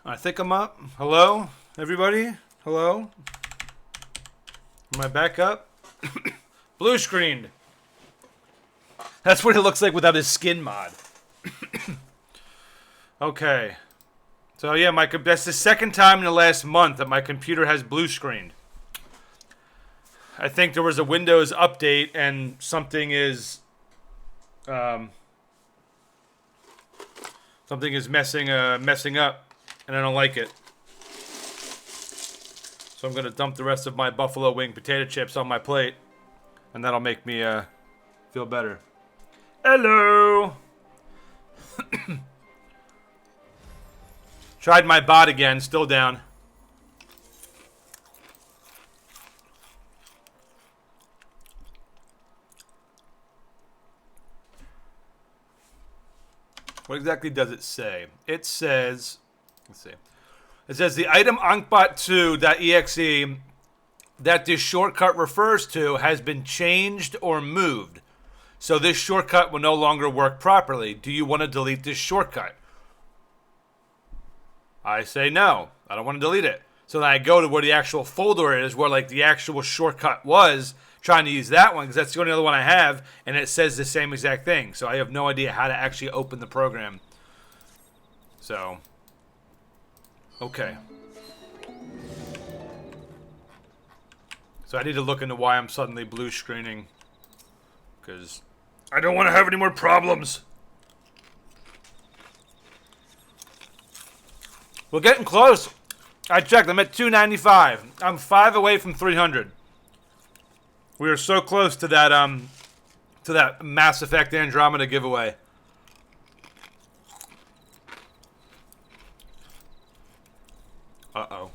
I think I'm up. Hello, everybody. Hello. Am I back up? Blue screened. That's what it looks like without his skin mod. Okay. So yeah, that's the second time in the last month that my computer has blue screened. I think there was a Windows update and something is messing up, and I don't like it. So I'm gonna dump the rest of my buffalo wing potato chips on my plate, and that'll make me feel better. Hello. Tried my bot again, still down. What exactly does it say? It says, let's see. It says the item ankbot2.exe that this shortcut refers to has been changed or moved. So this shortcut will no longer work properly. Do you want to delete this shortcut? I say no. I don't want to delete it. So then I go to where the actual folder is, where like the actual shortcut was, trying to use that one because that's the only other one I have, and it says the same exact thing. So I have no idea how to actually open the program. So, okay. So I need to look into why I'm suddenly blue screening, because I don't want to have any more problems. We're getting close. I checked. I'm at 295. I'm 5 away from 300. We are so close to that Mass Effect Andromeda giveaway. Uh-oh.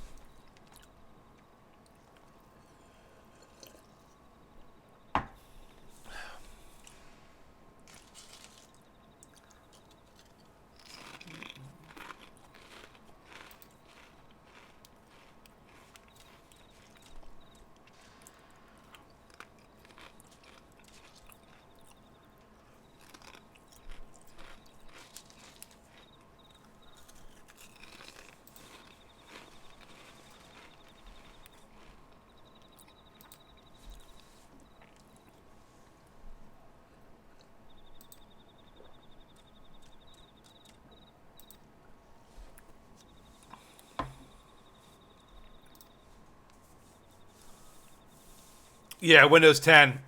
Yeah, Windows 10.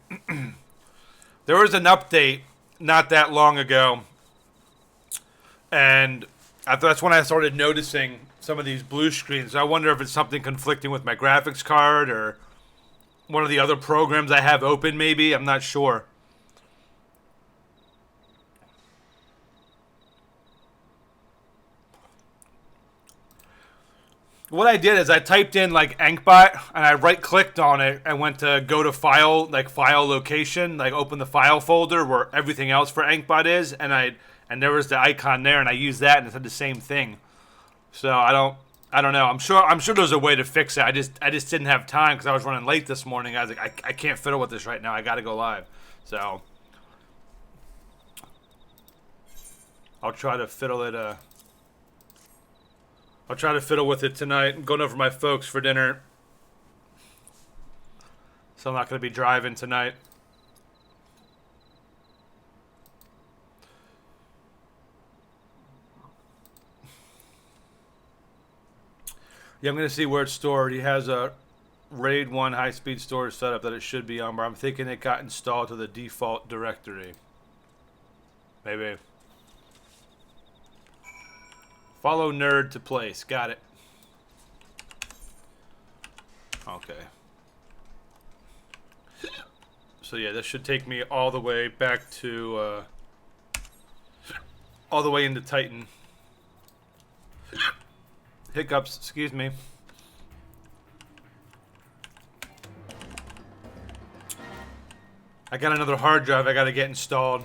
There was an update not that long ago, and that's when I started noticing some of these blue screens. I wonder if it's something conflicting with my graphics card or one of the other programs I have open, maybe. I'm not sure. What I did is I typed in like Ankbot and I right clicked on it and went to go to file, like file location, like open the file folder where everything else for Ankbot is, and there was the icon there, and I used that and it said the same thing. So I don't know. I'm sure there's a way to fix it. I just didn't have time because I was running late this morning. I was like, I can't fiddle with this right now. I got to go live. So I'll try to fiddle it. I'll try to fiddle with it tonight. I'm going over to my folks for dinner, so I'm not going to be driving tonight. Yeah, I'm going to see where it's stored. He has a RAID 1 high-speed storage setup that it should be on, but I'm thinking it got installed to the default directory. Maybe. Follow nerd to place. Got it. Okay. So yeah, this should take me all the way back to, all the way into Titan. Hiccups, excuse me. I got another hard drive I gotta get installed.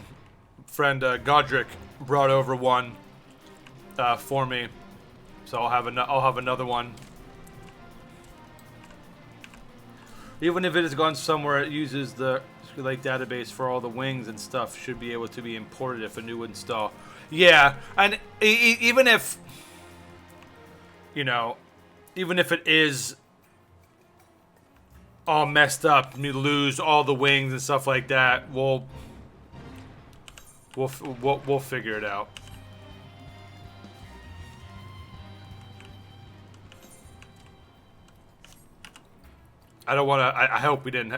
Friend Godric brought over one for me, so I'll have another one. Even if it has gone somewhere, it uses the Lake database for all the wings and stuff. Should be able to be imported if a new install. Yeah, and even if, you know, even if it is all messed up, and we lose all the wings and stuff like that, we'll figure it out. I don't want to. I hope we didn't.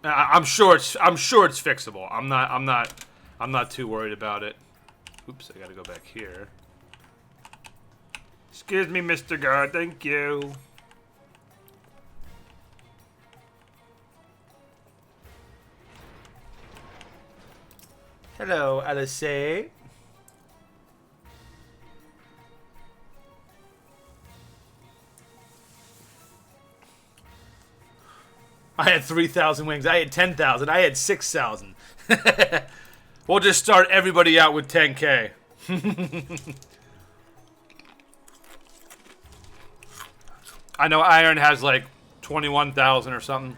I'm sure it's fixable. I'm not too worried about it. Oops, I gotta go back here. Excuse me, Mr. Guard. Thank you. Hello, Alice. I had 3,000 wings. I had 10,000. I had 6,000. We'll just start everybody out with 10K. I know Iron has like 21,000 or something.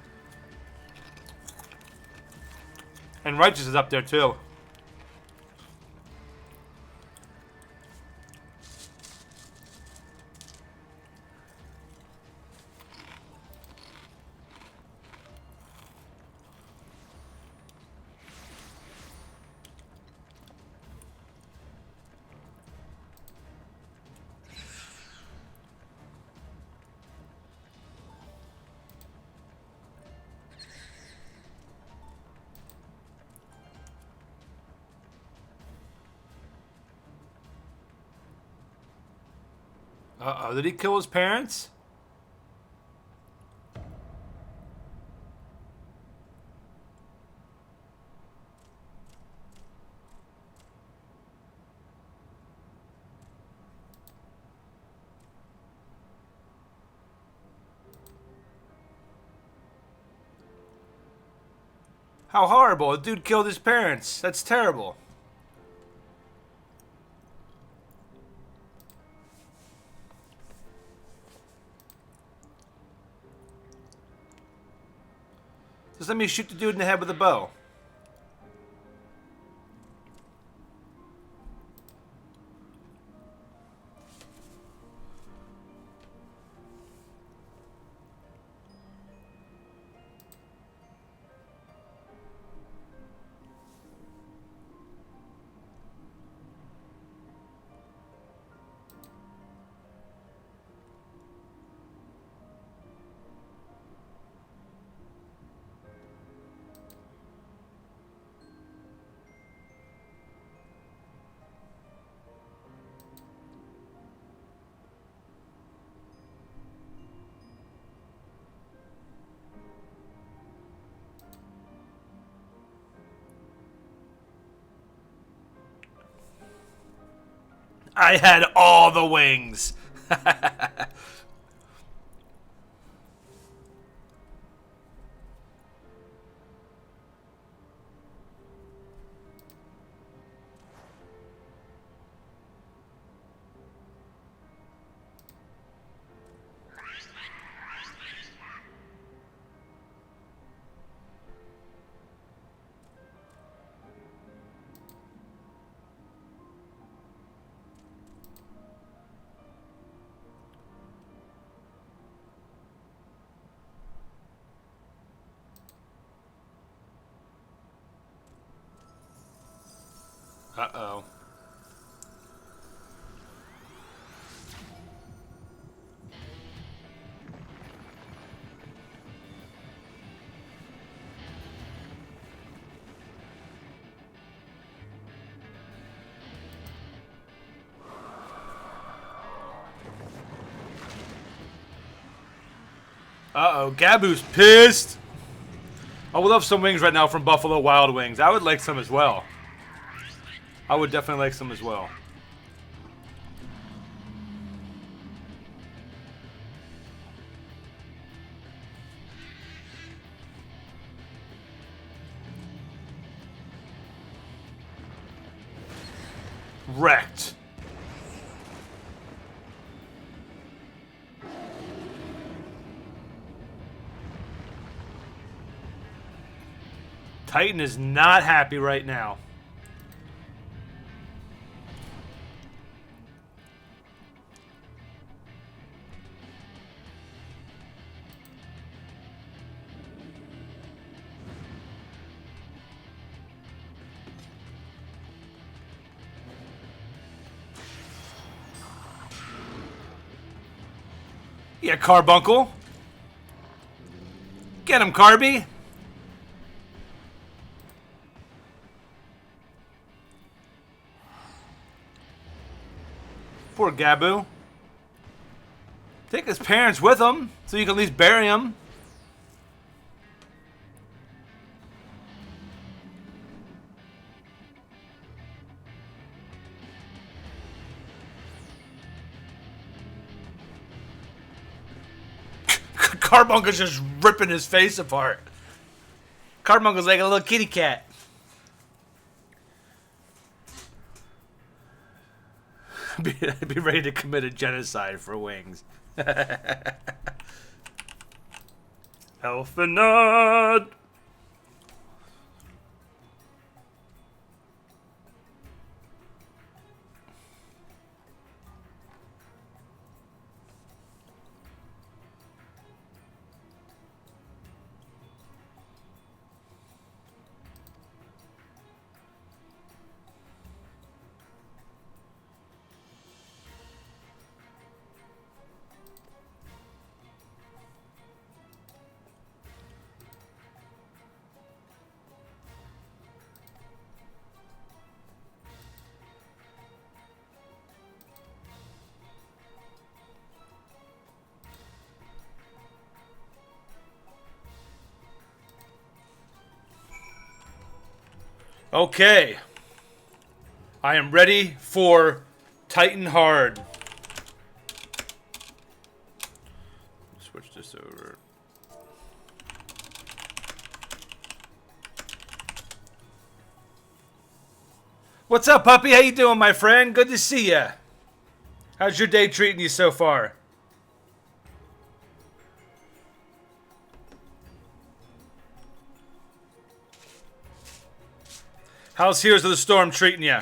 And Righteous is up there too. Uh-oh, did he kill his parents? How horrible. The dude killed his parents. That's terrible. Just let me shoot the dude in the head with a bow. I had all the wings. Uh-oh. Uh-oh, Gabu's pissed. I would love some wings right now from Buffalo Wild Wings. I would like some as well. I would definitely like some as well. Wrecked. Titan is not happy right now. Yeah, Carbuncle. Get him, Carby. Poor Gabu. Take his parents with him so you can at least bury him. Carbuncle's just ripping his face apart. Carbuncle's like a little kitty cat. Be ready to commit a genocide for wings. Elfinod. Okay. I am ready for Titan Hard. Switch this over. What's up, puppy? How you doing, my friend? Good to see ya. How's your day treating you so far? How's Heroes of the Storm treating you?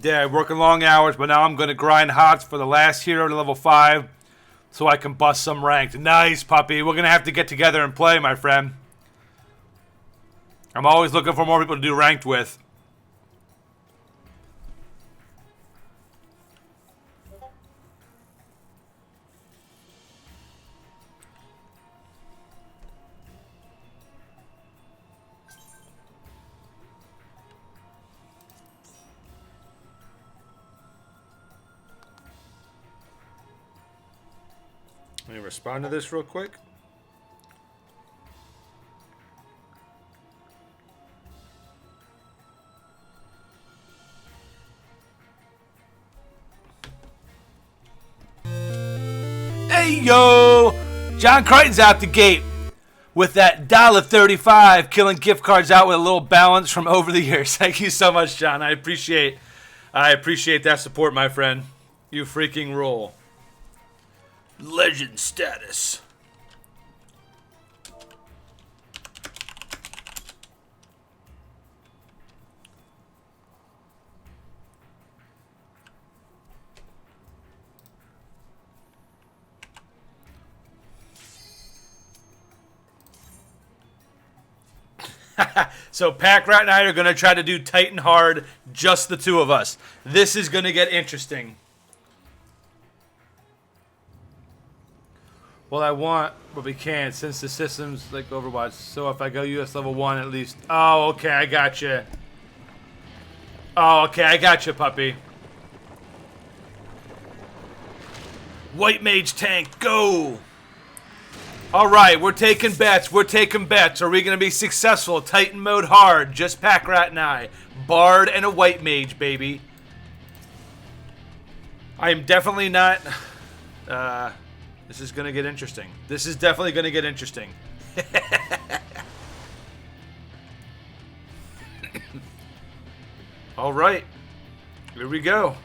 Yeah, working long hours, but now I'm going to grind hots for the last hero to level 5 so I can bust some ranked. Nice, puppy. We're going to have to get together and play, my friend. I'm always looking for more people to do ranked with. Let me respond to this real quick. Hey, yo! John Crichton's out the gate with that $1.35, killing gift cards out with a little balance from over the years. Thank you so much, John. I appreciate that support, my friend. You freaking rule. Legend status. So Pack Rat and I are going to try to do Titan hard, just the two of us. This is going to get interesting. Well, I want, but we can't since the system's like Overwatch. So if I go US level 1 at least. Oh, okay, I gotcha. Oh, okay, I gotcha, puppy. White Mage tank, go! Alright, we're taking bets. We're taking bets. Are we going to be successful? Titan mode hard. Just Pack Rat and I. Bard and a White Mage, baby. I am definitely not... this is going to get interesting. This is definitely going to get interesting. Alright. Here we go.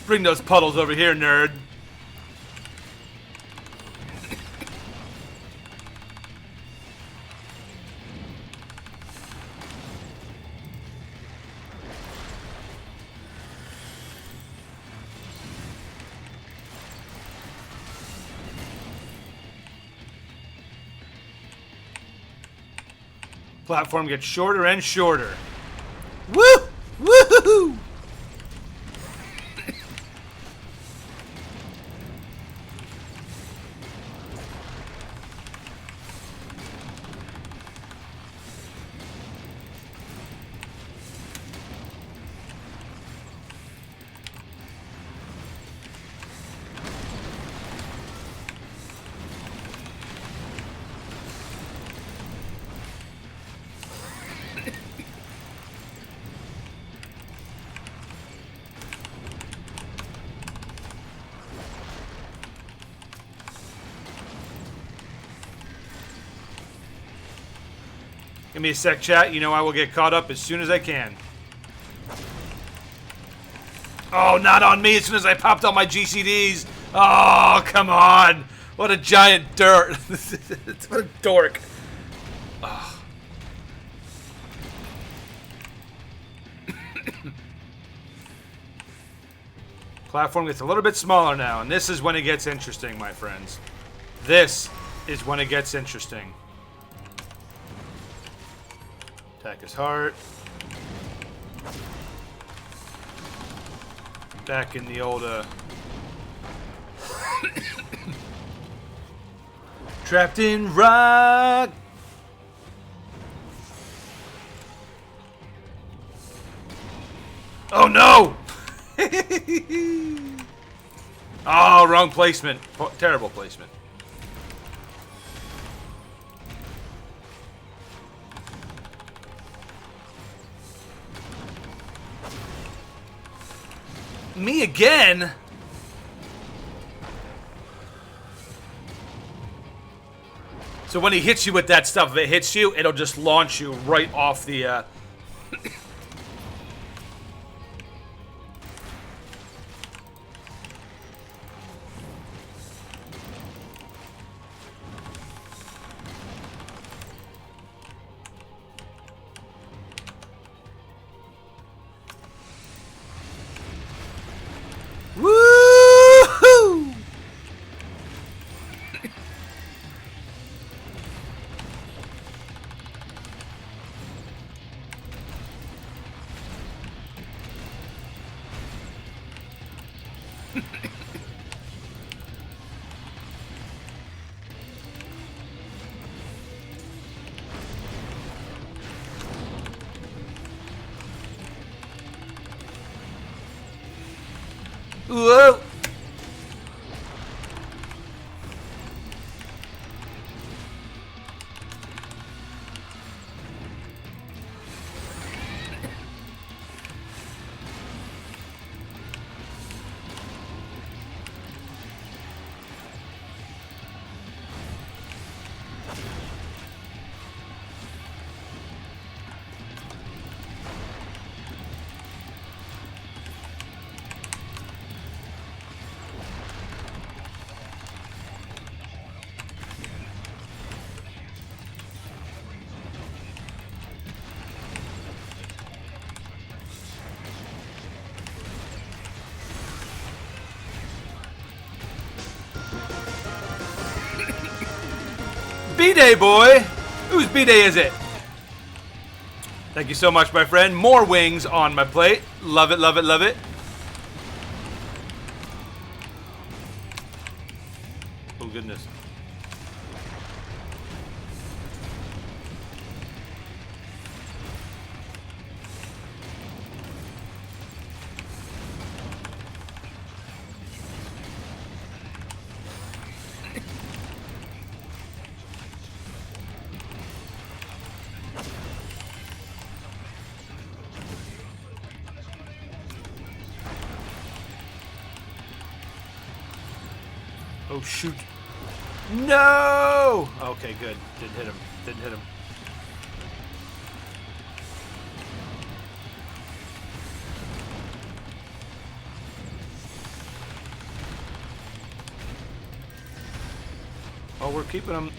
Bring those puddles over here, nerd. Platform gets shorter and shorter. Woo! Woohoo! Give me a sec, chat. You know I will get caught up as soon as I can. Oh, not on me as soon as I popped all my GCDs. Oh, come on. What a giant dirt. What a dork. Oh. Platform gets a little bit smaller now, and this is when it gets interesting, my friends. This is when it gets interesting. Attack his heart. Back in the old, trapped in rock. Oh no! Oh, wrong placement. Terrible placement. Me again? So when he hits you with that stuff, if it hits you, it'll just launch you right off the, Woo-hoo! Whoa! B-Day, boy! Whose B-Day is it? Thank you so much, my friend. More wings on my plate. Love it, love it, love it. Oh, goodness. Oh, shoot. No! Okay, good. Didn't hit him. Didn't hit him. Oh, we're keeping him.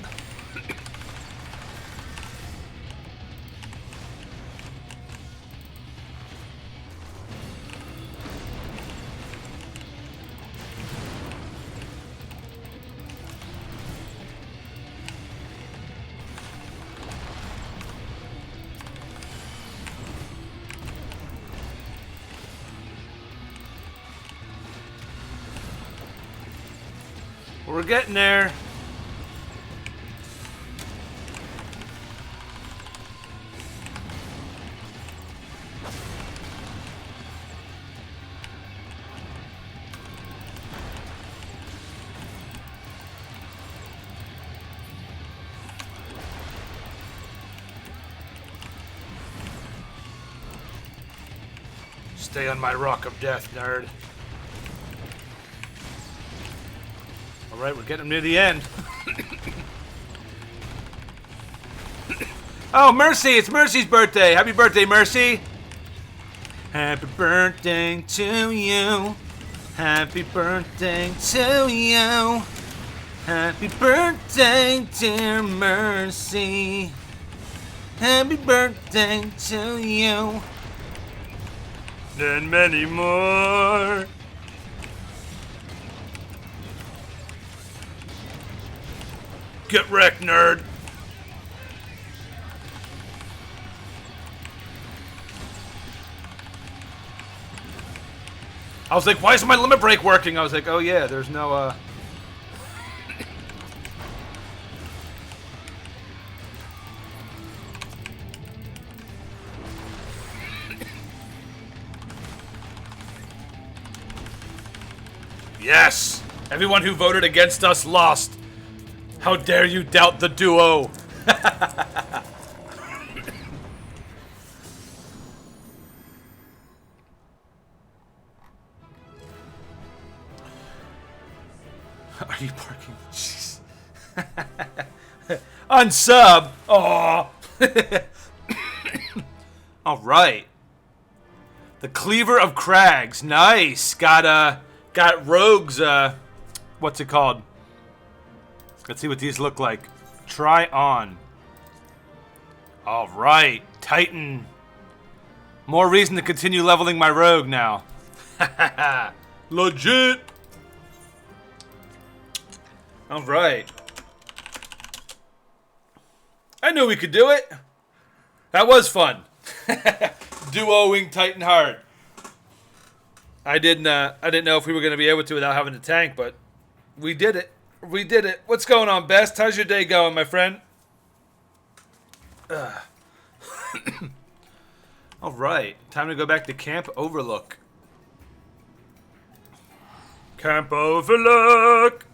We're getting there. Stay on my rock of death, nerd. Alright, we're getting near the end. Oh, Mercy! It's Mercy's birthday! Happy birthday, Mercy! Happy birthday to you. Happy birthday to you. Happy birthday, dear Mercy. Happy birthday to you. And many more. Get wrecked, nerd. I was like, why isn't my limit break working? I was like, oh yeah, there's no, Yes! Everyone who voted against us lost. How dare you doubt the duo? Are you barking? Jeez. Unsub! Aww. Alright. The Cleaver of Crags. Nice. Got Rogue's, what's it called? Let's see what these look like. Try on. Alright. Titan. More reason to continue leveling my Rogue now. Legit. Alright. I knew we could do it. That was fun. Duoing Titan hard. I didn't know if we were going to be able to without having to tank, but we did it. We did it. What's going on, Best? How's your day going, my friend? All right. Time to go back to Camp Overlook. Camp Overlook.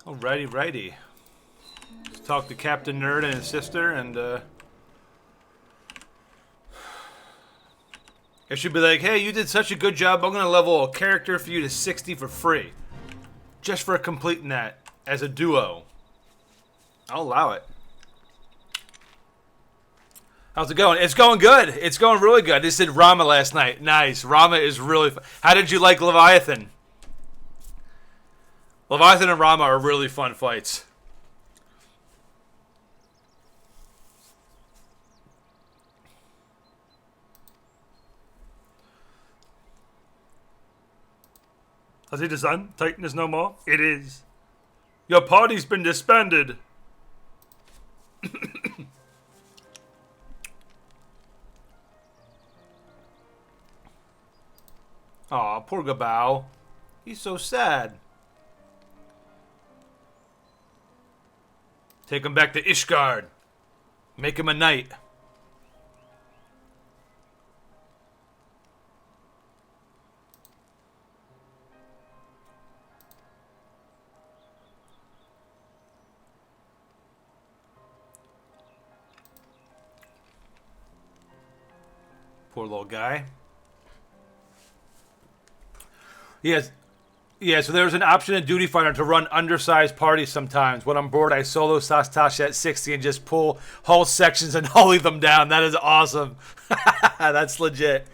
Alrighty, righty. Let's talk to Captain Nerd and his sister, and I should be like, hey, you did such a good job. I'm gonna level a character for you to 60 for free, just for completing that as a duo. I'll allow it. How's it going? It's going good. It's going really good. I just did Rama last night. Nice. Rama is really fun. How did you like Leviathan? Leviathan and Rama are really fun fights. Has he done? Titan is no more? It is. Your party's been disbanded. Aw, poor Gabao. He's so sad. Take him back to Ishgard. Make him a knight. Poor little guy. Yes. Yeah, so there's an option in Duty Fighter to run undersized parties sometimes. When I'm bored, I solo Sastasha at 60 and just pull whole sections and holly them down. That is awesome. That's legit.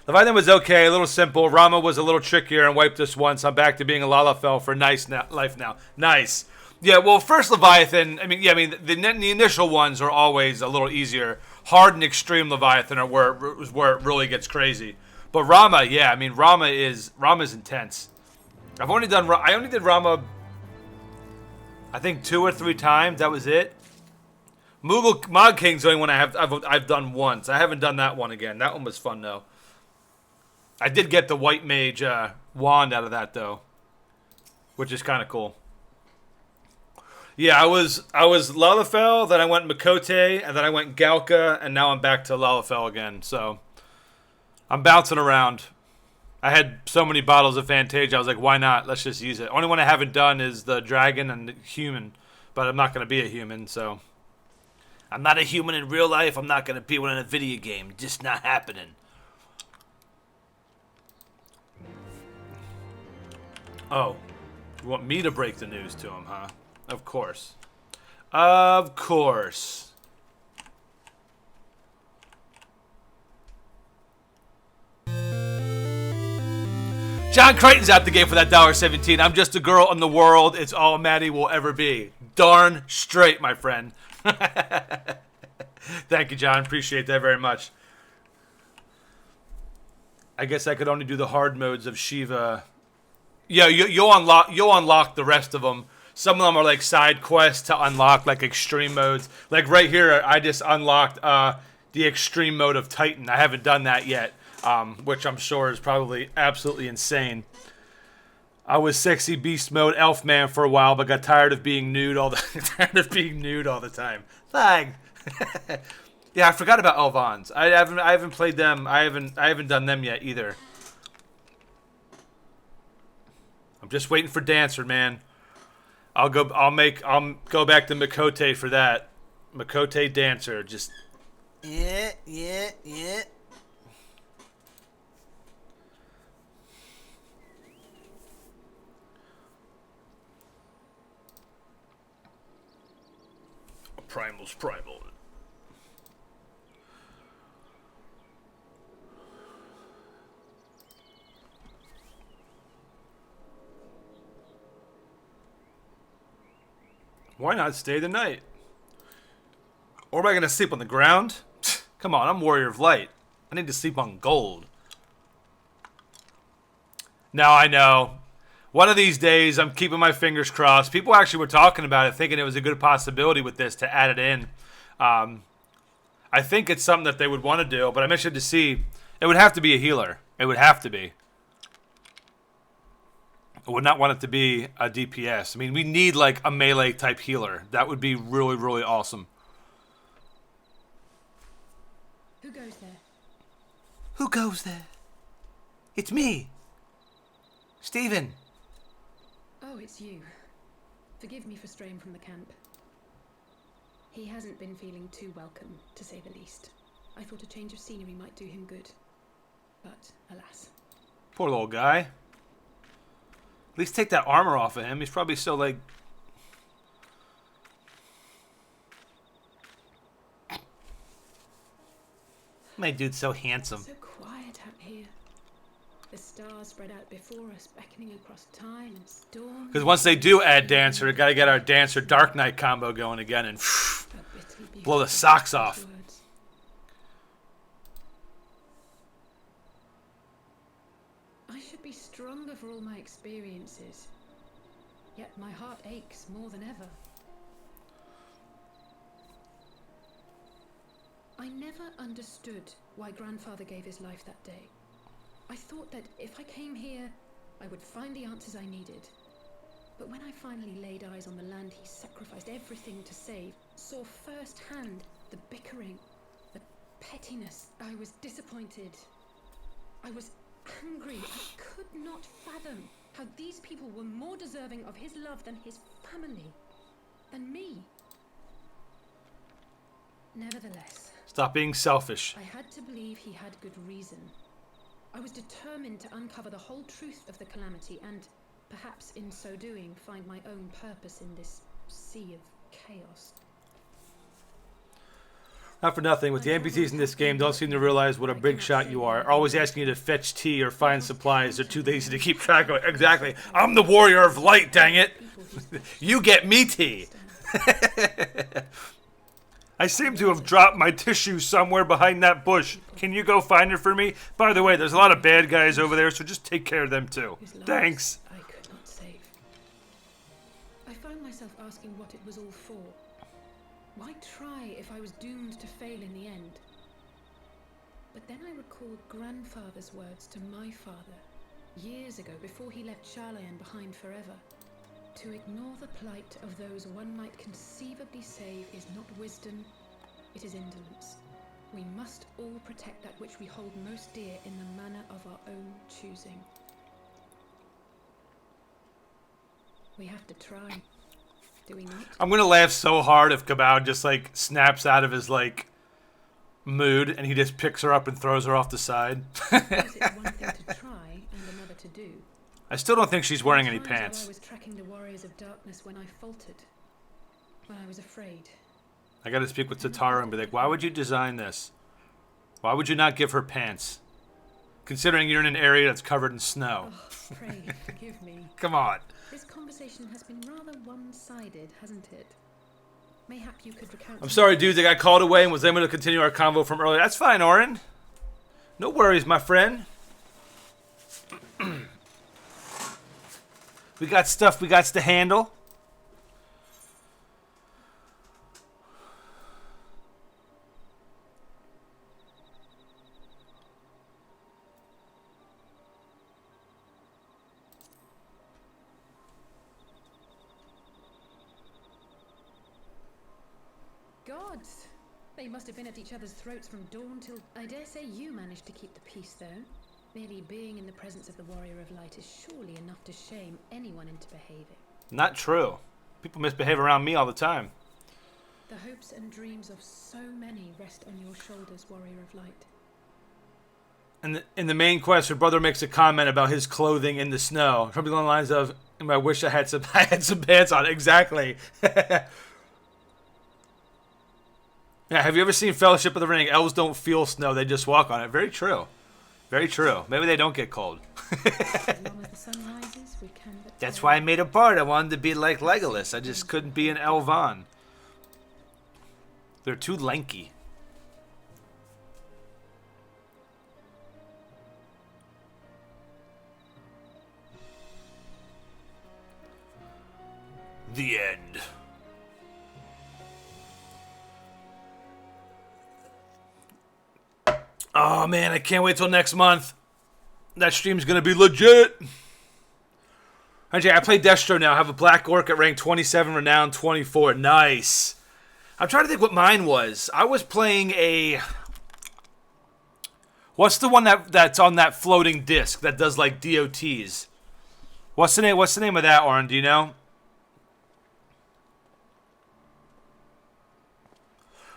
Leviathan was okay, a little simple. Rama was a little trickier and wiped us once. I'm back to being a Lalafell for life now. Nice. Yeah, well, first Leviathan, the initial ones are always a little easier. Hard and extreme Leviathan are where it really gets crazy. But Rama, yeah, Rama's intense. I only did Rama, I think 2 or 3 times. That was it. Moogle Mod King's the only one I've done once. I haven't done that one again. That one was fun though. I did get the White Mage wand out of that though, which is kind of cool. Yeah, I was Lalafell, then I went Makote, and then I went Galka, and now I'm back to Lalafell again. So I'm bouncing around. I had so many bottles of Fantasia, I was like, why not? Let's just use it. Only one I haven't done is the Dragon and the Human, but I'm not going to be a human, so. I'm not a human in real life, I'm not going to be one in a video game. Just not happening. Oh, you want me to break the news to him, huh? Of course. Of course. John Crichton's out the game for that $1.17. I'm just a girl in the world. It's all Maddie will ever be. Darn straight, my friend. Thank you, John. Appreciate that very much. I guess I could only do the hard modes of Shiva. Yeah, you'll unlock the rest of them. Some of them are like side quests to unlock, like extreme modes. Like right here, I just unlocked the extreme mode of Titan. I haven't done that yet. Which I'm sure is probably absolutely insane. I was sexy beast mode elf man for a while, but got tired of being nude all the time. Flag. Yeah, I forgot about Elvons. I haven't played them. I haven't done them yet either. I'm just waiting for Dancer, man. I'll go back to Makote for that. Makote Dancer, just yeah. Primal's primal. Why not stay the night? Or am I going to sleep on the ground? Come on, I'm Warrior of Light. I need to sleep on gold. Now I know. One of these days, I'm keeping my fingers crossed. People actually were talking about it, thinking it was a good possibility with this to add it in. I think it's something that they would want to do, but I'm interested to see. It would have to be a healer. It would have to be. I would not want it to be a DPS. I mean, we need like a melee type healer. That would be really, really awesome. Who goes there? Who goes there? It's me. Steven. Oh, it's you. Forgive me for straying from the camp. He hasn't been feeling too welcome, to say the least. I thought a change of scenery might do him good. But, alas. Poor little guy. At least take that armor off of him. He's probably still like... My dude's so handsome. So quiet out here. The stars spread out before us, beckoning across time and storm. Because once they do add Dancer, we gotta get our Dancer Dark Knight combo going again and blow the socks off. I should be stronger for all my experiences, yet my heart aches more than ever. I never understood why Grandfather gave his life that day. I thought that if I came here, I would find the answers I needed. But when I finally laid eyes on the land he sacrificed everything to save, saw firsthand the bickering, the pettiness, I was disappointed. I was angry. I could not fathom how these people were more deserving of his love than his family, than me. Nevertheless, Stop being selfish. I had to believe he had good reason. I was determined to uncover the whole truth of the calamity and, perhaps in so doing, find my own purpose in this sea of chaos. Not for nothing, but the NPCs in this game don't seem to realize what a big shot you are. Always asking you to fetch tea or find supplies. They're too lazy to keep track of it. Exactly. I'm the warrior of light, dang it. You get me tea. I seem to have dropped my tissue somewhere behind that bush. Can you go find it for me? By the way, there's a lot of bad guys over there, so just take care of them too. Thanks. I could not save. I found myself asking what it was all for. Why try if I was doomed to fail in the end? But then I recalled Grandfather's words to my father, years ago, before he left Charlayan behind forever. To ignore the plight of those one might conceivably save is not wisdom, it is indolence. We must all protect that which we hold most dear in the manner of our own choosing. We have to try. Do we not? I'm gonna laugh so hard if Kabao just like snaps out of his like mood and he just picks her up and throws her off the side. It's one thing to try and another to do. I still don't think she's wearing any Times when pants. I was tracking the warriors of darkness when I faltered, when I was afraid. I gotta speak with Tataru and be like, why would you design this? Why would you not give her pants? Considering you're in an area that's covered in snow. Oh, pray forgive me. Come on. This conversation has been rather one-sided, hasn't it? Mayhap you could recount. I'm sorry, dudes. I got called away and was able to continue our convo from earlier. That's fine, Oren. No worries, my friend. We got stuff we got to handle. Gods! They must have been at each other's throats from dawn till... I dare say you managed to keep the peace, though. Merely being in the presence of the Warrior of Light is surely enough to shame anyone into behaving. Not true. People misbehave around me all the time. The hopes and dreams of so many rest on your shoulders, Warrior of Light. And in the main quest, her brother makes a comment about his clothing in the snow. Something along the lines of, I wish I had some pants on. Exactly. Yeah, have you ever seen Fellowship of the Ring? Elves don't feel snow, they just walk on it. Very true. Very true. Maybe they don't get cold. As long as the sun rises, we can but That's why I made a bard. I wanted to be like Legolas. I just couldn't be an Elvan. They're too lanky. The end. Oh man, I can't wait till next month. That stream's gonna be legit. Actually, I play Destro now. I have a Black Orc at rank 27, Renown 24. Nice. I'm trying to think what mine was. I was playing a... What's the one that's on that floating disc that does like DOTs? What's the name of that, Oren? Do you know?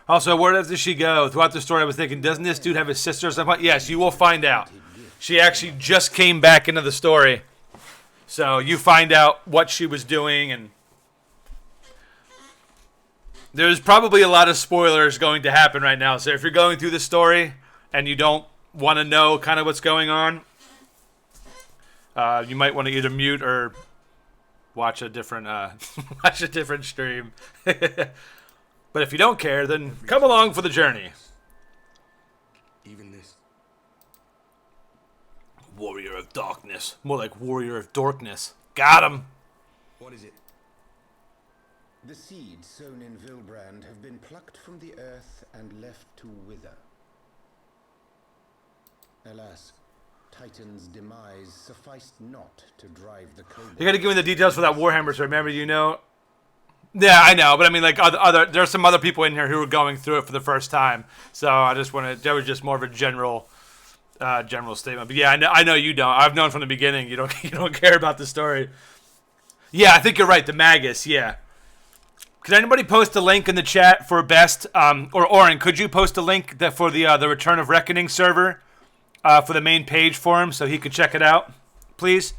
Also, where does she go? Throughout the story, I was thinking, doesn't this dude have his sister or something? Yes, you will find out. She actually just came back into the story. So you find out what she was doing, and there's probably a lot of spoilers going to happen right now. So if you're going through the story and you don't want to know kind of what's going on, you might want to either mute or watch a different stream. But if you don't care, then come along for the journey. Even this. Warrior of Darkness. More like Warrior of Dorkness. Got him. What is it? The seeds sown in Vilbrand have been plucked from the earth and left to wither. Alas, Titan's demise sufficed not to drive the kobolds. You gotta give me the details for that Warhammer, so remember, you know. Yeah, I know, but I mean, like, there's some other people in here who are going through it for the first time. So I just wanted, that was just more of a general statement. But yeah, I know you don't. I've known from the beginning you don't care about the story. Yeah, I think you're right. The Magus, yeah. Could anybody post a link in the chat for best? Or Oren, could you post a link for the Return of Reckoning server for the main page for him so he could check it out, please?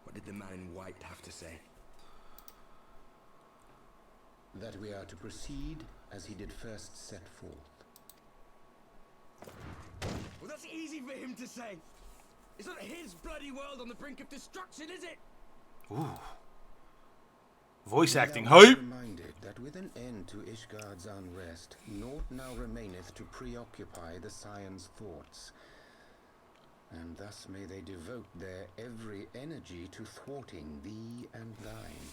What did the man in white have to say? That we are to proceed as he did first set forth. Well, that's easy for him to say. It's not his bloody world on the brink of destruction, is it? Ooh. Voice acting Thou art hype. reminded that with an end to Ishgard's unrest, naught now remaineth to preoccupy the Scion's thoughts. And thus may they devote their every energy to thwarting thee and thine.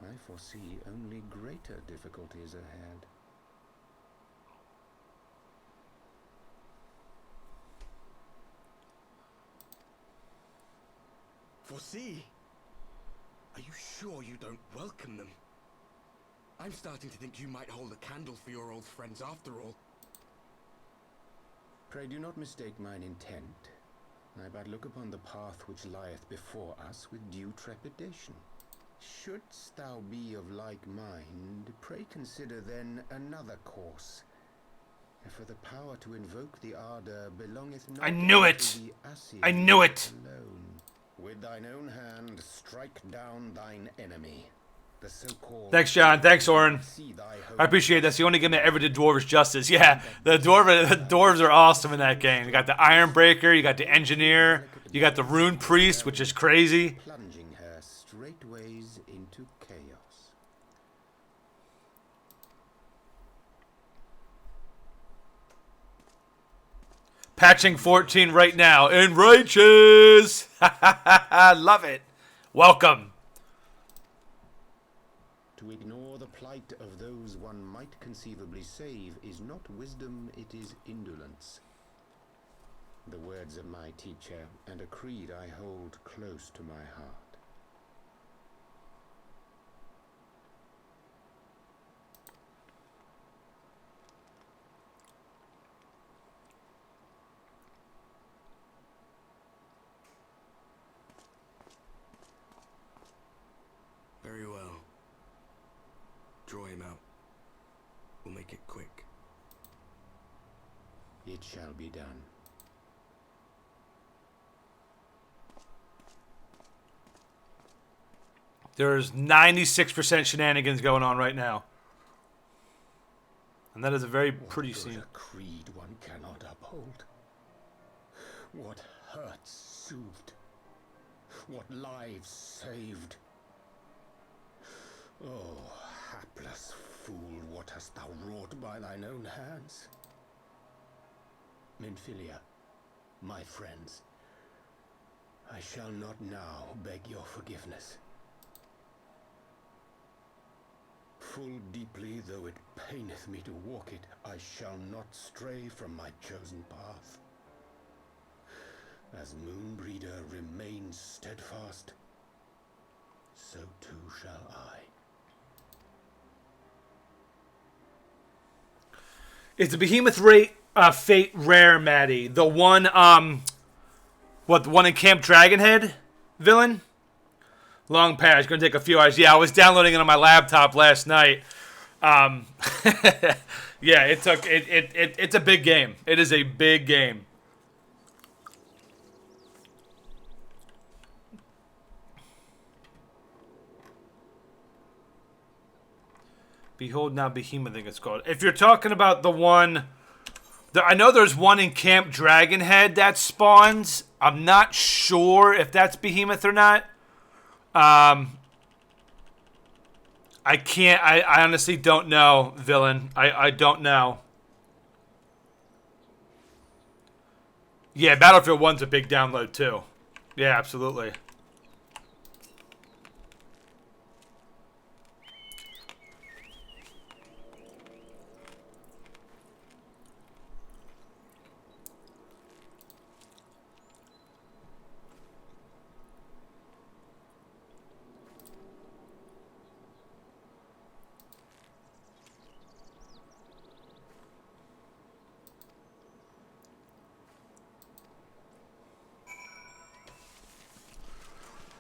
I foresee only greater difficulties ahead. Foresee? Are you sure you don't welcome them? I'm starting to think you might hold a candle for your old friends after all. Pray do not mistake mine intent. I but look upon the path which lieth before us with due trepidation. Shouldst thou be of like mind, pray consider then another course. For the power to invoke the ardor belongeth not I knew it! to the Ascians I knew it! alone. With thine own hand strike down thine enemy. The so-called Thanks, John. Thanks, Oren. see thy I appreciate this. The only game that ever did dwarves justice. Yeah, the dwarves are awesome in that game. You got the Iron Breaker, you got the Engineer, you got the Rune Priest, which is crazy. plunging her straightways into chaos. Patching 14 right now. In Righteous! Love it. Welcome. To ignore the plight of those one might conceivably save is not wisdom, it is indolence. The words of my teacher, and a creed I hold close to my heart. Very well. Draw him out. We'll make it quick. It shall be done. There's 96% shenanigans going on right now. And that is a very pretty What scene. a creed one cannot uphold. What hurts soothed. What lives saved. Oh, hapless fool, what hast thou wrought by thine own hands? Minfilia, my friends, I shall not now beg your forgiveness. Full deeply though it paineth me to walk it, I shall not stray from my chosen path. As Moonbreeder remains steadfast, so too shall I. Is the Behemoth Fate rare, Maddie? The one, the one in Camp Dragonhead villain? Long patch, gonna take a few hours. Yeah, I was downloading it on my laptop last night. Yeah, it's a big game. It is a big game. Behold Now Behemoth, I think it's called. If you're talking about the one... I know there's one in Camp Dragonhead that spawns. I'm not sure if that's Behemoth or not. I I can't. I honestly don't know, villain. I don't know. Yeah, Battlefield 1's a big download too. Yeah, absolutely.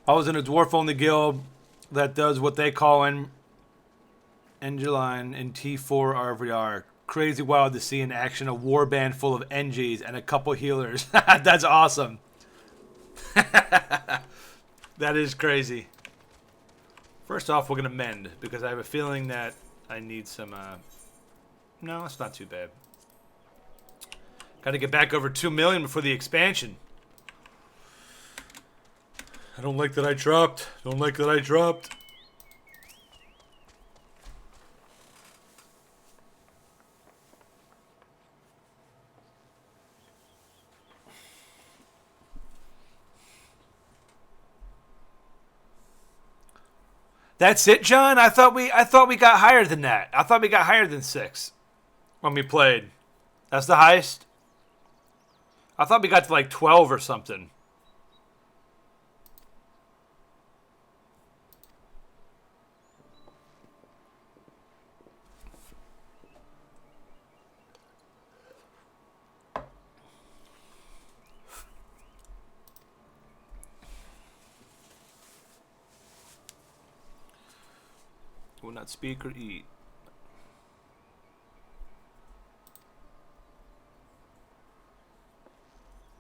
I was in a dwarf-only guild that does what they call an Engeline in T4 RVR. Crazy wild to see in action a warband full of NGs and a couple healers. That's awesome. That is crazy. First off, we're going to mend, because I have a feeling that I need some... No, it's not too bad. Got to get back over 2 million before the expansion. I don't like that I dropped. Don't like that I dropped. That's it, John? I thought we got higher than that. I thought we got higher than 6 when we played. That's the highest? I thought we got to like 12 or something. Will not speak or eat.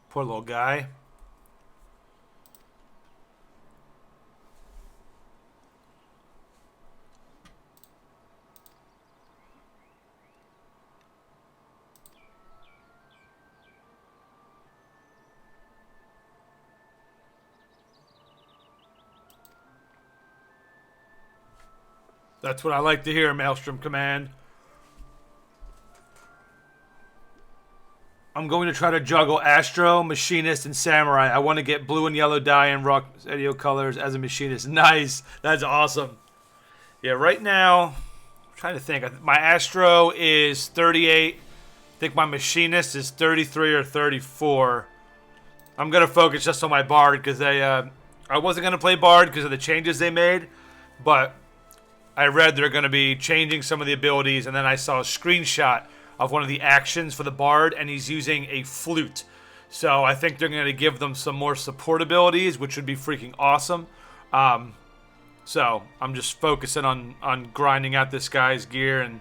Poor little guy. That's what I like to hear, Maelstrom Command. I'm going to try to juggle Astro, Machinist, and Samurai. I want to get blue and yellow dye and rock radio colors as a Machinist. Nice. That's awesome. Yeah, right now, I'm trying to think. My Astro is 38. I think my Machinist is 33 or 34. I'm going to focus just on my Bard because I wasn't going to play Bard because of the changes they made, but I read they're going to be changing some of the abilities, and then I saw a screenshot of one of the actions for the Bard, and he's using a flute. So I think they're going to give them some more support abilities, which would be freaking awesome. So I'm just focusing on grinding out this guy's gear and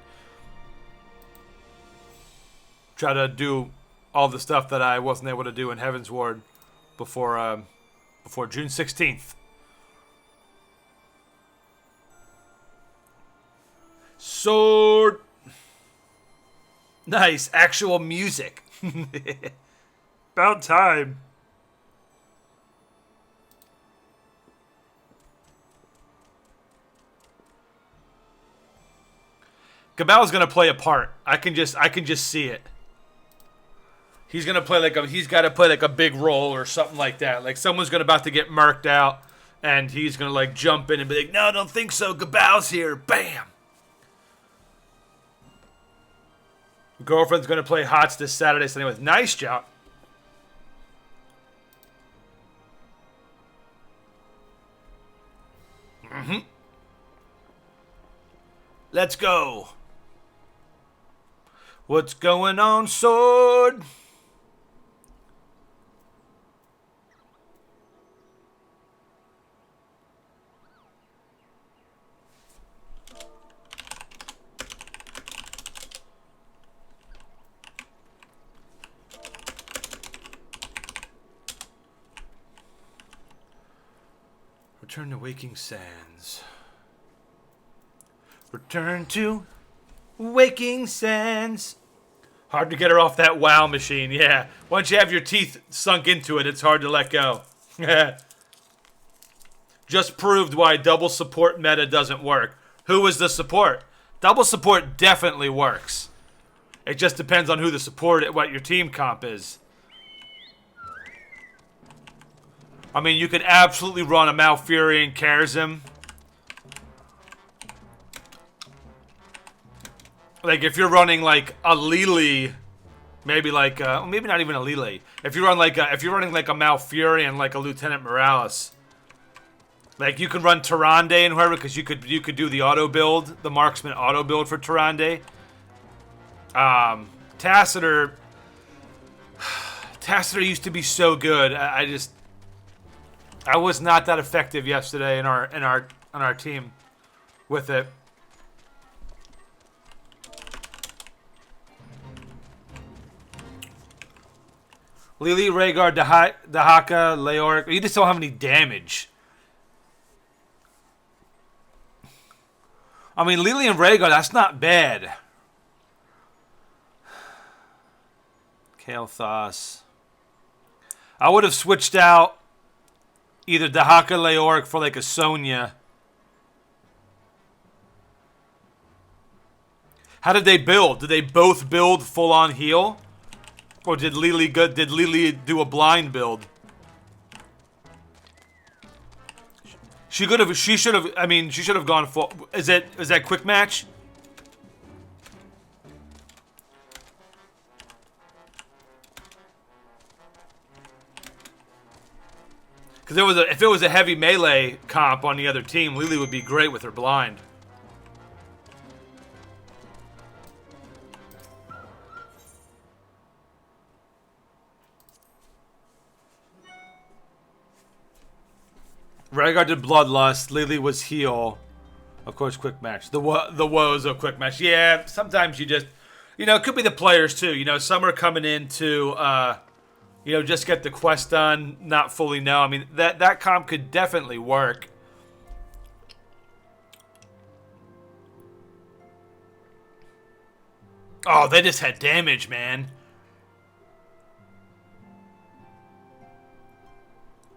try to do all the stuff that I wasn't able to do in Heavensward before June 16th. Sword. Nice. Actual music. About time. Gabal's gonna play a part. I can just see it. He's gonna play he's gotta play like a big role or something like that. Like someone's about to get murked out and he's gonna like jump in and be like, no, I don't think so. Gabal's here. Bam. Girlfriend's going to play Hots this Saturday. So anyways, nice job. Let's go. What's going on, Sword? Return to Waking Sands. Return to Waking Sands. Hard to get her off that WoW machine, yeah. Once you have your teeth sunk into it, it's hard to let go. Just proved why double support meta doesn't work. Who was the support? Double support definitely works. It just depends on who the support, what your team comp is. I mean, you could absolutely run a Malfurion Charism. Like, if you're running, like, a Lily, maybe like, maybe not even a Lily. If you run like if you're running like a Malfurion, like a Lieutenant Morales, like you could run Tyrande and whoever, because you could do the auto build, the marksman auto build for Tyrande. Tacitor used to be so good. I was not that effective yesterday in our team with it. Lily, Rhaegar, Dahaka, Leoric. You just don't have any damage. I mean, Lily and Rhaegar, that's not bad. Kael'thas. I would have switched out either Dahaka, Leoric for like a Sonya. How did they build? Did they both build full-on heal? Or did Lily do a blind build? She should have gone full. Is that quick match? Because if it was a heavy melee comp on the other team, Lily would be great with her blind. Rhaegar did Bloodlust. Lily was heal. Of course, quick match. The woes of quick match. Yeah, sometimes you just, it could be the players too. Some are coming in to, just get the quest done, not fully know. I mean, that comp could definitely work. Oh, they just had damage, man.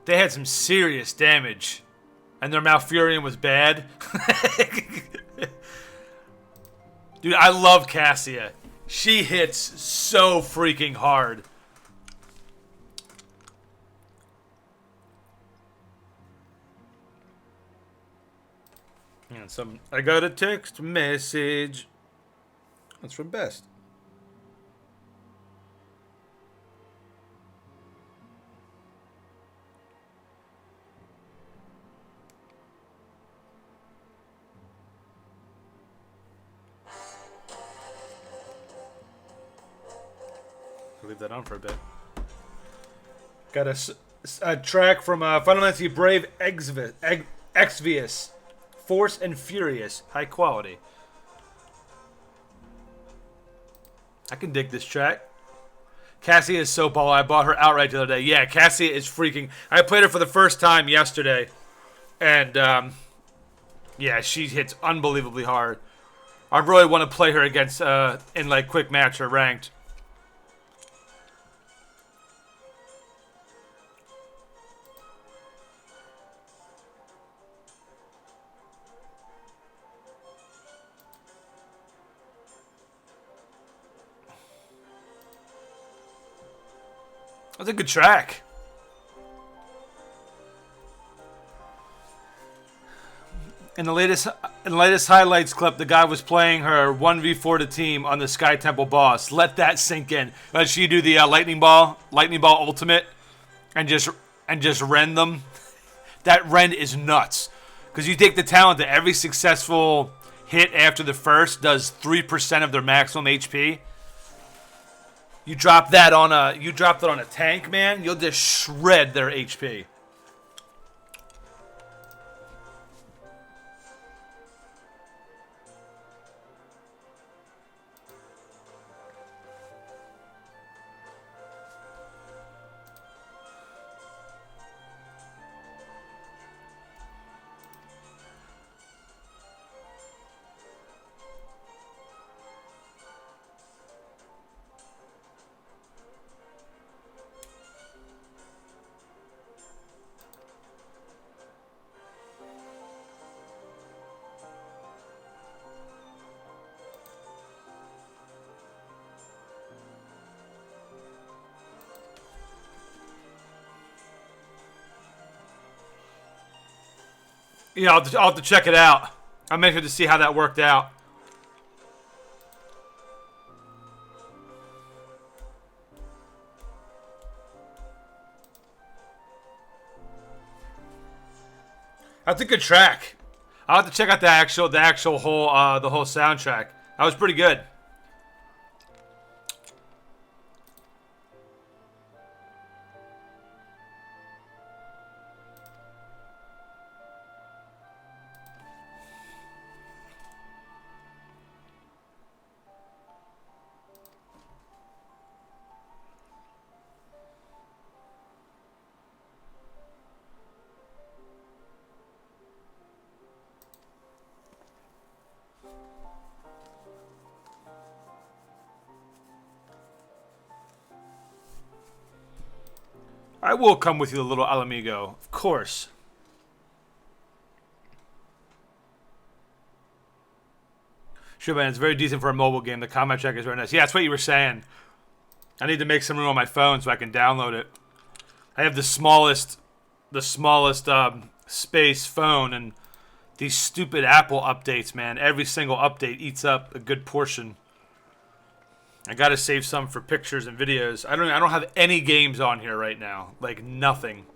They had some serious damage. And their Malfurion was bad. Dude, I love Cassia. She hits so freaking hard. And I got a text message. That's from Best. Leave that on for a bit. Got a track from Final Fantasy Brave Exvius. Force and Furious. High quality. I can dig this track. Cassia is so ball. I bought her outright the other day. Yeah, Cassia is freaking... I played her for the first time yesterday. And, yeah, she hits unbelievably hard. I really want to play her against, in, like, quick match or ranked. That's a good track. In the latest highlights clip, the guy was playing her 1v4 to team on the Sky Temple boss. Let that sink in. Let she do the lightning ball ultimate, and just rend them. That rend is nuts. Because you take the talent that every successful hit after the first does 3% of their maximum HP. You drop that on a tank, man, you'll just shred their HP. Yeah, I'll have to check it out. I'm interested to see how that worked out. That's a good track. I'll have to check out the actual whole the whole soundtrack. That was pretty good. I will come with you, the little Alamigo. Of course. Sure, man. It's very decent for a mobile game. The combat track is very nice. Yeah, that's what you were saying. I need to make some room on my phone so I can download it. I have the smallest space phone, and these stupid Apple updates, man. Every single update eats up a good portion. I gotta save some for pictures and videos. I don't have any games on here right now. Like, nothing.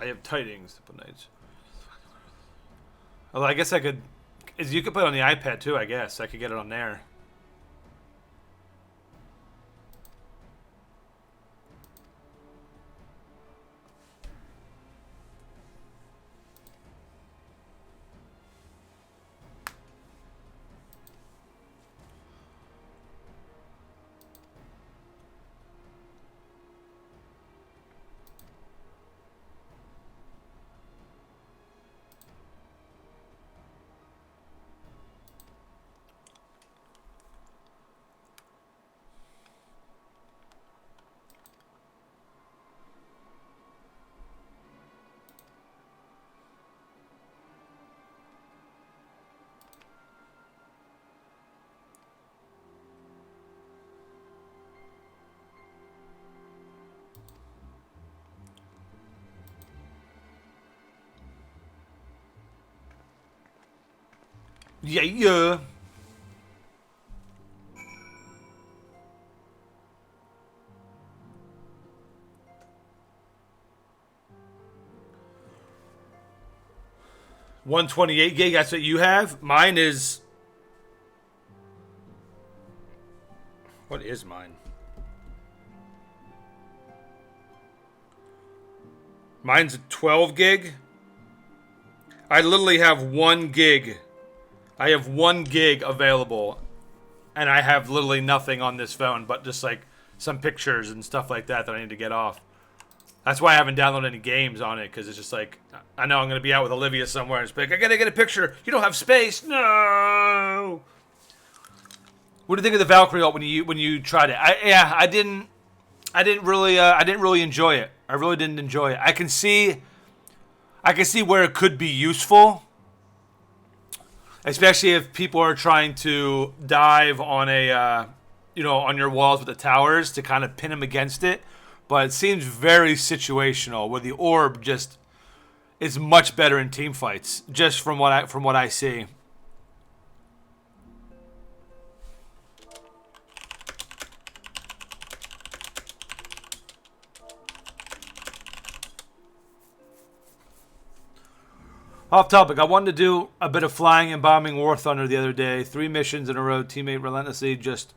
I have tidings. Although I guess I could... You could put it on the iPad too, I guess. I could get it on there. Yeah. 128 gig, that's what you have? Mine is... What is mine? Mine's a 12 gig. I literally have 1 gig. I have 1 gig available. And I have literally nothing on this phone but just like some pictures and stuff like that I need to get off. That's why I haven't downloaded any games on it, because it's just like, I know I'm going to be out with Olivia somewhere and it's like, I got to get a picture. You don't have space. No. What do you think of the Valkyrie ult when you tried it? I didn't really enjoy it. I really didn't enjoy it. I can see where it could be useful, especially if people are trying to dive on on your walls with the towers to kind of pin them against it. But it seems very situational, where the orb just is much better in team fights, just from what I see. Off topic, I wanted to do a bit of flying and bombing War Thunder the other day. 3 missions in a row. Teammate relentlessly just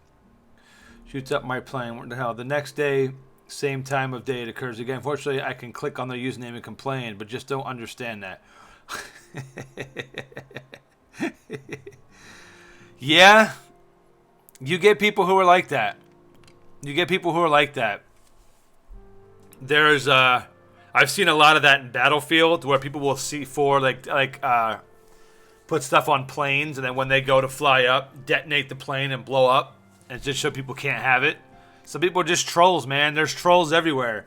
shoots up my plane. What the hell? The next day, same time of day, it occurs again. Fortunately, I can click on their username and complain, but just don't understand that. Yeah, you get people who are like that. There's I've seen a lot of that in Battlefield, where people will C4 put stuff on planes, and then when they go to fly up, detonate the plane and blow up, and just so people can't have it. Some people are just trolls, man. There's trolls everywhere.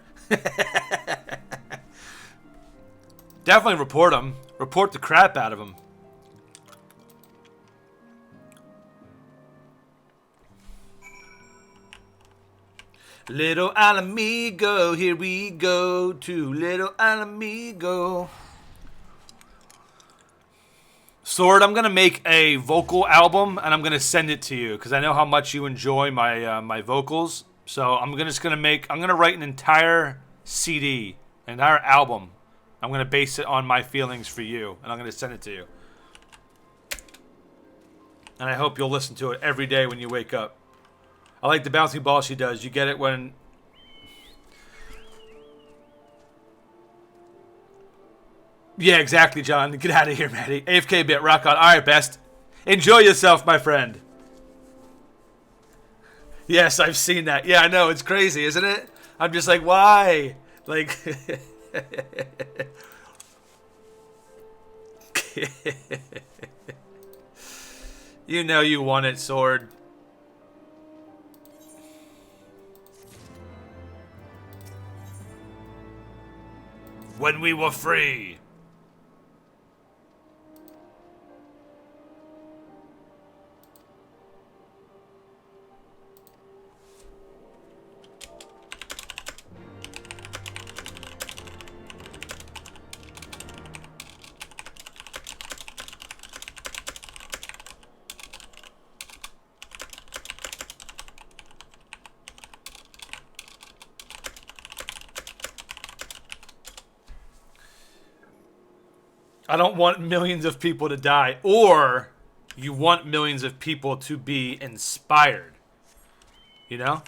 Definitely report them. Report the crap out of them. Little Alamigo, here we go to Little Alamigo. Sword, I'm gonna make a vocal album and I'm gonna send it to you because I know how much you enjoy my my vocals. So I'm gonna write an entire CD, an entire album. I'm gonna base it on my feelings for you, and I'm gonna send it to you. And I hope you'll listen to it every day when you wake up. I like the bouncing ball she does. You get it when... Yeah, exactly, John. Get out of here, Maddie. AFK bit, rock on. Alright, best. Enjoy yourself, my friend. Yes, I've seen that. Yeah, I know. It's crazy, isn't it? I'm just like, why? Like... You know you want it, Sword. When we were free. I don't want millions of people to die. Or you want millions of people to be inspired. You know?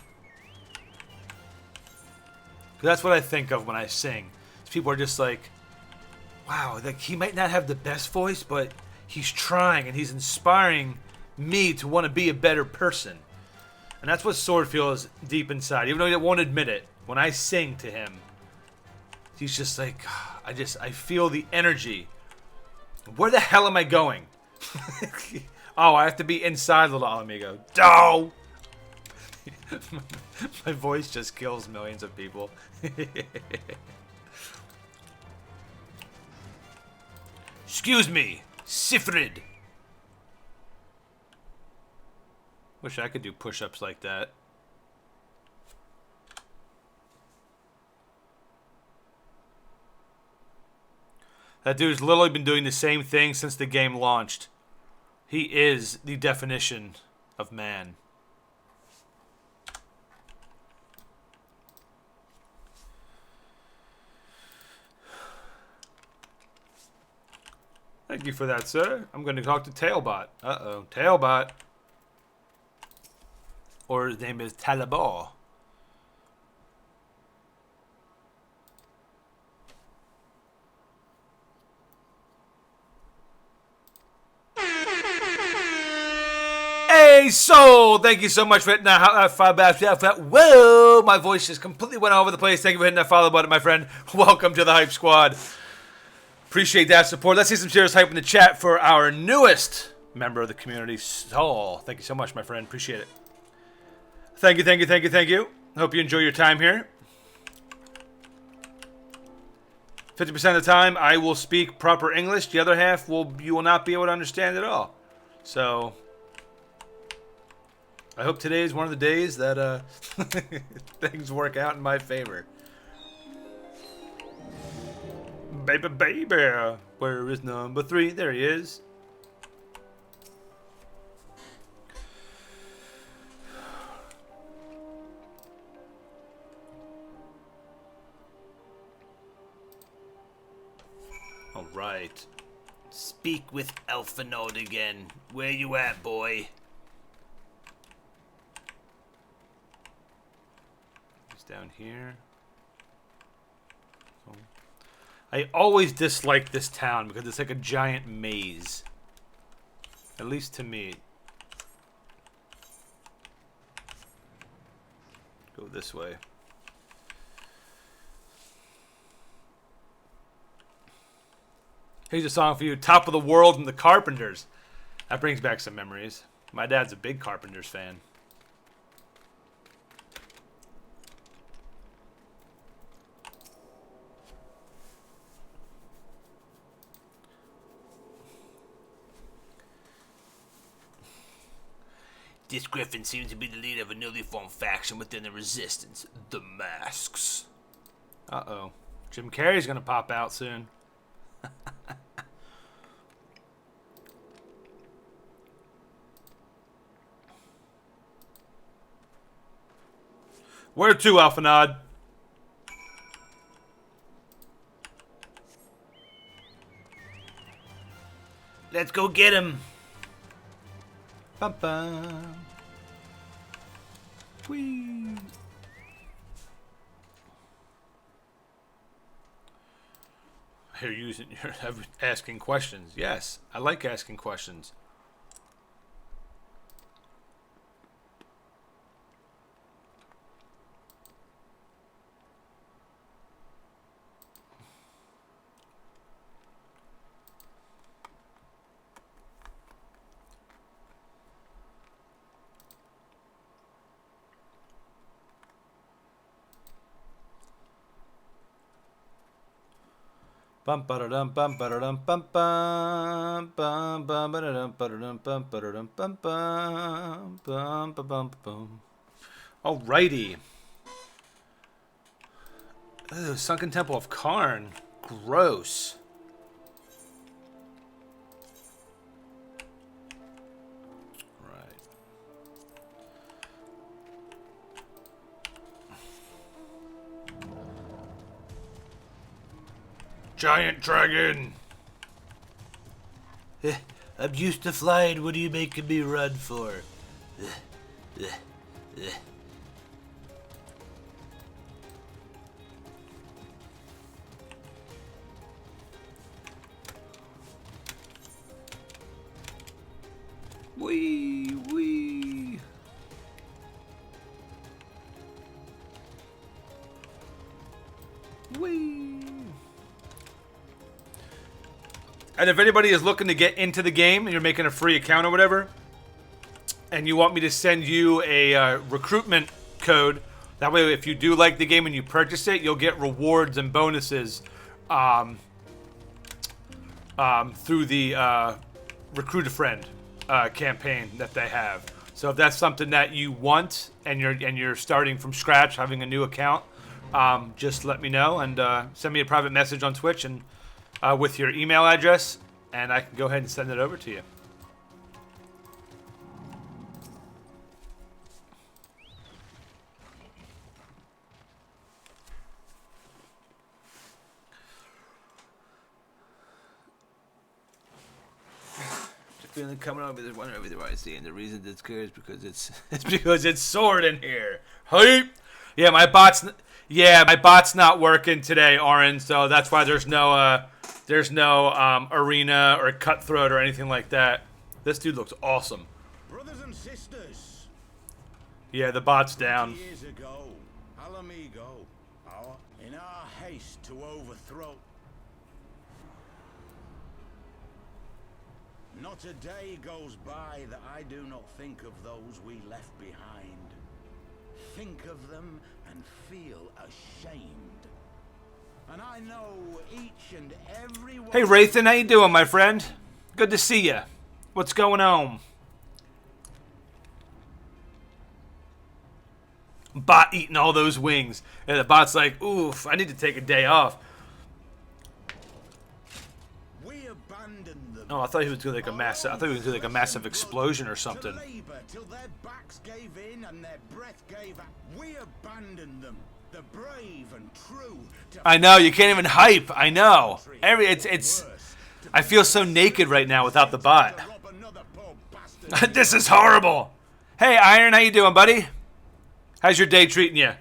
'Cause that's what I think of when I sing. People are just like, wow, like he might not have the best voice, but he's trying and he's inspiring me to want to be a better person. And that's what Sword feels deep inside. Even though he won't admit it. When I sing to him, he's just like, I feel the energy. Where the hell am I going? Oh, I have to be inside Little Alamigo. Oh! My voice just kills millions of people. Excuse me, Sifrid. Wish I could do push-ups like that. That dude's literally been doing the same thing since the game launched. He is the definition of man. Thank you for that, sir. I'm going to talk to Tailbot. Uh-oh. Tailbot. Or his name is Talabor. Hey, Soul! Thank you so much for hitting that. Whoa! My voice just completely went all over the place. Thank you for hitting that follow button, my friend. Welcome to the Hype Squad. Appreciate that support. Let's see some serious hype in the chat for our newest member of the community, Soul. Thank you so much, my friend. Appreciate it. Thank you, thank you, thank you, thank you. Hope you enjoy your time here. 50% of the time, I will speak proper English. The other half, you will not be able to understand at all. So, I hope today is one of the days that things work out in my favor. Baby, baby, where is number 3? There he is. All right. Speak with Elfinord again. Where you at, boy? He's down here. Oh. I always dislike this town because it's like a giant maze. At least to me. Go this way. Here's a song for you, Top of the World and the Carpenters. That brings back some memories. My dad's a big Carpenters fan. This griffin seems to be the leader of a newly formed faction within the Resistance, the Masks. Uh-oh. Jim Carrey's gonna pop out soon. Where to, Alphanod? Let's go get him. Bum-bum. Whee. You're asking questions. Yes, I like asking questions. Bum ba dum bum ba dum bum bum bum bum ba dum ba dum bum ba dum bum bum bum ba bum bum. Alrighty. Ugh, Sunken Temple of Karn. Gross. Right. Giant dragon. I'm used to flying. What are you making me run for? Wee, wee. Wee. And if anybody is looking to get into the game and you're making a free account or whatever, and you want me to send you a recruitment code, that way if you do like the game and you purchase it, you'll get rewards and bonuses through the Recruit a Friend campaign that they have. So if that's something that you want and you're starting from scratch, having a new account, just let me know and send me a private message on Twitch and with your email address, and I can go ahead and send it over to you. Feeling coming over this one over there I see, and the reason it's good is because it's because it's sword in here. Hype! Yeah, my bot's not working today, Oren, so that's why there's no arena or cutthroat or anything like that. This dude looks awesome. Brothers and sisters. Yeah, the bot's down. Years ago, Alamigo, in our haste to overthrow. Not a day goes by that I do not think of those we left behind. Think of them and feel ashamed. And I know each and every one. Hey, Rathan, how you doing, my friend? Good to see you. What's going on? Bot eating all those wings. And the bot's like, oof, I need to take a day off. Oh, I thought he was doing like a massive. I thought he was doing like a massive explosion or something. Till their backs gave in and their breath gave out. We abandoned them, the brave and true. I know you can't even hype. I know. It's. I feel so naked right now without the bot. This is horrible. Hey, Iron, how you doing, buddy? How's your day treating you?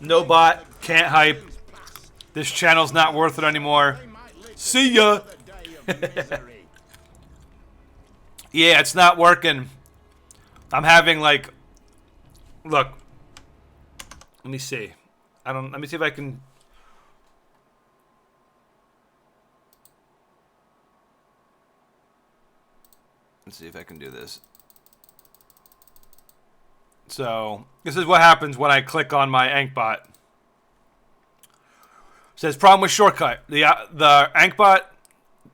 No bot, can't hype. This channel's not worth it anymore. See ya. Yeah, it's not working. I'm having like, look. Let me see. Let me see if I can. Let's see if I can do this. So, this is what happens when I click on my Ankbot. Says problem with shortcut. The Ankbot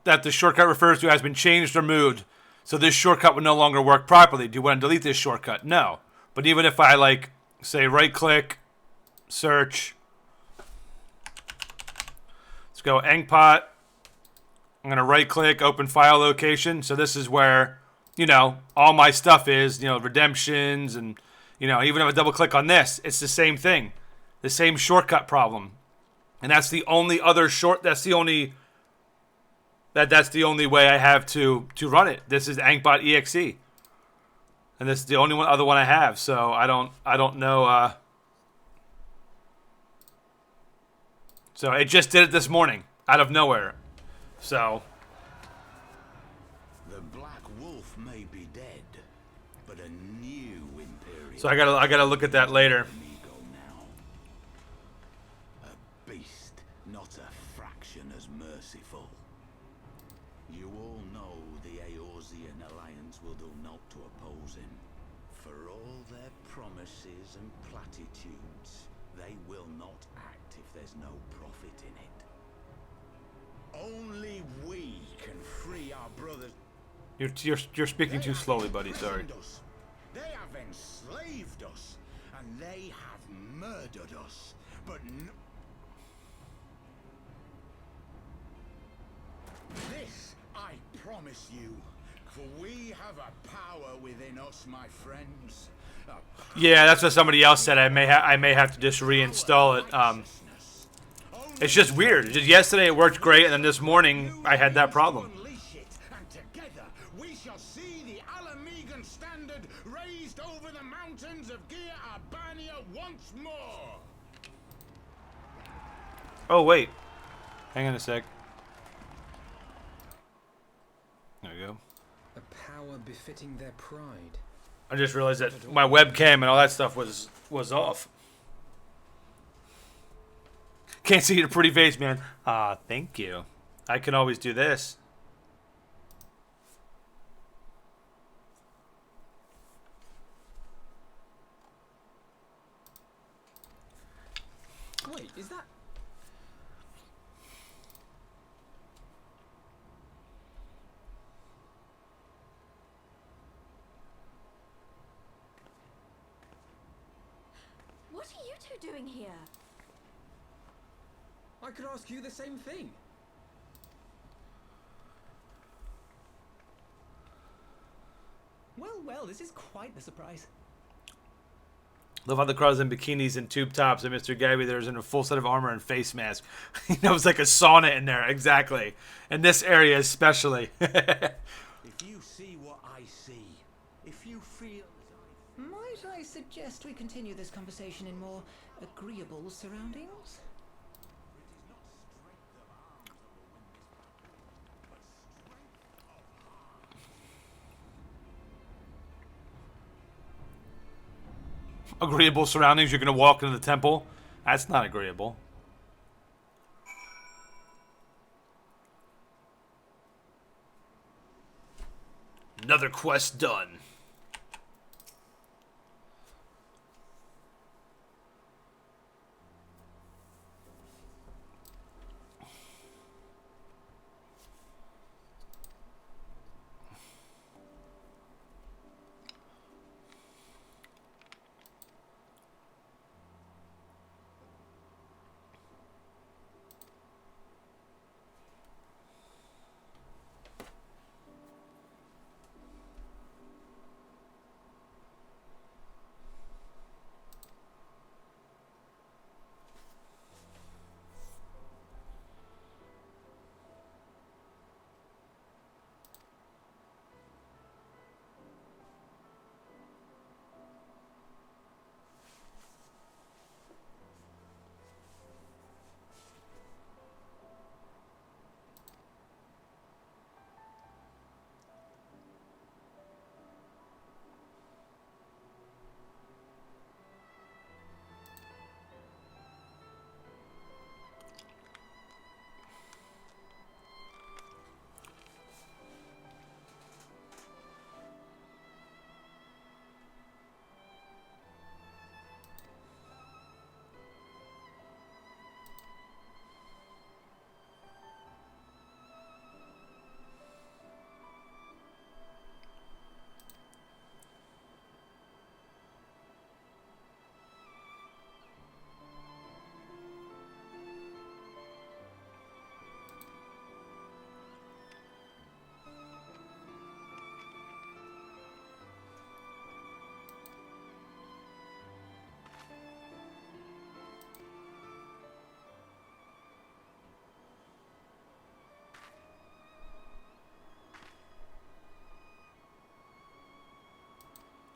that the shortcut refers to has been changed or moved, so this shortcut would no longer work properly. Do you want to delete this shortcut? No. But even if I like say right click, search, let's go Ankbot. I'm gonna right click, open file location. So this is where, you know, all my stuff is, you know, redemptions and, you know, even if I double click on this, it's the same thing. The same shortcut problem. And that's the only other that's the only way I have to run it. This is Ankbot exe. And this is the only other one I have, so I don't know so it just did it this morning out of nowhere. So The Black Wolf may be dead, but a new Imperial. I gotta look at that later. Amigo now. A beast, not a fraction as merciful. You all know the Eorzean Alliance will do naught to oppose him. For all their promises and platitudes, they will not act if there's no profit in it. Only we can free our brothers. You're speaking too slowly, buddy. Sorry. Us. They have enslaved us, and they have murdered us. But this I promise you, for we have a power within us, my friends. Yeah, that's what somebody else said. I may have to just reinstall it. It's just weird. Just yesterday it worked great, and then this morning I had that problem. And together we shall see the Alamegan standard raised over the mountains of Gia Albania once more. Oh wait, hang on a sec. There we go. A power befitting their pride. I just realized that my webcam and all that stuff was off. Can't see your pretty face, man. Thank you. I can always do this. Wait, is that... What are you two doing here? I could ask you the same thing. Well, this is quite the surprise. Love how the crowd's in bikinis and tube tops, and Mr. Gabby there's in a full set of armor and face mask. You know, it's like a sauna in there, exactly. In this area especially. If you see what I see, if you feel as Might I suggest we continue this conversation in more agreeable surroundings? Agreeable surroundings, you're gonna walk into the temple. That's not agreeable. Another quest done.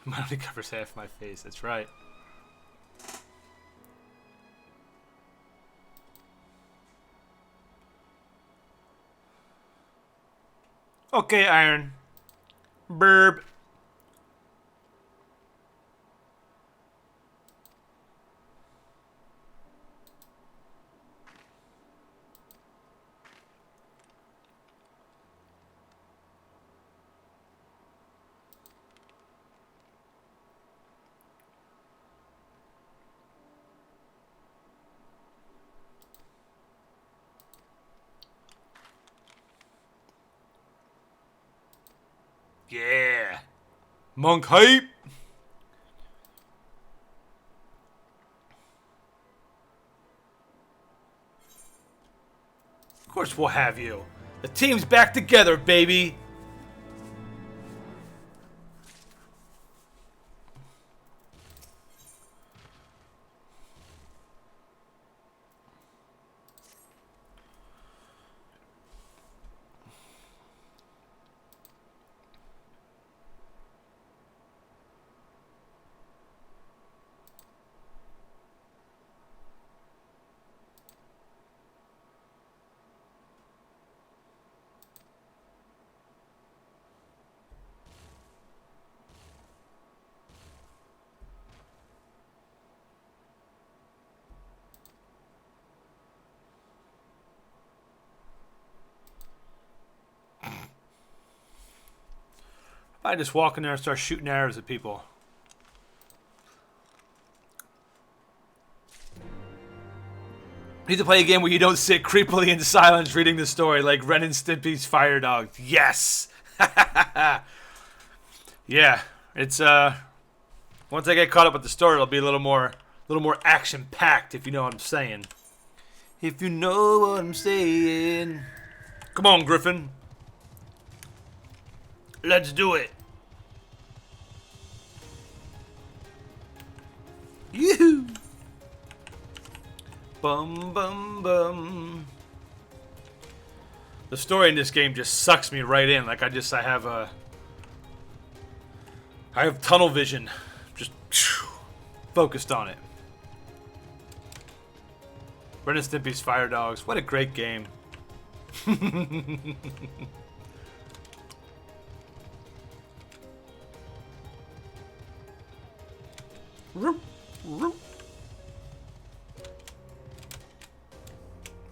Mine only covers half my face. That's right. Okay, Iron. Burb. Yeah. Monk hype. Of course we'll have you. The team's back together, baby. I just walk in there and start shooting arrows at people. You need to play a game where you don't sit creepily in silence reading the story like Ren and Stimpy's Fire Dog. Yes! Yeah, it's once I get caught up with the story, it'll be a little more action packed, if you know what I'm saying. If you know what I'm saying. Come on, Griffin. Let's do it. Yoo-hoo. Bum, bum, bum. The story in this game just sucks me right in. Like I have tunnel vision. Just focused on it. Ren and Stimpy's Fire Dogs. What a great game.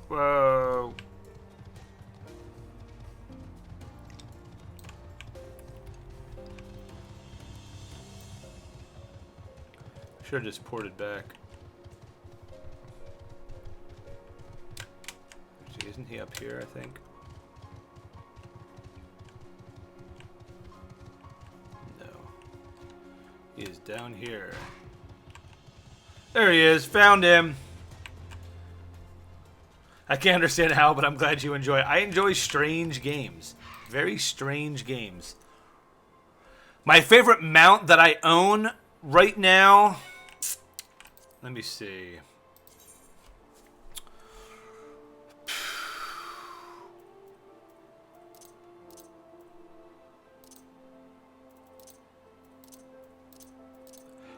Whoa. Should have just ported back. Actually, isn't he up here, I think? No. He is down here. There he is. Found him. I can't understand how, but I'm glad you enjoy it. I enjoy strange games. Very strange games. My favorite mount that I own right now... Let me see.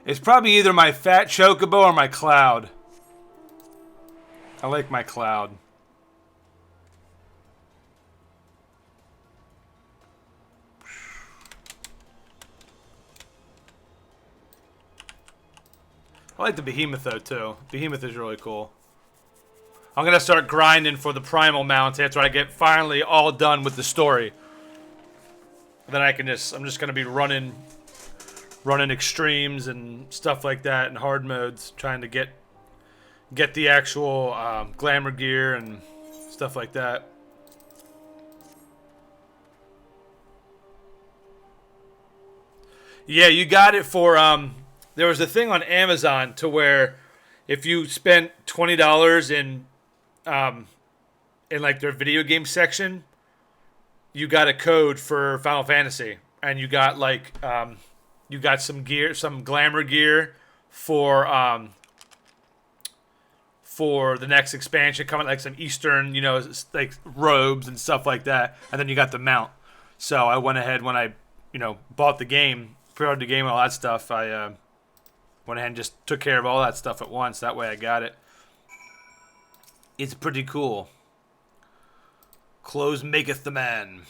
It's probably either my Fat Chocobo or my Cloud. I like my Cloud. I like the Behemoth though too. Behemoth is really cool. I'm gonna start grinding for the primal mounts after I get finally all done with the story. Then I'm just gonna be running extremes and stuff like that in hard modes, trying to get the actual glamour gear and stuff like that. Yeah, you got it for there was a thing on Amazon to where if you spent $20 in like their video game section, you got a code for Final Fantasy, and you got like you got some gear, some glamour gear for the next expansion coming, like some Eastern, like robes and stuff like that, and then you got the mount. So I went ahead when I bought the game. pre-ordered the game and all that stuff, I went ahead and just took care of all that stuff at once. That way I got it. It's pretty cool. Clothes maketh the man.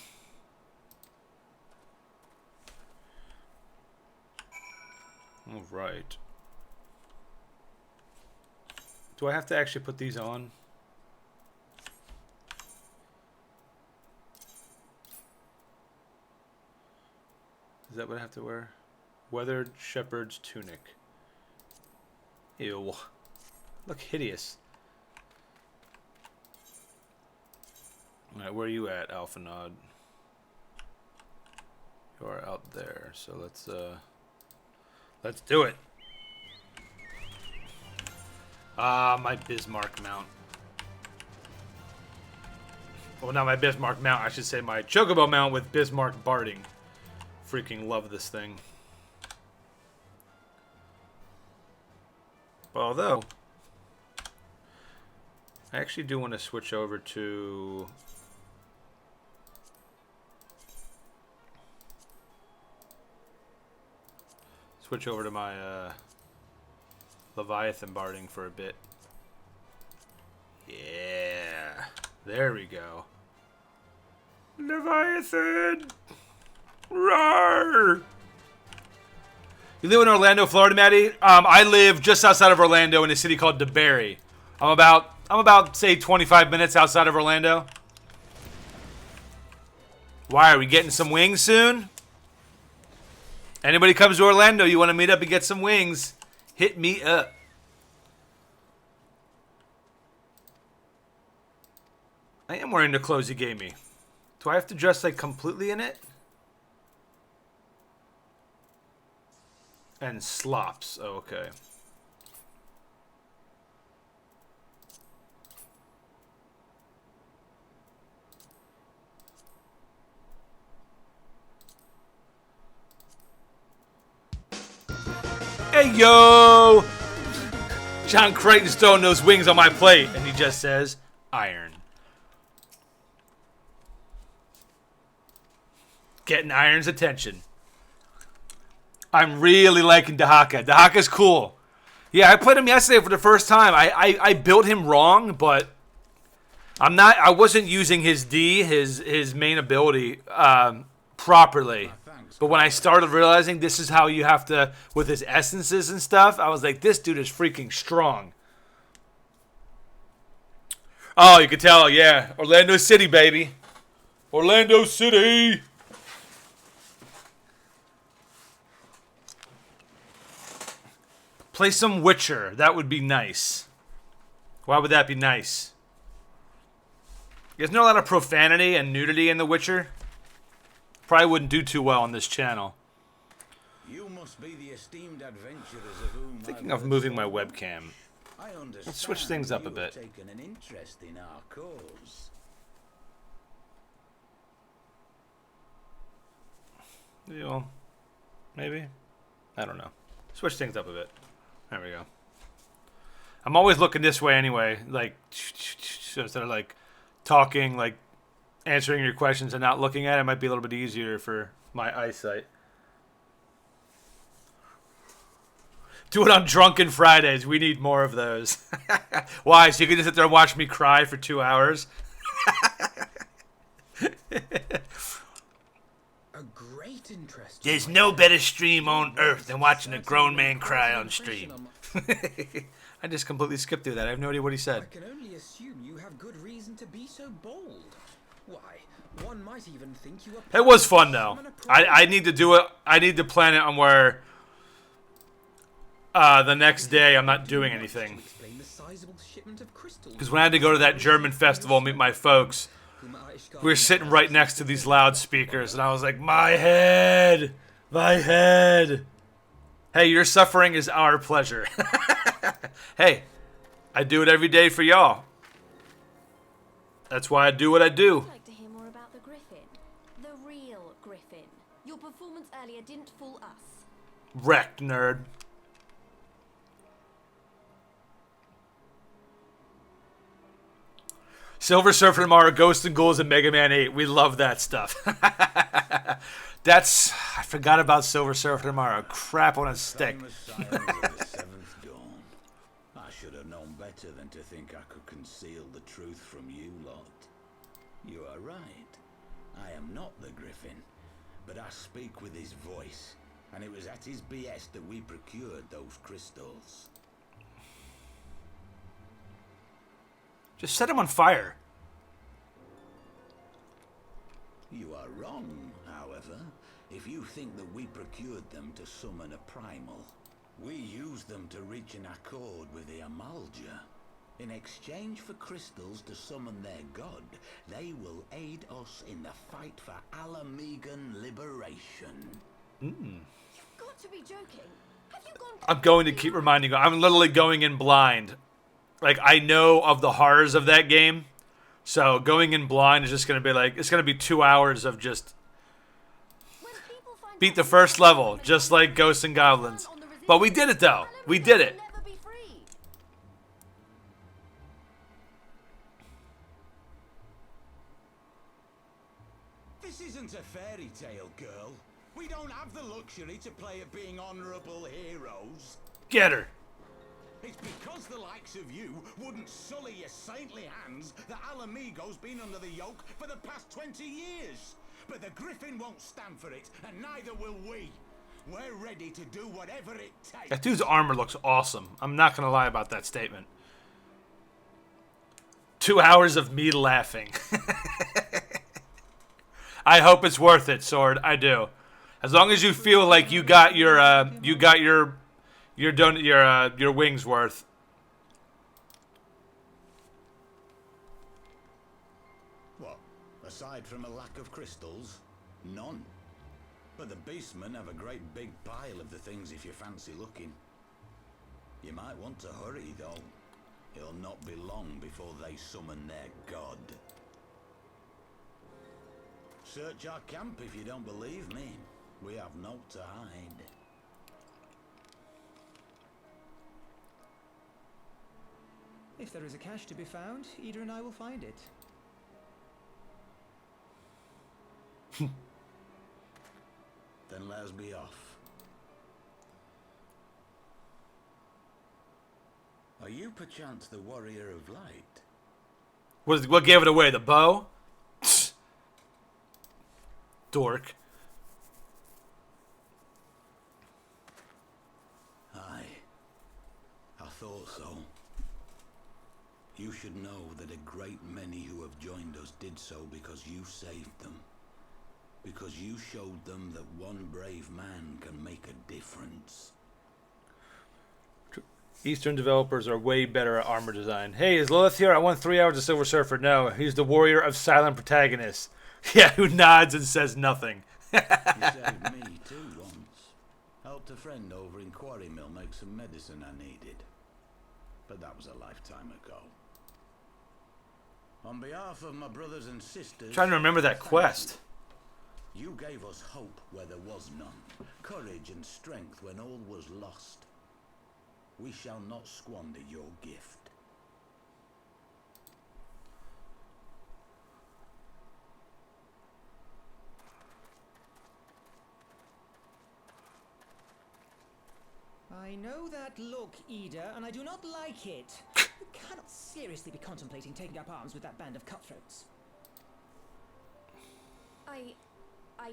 All right. Do I have to actually put these on? Is that what I have to wear? Weathered shepherd's tunic. Ew. Look hideous. Alright, where are you at, Alphanod? You are out there, so let's do it. Ah, my Bismarck mount. Well, not my Bismarck mount, I should say my Chocobo mount with Bismarck barding. Freaking love this thing. Although, I actually do want to switch over to... Switch over to my Leviathan barding for a bit. Yeah. There we go. Leviathan! Roar! You live in Orlando, Florida, Maddie? I live just outside of Orlando in a city called DeBerry. I'm about, say, 25 minutes outside of Orlando. Why, are we getting some wings soon? Anybody comes to Orlando, you want to meet up and get some wings, hit me up. I am wearing the clothes you gave me. Do I have to dress like completely in it? And slops. Oh, okay. Hey, yo! John Crichton's throwing those wings on my plate, and he just says, iron. Getting Iron's attention. I'm really liking Dahaka. Dahaka's cool. Yeah, I played him yesterday for the first time. I built him wrong, but I wasn't using his D, his main ability, properly. But when I started realizing this is how you have to, with his essences and stuff, I was like, this dude is freaking strong. Oh, you can tell, yeah. Orlando City, baby. Orlando City. Play some Witcher. That would be nice. Why would that be nice? There's not a lot of profanity and nudity in The Witcher. Probably wouldn't do too well on this channel. You must be the esteemed adventurers of whom Thinking of moving my webcam. I understand. Let's switch things up a bit. You have taken an interest in our cause. You know, maybe? I don't know. Switch things up a bit. There we go. I'm always looking this way anyway. Like, so instead of like talking, like answering your questions and not looking at it might be a little bit easier for my eyesight. Do it on Drunken Fridays. We need more of those. Why? So you can just sit there and watch me cry for 2 hours? A great interest. There's no better stream on earth than watching a grown man cry on stream. I just completely skipped through that. I have no idea what he said. I can only assume you have good reason to be so bold. Why, one might even think you are... It was fun, though. I need to do it. I need to plan it on where the next day I'm not doing anything. Because when I had to go to that German festival and meet my folks, we were sitting right next to these loudspeakers, and I was like, my head! My head! Hey, your suffering is our pleasure. Hey, I do it every day for y'all. That's why I do what I do. I'd like to hear more about the Griffin. The real Griffin. Your performance earlier didn't fool us. Wrecked, nerd. Silver Surfer tomorrow, Ghosts and Ghouls, and Mega Man 8. We love that stuff. That's... I forgot about Silver Surfer tomorrow. Crap on a stick. Famous scions of the Seventh Dawn. I should have known better than to think I could conceal the truth from you lot. You are right. I am not the Griffin, but I speak with his voice, and it was at his behest that we procured those crystals. Just set him on fire. You are wrong, however, if you think that we procured them to summon a primal. We used them to reach an accord with the Amalja. In exchange for crystals to summon their god, they will aid us in the fight for Alamegan liberation. You've got to be joking. Have you gone? I'm going to keep reminding you. I'm literally going in blind. Like, I know of the horrors of that game. So going in blind is just going to be like, it's going to be 2 hours of just beat the first level, just like Ghosts and Goblins. But we did it, though. We did it. This isn't a fairy tale, girl. We don't have the luxury to play at being honorable heroes. Get her. It's because the likes of you wouldn't sully your saintly hands that Alamigo's been under the yoke for the past 20 years. But the Griffin won't stand for it, and neither will we. We're ready to do whatever it takes. That dude's armor looks awesome. I'm not going to lie about that statement. 2 hours of me laughing. I hope it's worth it, Sword. I do. As long as you feel like you got your wings worth. What? Aside from a lack of crystals? None. But the beastmen have a great big pile of the things if you fancy looking. You might want to hurry, though. It'll not be long before they summon their god. Search our camp if you don't believe me. We have naught to hide. If there is a cache to be found, Ida and I will find it. Then let us be off. Are you perchance the warrior of light? What gave it away? The bow? Dork. Aye. I thought so. You should know that a great many who have joined us did so because you saved them. Because you showed them that one brave man can make a difference. Eastern developers are way better at armor design. Hey, is Lilith here? I won 3 hours of Silver Surfer. No, he's the warrior of silent protagonists. Yeah, who nods and says nothing. You saved me too once. Helped a friend over in Quarry Mill make some medicine I needed. But that was a lifetime ago. On behalf of my brothers and sisters... Trying to remember that quest. You gave us hope where there was none. Courage and strength when all was lost. We shall not squander your gift. I know that look, Ida, and I do not like it. You cannot seriously be contemplating taking up arms with that band of cutthroats. I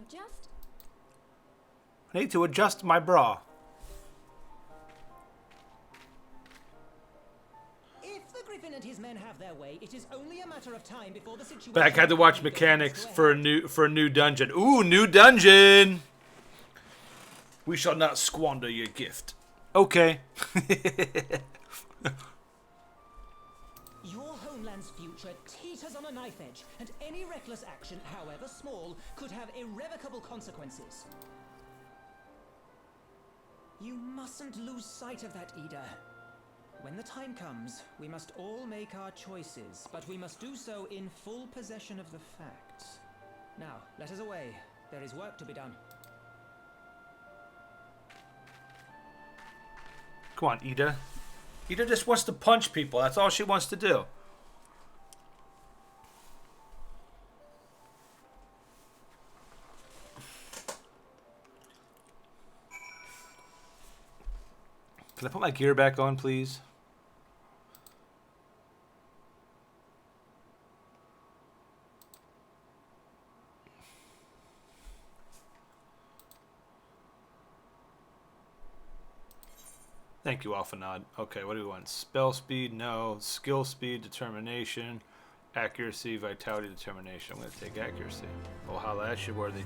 just... I need to adjust my bra. If the Griffin and his men have their way, it is only a matter of time before the situation... Back, had to watch mechanics for a new dungeon. Ooh, new dungeon! We shall not squander your gift. Okay. Your homeland's future teeters on a knife edge, and any reckless action, however small, could have irrevocable consequences. You mustn't lose sight of that, Ida. When the time comes, we must all make our choices, but we must do so in full possession of the facts. Now, let us away. There is work to be done. Come on, Ida. Ida just wants to punch people. That's all she wants to do. Can I put my gear back on, please? Thank you, Alphanod. Okay, what do we want? Spell speed? No. Skill speed, determination, accuracy, vitality, determination. I'm going to take accuracy. Oh, holla at you, worthy.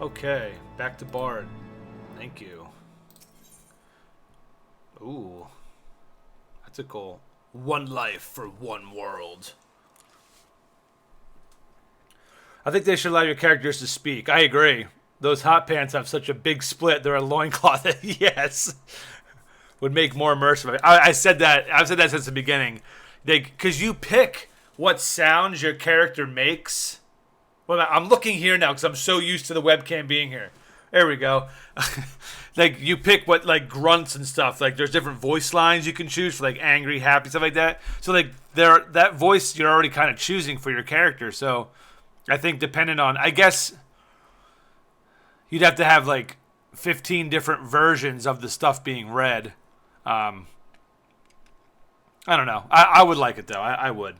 Okay, back to Bard. Thank you. Ooh. That's a cool. One life for one world. I think they should allow your characters to speak. I agree. Those hot pants have such a big split. They're a loincloth. Yes. Would make more immersive. I've said that since the beginning. Because you pick what sounds your character makes. Well, I'm looking here now because I'm so used to the webcam being here. There we go. Like, you pick what, like, grunts and stuff. Like, there's different voice lines you can choose for, like, angry, happy, stuff like that. So, like, that voice you're already kind of choosing for your character. So, I think depending on, I guess, you'd have to have, like, 15 different versions of the stuff being read. I don't know. I would like it, though. I would.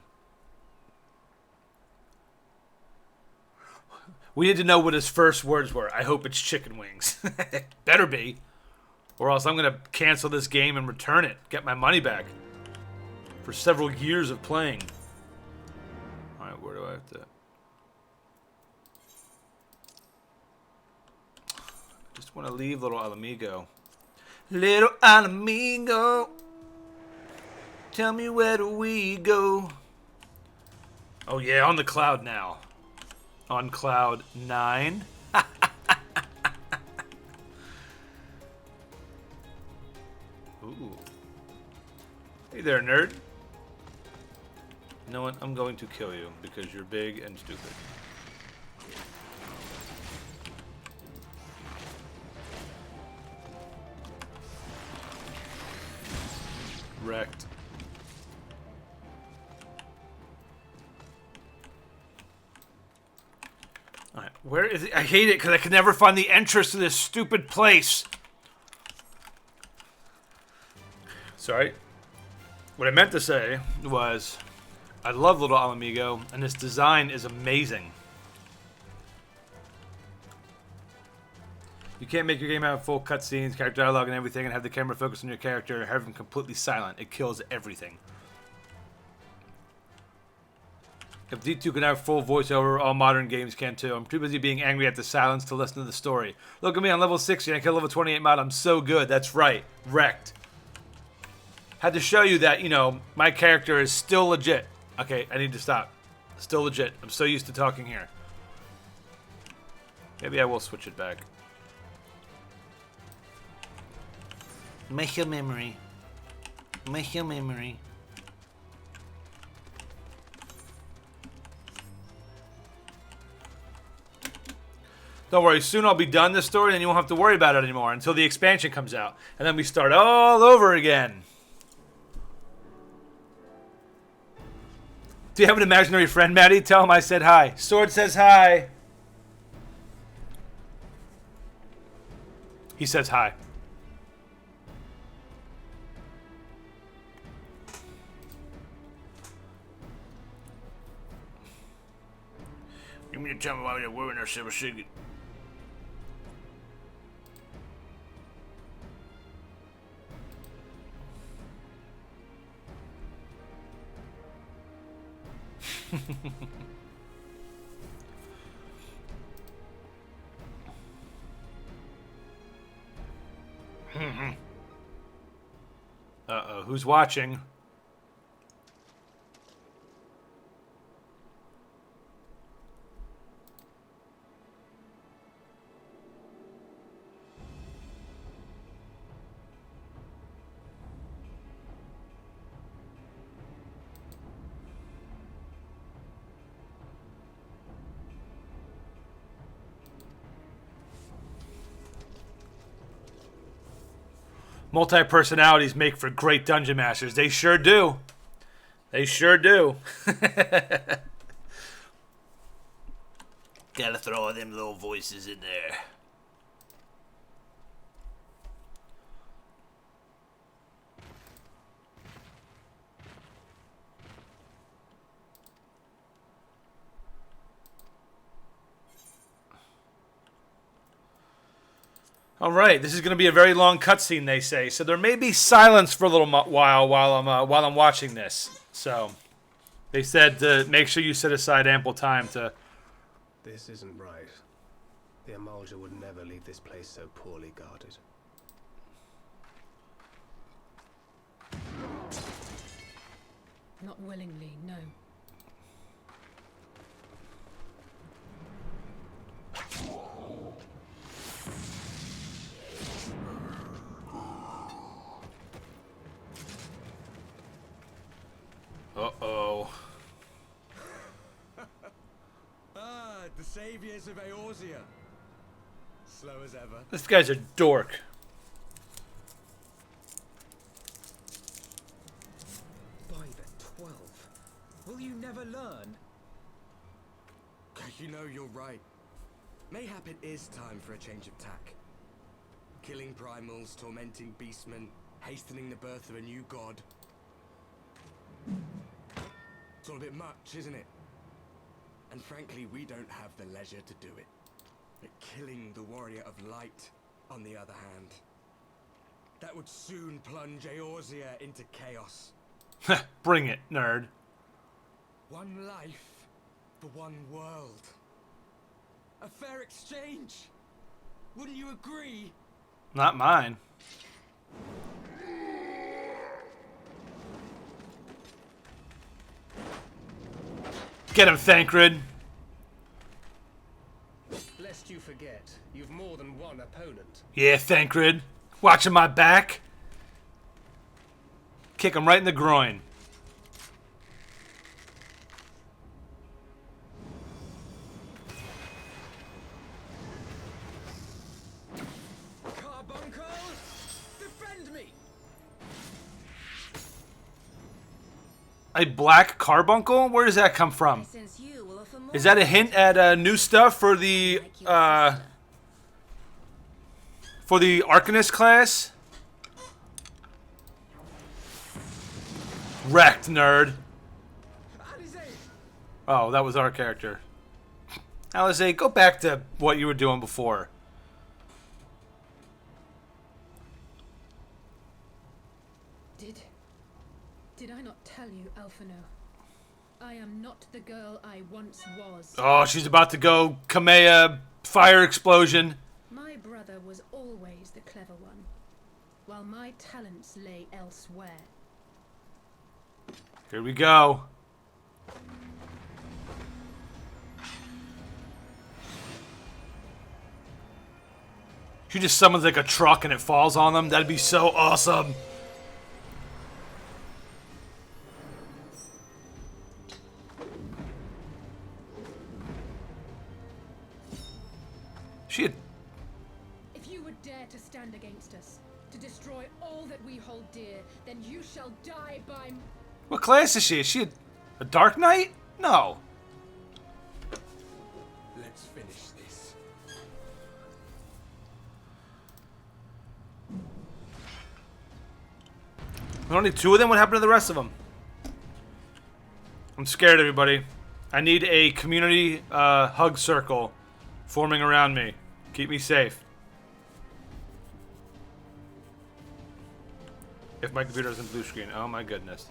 We need to know what his first words were. I hope it's chicken wings. Better be. Or else I'm going to cancel this game and return it. Get my money back. For several years of playing. Alright, where do I have to... Just want to leave little Alamigo. Little Alamigo. Tell me, where do we go? Oh yeah, on the cloud now. On cloud 9. Ooh. Hey there, nerd. You know what? I'm going to kill you because you're big and stupid. Wrecked. Alright, where is it? I hate it because I can never find the entrance to this stupid place. Sorry. What I meant to say was, I love Little Alamigo, and this design is amazing. You can't make your game have full cutscenes, character dialogue, and everything, and have the camera focus on your character and have them completely silent. It kills everything. If D2 can have full voiceover, all modern games can too. I'm too busy being angry at the silence to listen to the story. Look at me on level 60 and I kill level 28 mod. I'm so good. That's right. Wrecked. Had to show you that, you know, my character is still legit. Okay, I need to stop. Still legit. I'm so used to talking here. Maybe I will switch it back. Muscle memory. Muscle memory. Don't worry, soon I'll be done this story and you won't have to worry about it anymore until the expansion comes out. And then we start all over again. Do you have an imaginary friend, Maddie? Tell him I said hi. Sword says hi. He says hi. You mean to tell me why they're wearing our silver signet? Uh-oh, who's watching? Multi-personalities make for great dungeon masters. They sure do. They sure do. Gotta throw all them little voices in there. All right, this is going to be a very long cutscene, they say. So there may be silence for a little while I'm watching this. So they said to make sure you set aside ample time to. This isn't right. The Emulger would never leave this place so poorly guarded. Not willingly, no. Uh-oh. The saviors of Eorzea. Slow as ever. This guy's a dork. By the 12. Will you never learn? You know, you're right. Mayhap it is time for a change of tack. Killing primals, tormenting beastmen, hastening the birth of a new god. It's all a bit much, isn't it? And frankly, we don't have the leisure to do it. But killing the warrior of light, on the other hand, that would soon plunge Eorzea into chaos. Bring it, nerd. One life for one world. A fair exchange. Wouldn't you agree? Not mine. Get him, Thancred. Lest you forget, you've more than one opponent. Yeah, Thancred. Watching my back. Kick him right in the groin. Carbuncle, defend me! A black carbuncle? Where does that come from? Since you will offer more Is that a hint at new stuff for the Arcanist class? Wrecked, nerd. Oh, that was our character. Alize, go back to what you were doing before. Did I not tell you, Alphino? I am not the girl I once was. Oh, she's about to go Kamea fire explosion. My brother was always the clever one, while my talents lay elsewhere. Here we go. She just summons like a truck and it falls on them. That'd be so awesome. She had... If you would dare to stand against us, to destroy all that we hold dear, then you shall die by... What class is she? Is she a Dark Knight? No. Let's finish this. There's only two of them? What happened to the rest of them? I'm scared, everybody. I need a community hug circle forming around me. Keep me safe. If my computer isn't blue screen. Oh my goodness.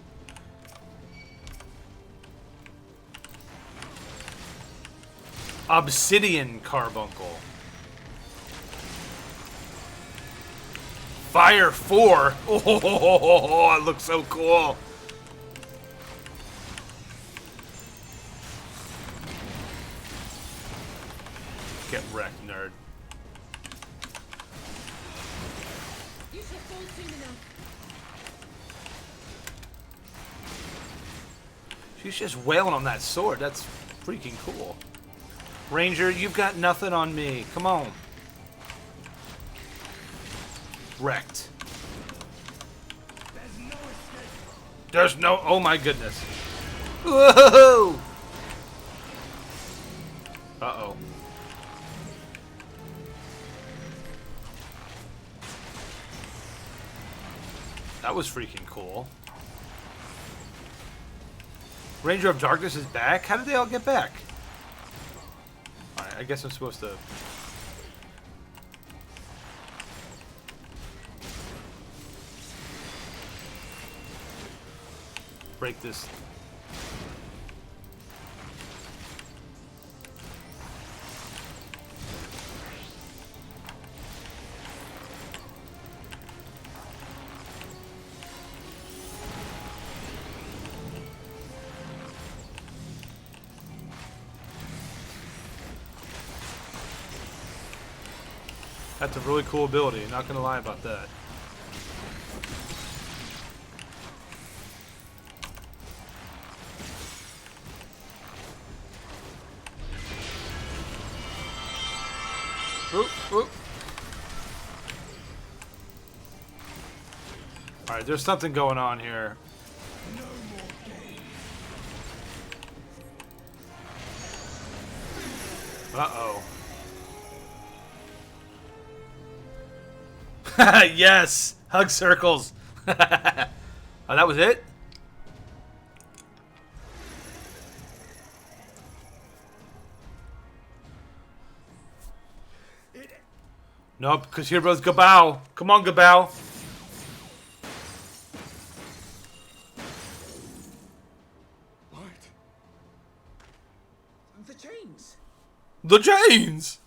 Obsidian carbuncle. Fire 4. Oh, it looks so cool. Get wrecked, nerd. You shall fall soon enough. She's just wailing on that sword. That's freaking cool. Ranger, you've got nothing on me. Come on. Wrecked. There's no escape. There's no... Oh my goodness. Whoa! Uh-oh. That was freaking cool. Ranger of Darkness is back? How did they all get back? Alright, I guess I'm supposed to... break this. That's a really cool ability, not gonna lie about that. Oop, oop. Alright, there's something going on here. Uh-oh. Yes! Hug circles! Oh, that was it? Nope, because heroes Gabao. Come on, Gabao. What? The chains! The chains!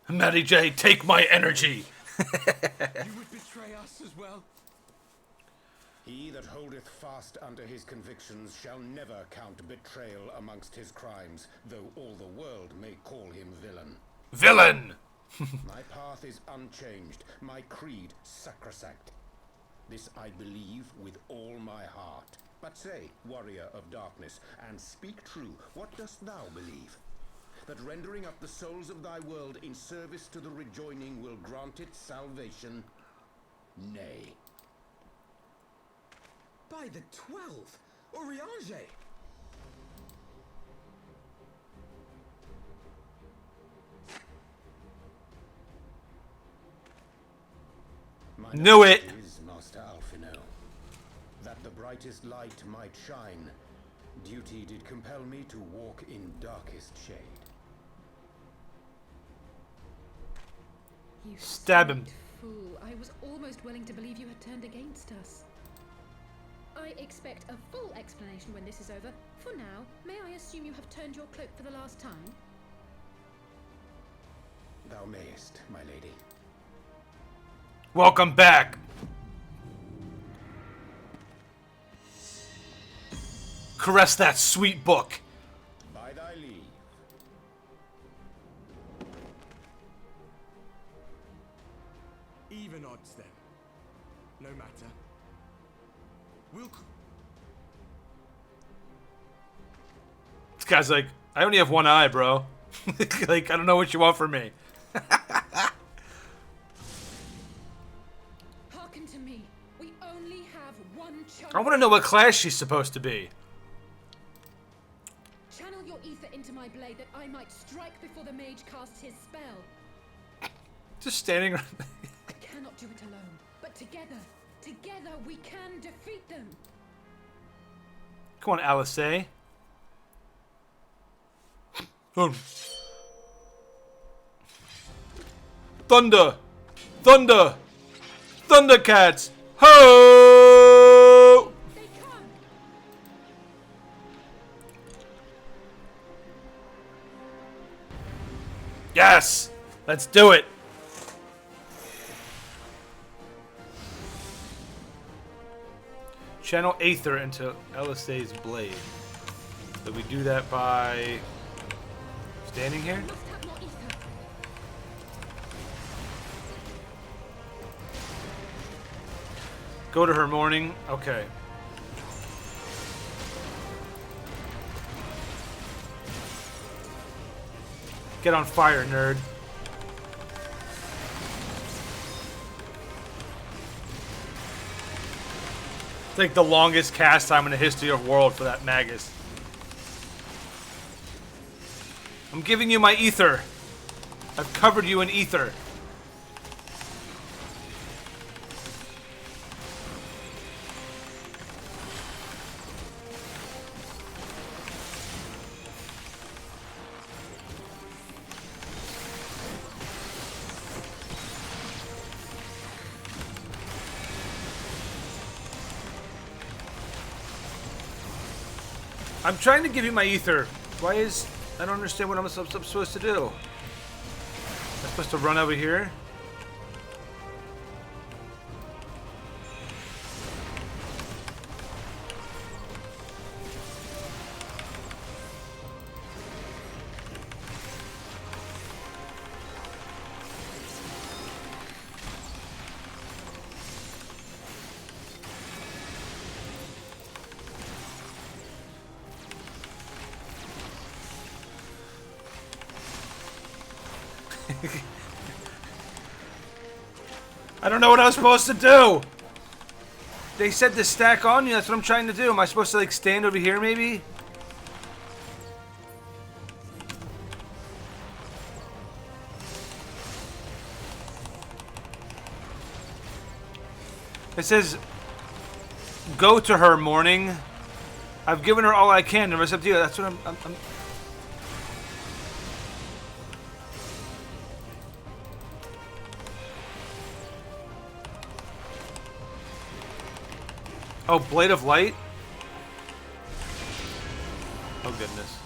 Matty J, take my energy! You would betray us as well? He that holdeth fast unto his convictions shall never count betrayal amongst his crimes, though all the world may call him villain. Villain! My path is unchanged, my creed sacrosanct. This I believe with all my heart. But say, warrior of darkness, and speak true, what dost thou believe? That rendering up the souls of thy world in service to the rejoining will grant it salvation? Nay. By the 12! Oriange! Knew it! Is Master Alphino, that the brightest light might shine, duty did compel me to walk in darkest shade. You Stab him. stupid fool. I was almost willing to believe you had turned against us. I expect a full explanation when this is over. For now, may I assume you have turned your cloak for the last time? Thou mayest, my lady. Welcome back! Caress that sweet book! By thy leave. Even odds then. No matter. We'll... This guy's like, I only have one eye, bro. Like, I don't know what you want from me. Hearken to me. We only have one chance. I want to know what class she's supposed to be. Channel your ether into my blade that I might strike before the mage casts his spell. Just standing around. I cannot do it alone, but together we can defeat them. Come on, Alice. Thunder! Thunder! Thundercats! Ho! They come. Yes! Let's do it! Channel Aether into LSA's blade. So we do that by standing here? Must have more ether. Go to her morning. Okay. Get on fire, nerd. It's like the longest cast time in the history of the world for that Magus. I'm giving you my ether. I've covered you in ether. I'm trying to give you my ether. Why is... I don't understand what I'm supposed to do. I'm supposed to run over here? I don't know what I was supposed to do. They said to stack on you. That's what I'm trying to do. Am I supposed to like stand over here maybe? It says, go to her, morning. I've given her all I can. The rest up to you. That's what I'm Oh, Blade of Light? Oh, goodness.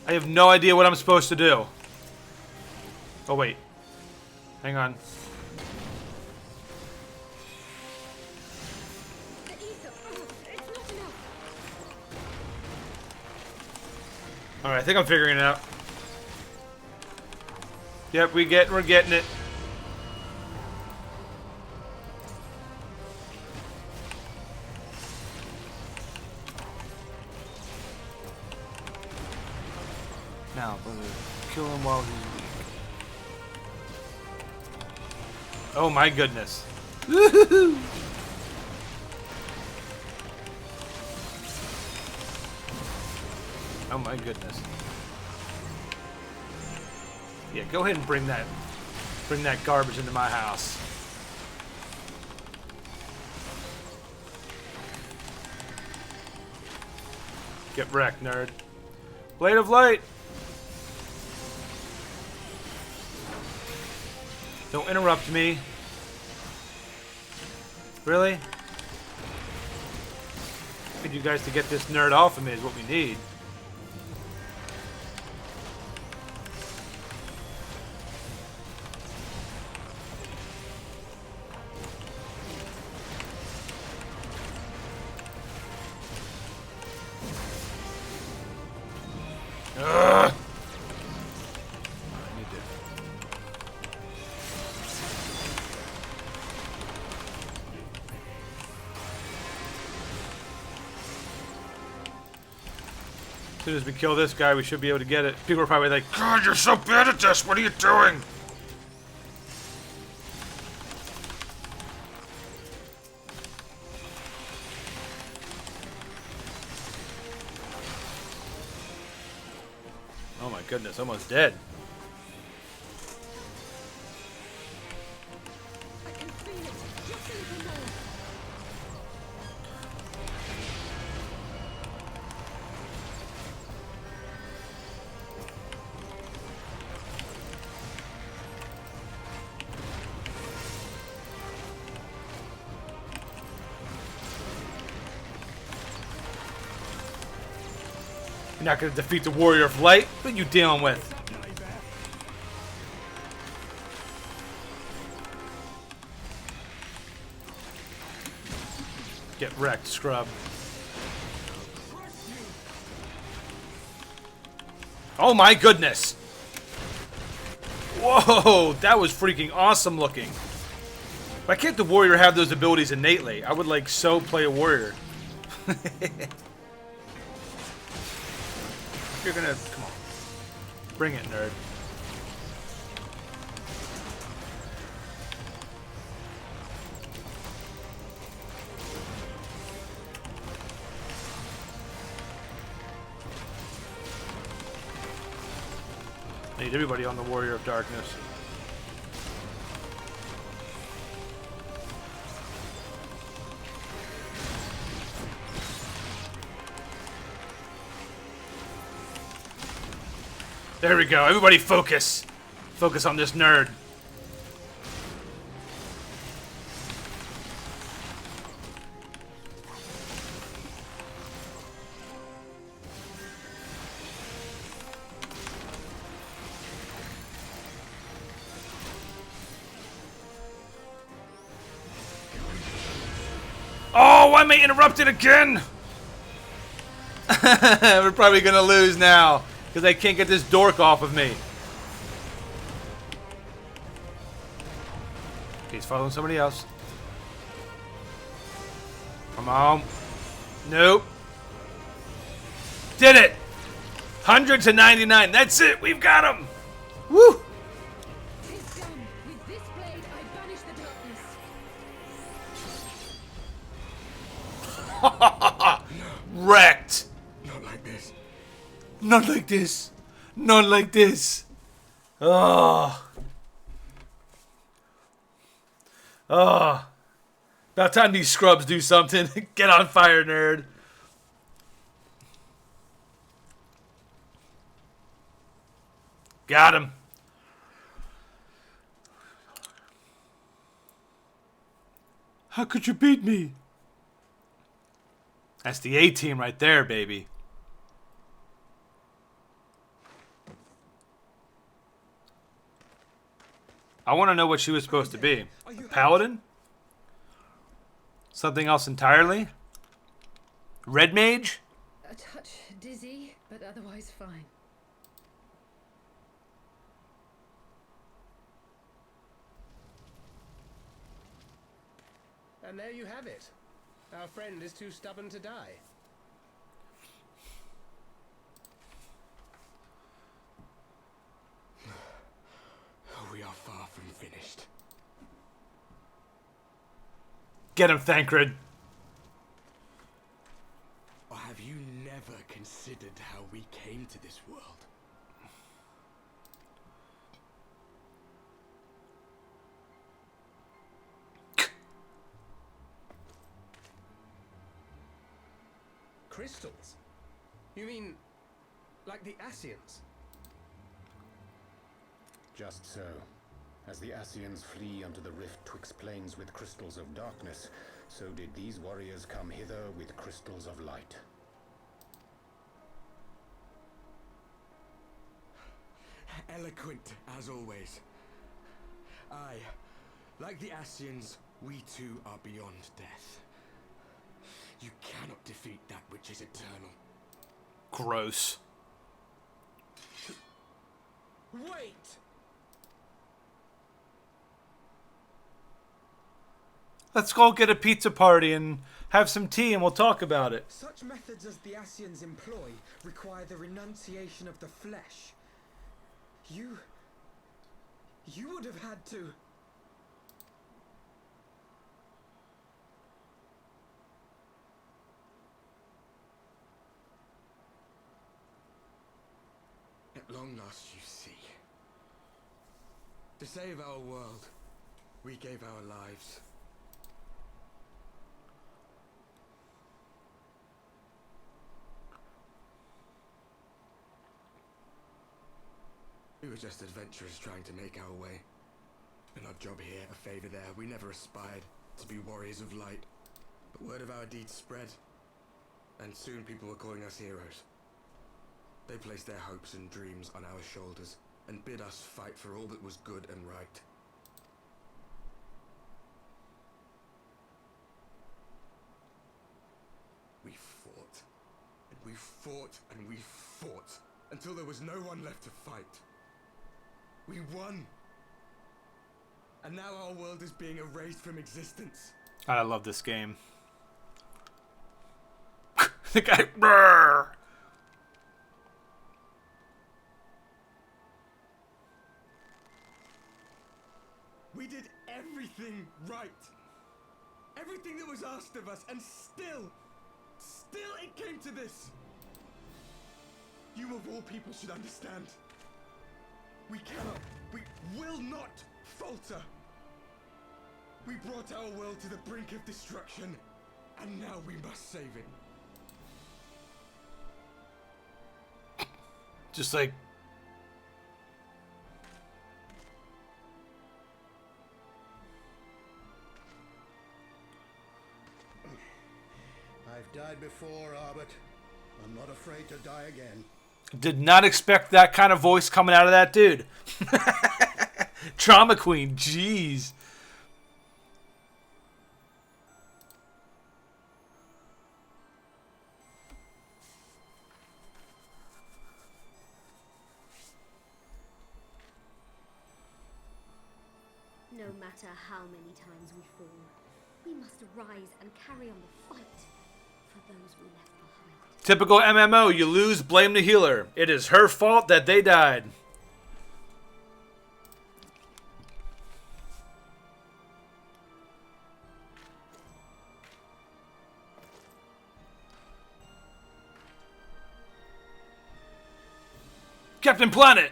I have no idea what I'm supposed to do. Oh, wait. Hang on. Alright, I think I'm figuring it out. Yep, we're getting it. Now, kill him while he's weak. Oh my goodness. Woohoo! Oh my goodness. Yeah, go ahead and bring that garbage into my house. Get wrecked, nerd. Blade of Light! Don't interrupt me. Really? Need you guys to get this nerd off of me is what we need. Ugh. I need to... As soon as we kill this guy, we should be able to get it. People are probably like, God, you're so bad at this. What are you doing? Oh my goodness, almost dead. I can feel it. Just a little more. You're not going to defeat the Warrior of Light? What are you dealing with? Get wrecked, scrub. Oh my goodness! Whoa, that was freaking awesome looking. Why can't the Warrior have those abilities innately? I would like so play a Warrior. You're gonna... Come on. Bring it, nerd. I need everybody on the Warrior of Darkness. There we go. Everybody focus. Focus on this nerd. No, why am I interrupted again? We're probably gonna lose now because I can't get this dork off of me. He's following somebody else. Come on. Nope. Did it. 100 to 99. That's it. We've got him. Woo. Tis done. With this blade, I banish the darkness. Wrecked. Not like this. Not like this. Not like this. Oh. Oh. About time these scrubs do something. Get on fire, nerd. Got him. How could you beat me? That's the A-team right there, baby. I want to know what she was supposed to be. A paladin? Something else entirely? Red mage? A touch dizzy, but otherwise fine. And there you have it. Our friend is too stubborn to die. We are far from finished. Get him, Thancred. Or have you never considered how we came to this world? Crystals? You mean, like the Ascians? Just so. As the Ascians flee unto the rift twixt plains with crystals of darkness, so did these warriors come hither with crystals of light. Eloquent, as always. Aye, like the Ascians, we too are beyond death. You cannot defeat that which is eternal. Gross. Wait! Let's go get a pizza party and have some tea and we'll talk about it. Such methods as the Ascians employ require the renunciation of the flesh. You would have had to... At long last, you see. To save our world, we gave our lives. We were just adventurers trying to make our way. An odd job here, a favor there. We never aspired to be warriors of light. But word of our deeds spread. And soon people were calling us heroes. They placed their hopes and dreams on our shoulders and bid us fight for all that was good and right. We fought, and we fought, and we fought, until there was no one left to fight. We won! And now our world is being erased from existence. I love this game. The guy... Brrr. We did everything right. Everything that was asked of us, and still it came to this. You of all people should understand. We cannot, we will not falter. We brought our world to the brink of destruction, and now we must save it. Just like... I've died before, Arbet. I'm not afraid to die again. Did not expect that kind of voice coming out of that dude. Trauma queen, jeez. No matter how many times we fall, we must rise and carry on the fight for those we left behind. Typical MMO, you lose, blame the healer. It is her fault that they died. Captain Planet!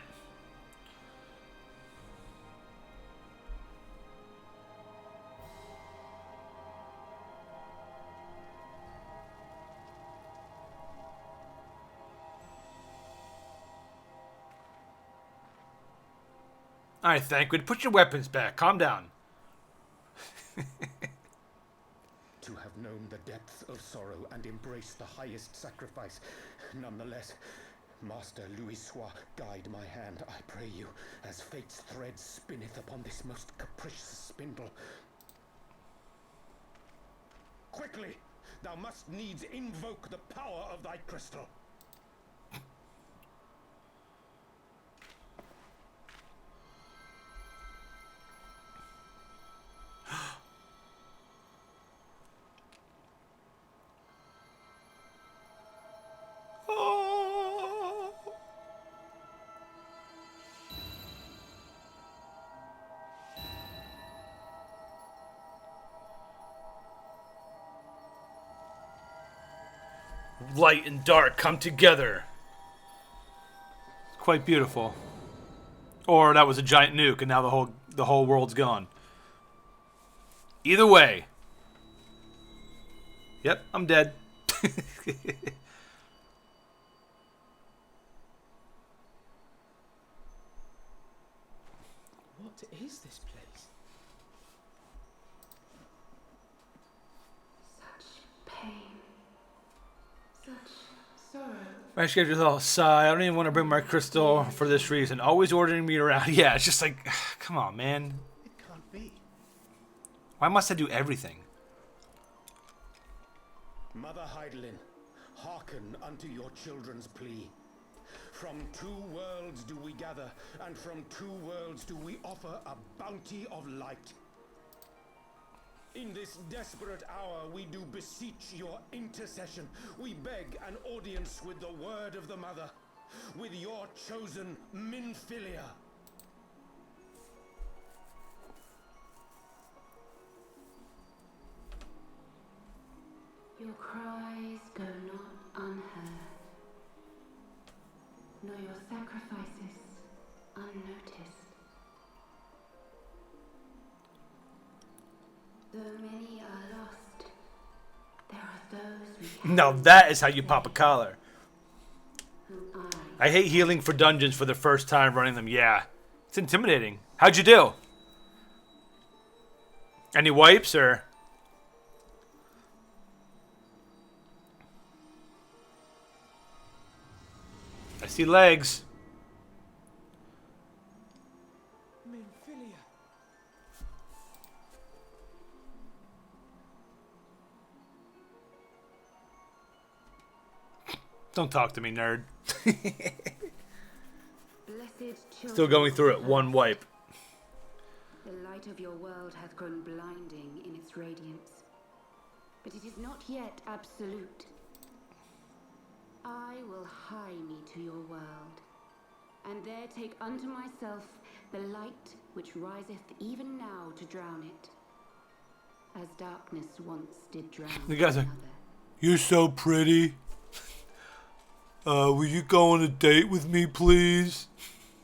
Alright, Thancred, put your weapons back. Calm down. To have known the depths of sorrow and embraced the highest sacrifice. Nonetheless, Master Louis-Sois, guide my hand, I pray you, as fate's thread spinneth upon this most capricious spindle. Quickly, thou must needs invoke the power of thy crystal. Light and dark come together. Quite beautiful. Or that was a giant nuke and now the whole world's gone. Either way. Yep, I'm dead. What is this place? Such pain. Such sorrow. I just gave you a little sigh. I don't even want to bring my crystal for this reason. Always ordering me around. Yeah, it's just like, come on, man. It can't be. Why must I do everything? Mother Heidelin, hearken unto your children's plea. From two worlds do we gather, and from two worlds do we offer a bounty of light. In this desperate hour we do beseech your intercession. We beg an audience with the word of the Mother, with your chosen Minfilia. Your cries go not unheard, nor your sacrifices unnoticed. Though many are lost, there are those we Now that is how you pop a collar. whom I hate healing for dungeons for the first time running them. Yeah, it's intimidating. How'd you do? Any wipes or? I see legs. Minfilia. Don't talk to me, nerd. Still going through it, one wipe. The light of your world hath grown blinding in its radiance, but it is not yet absolute. I will hie me to your world, and there take unto myself the light which riseth even now to drown it, as darkness once did drown The guy's like, another. "You're so pretty. Will you go on a date with me, please?"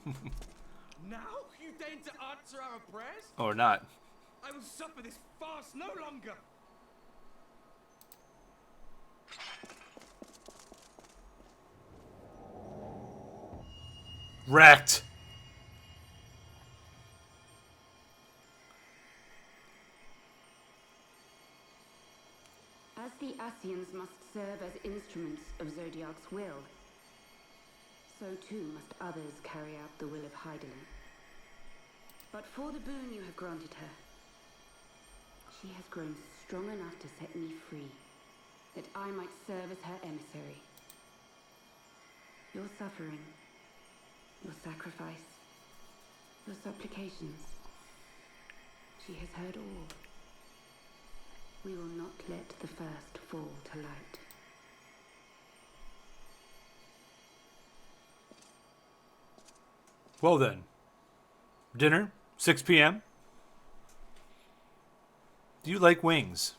Now you deign to answer our prayers? Or not. I will suffer this farce no longer. Wrecked. As the Ascians must serve as instruments of Zodiac's will, so too must others carry out the will of Heidelin. But for the boon you have granted her, she has grown strong enough to set me free, that I might serve as her emissary. Your suffering, your sacrifice, your supplications, She has heard all. We will not let the first fall to light. Well then. Dinner, 6 p.m. Do you like wings?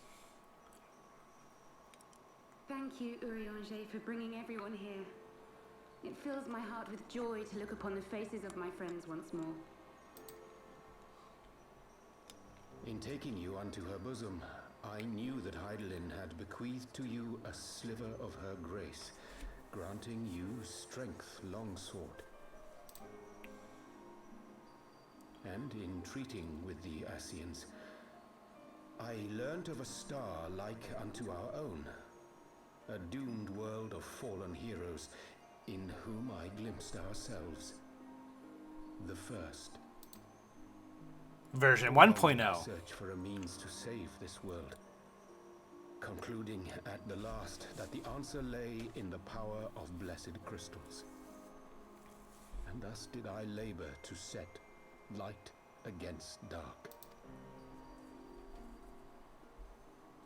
Thank you, Urianger, for bringing everyone here. It fills my heart with joy to look upon the faces of my friends once more. In taking you unto her bosom, I knew that Heidelin had bequeathed to you a sliver of her grace, granting you strength longsword. And in treating with the Ascians, I learnt of a star like unto our own, a doomed world of fallen heroes in whom I glimpsed ourselves. The first. Version I 1.0. search for a means to save this world, concluding at the last that the answer lay in the power of blessed crystals. And thus did I labor to set light against dark.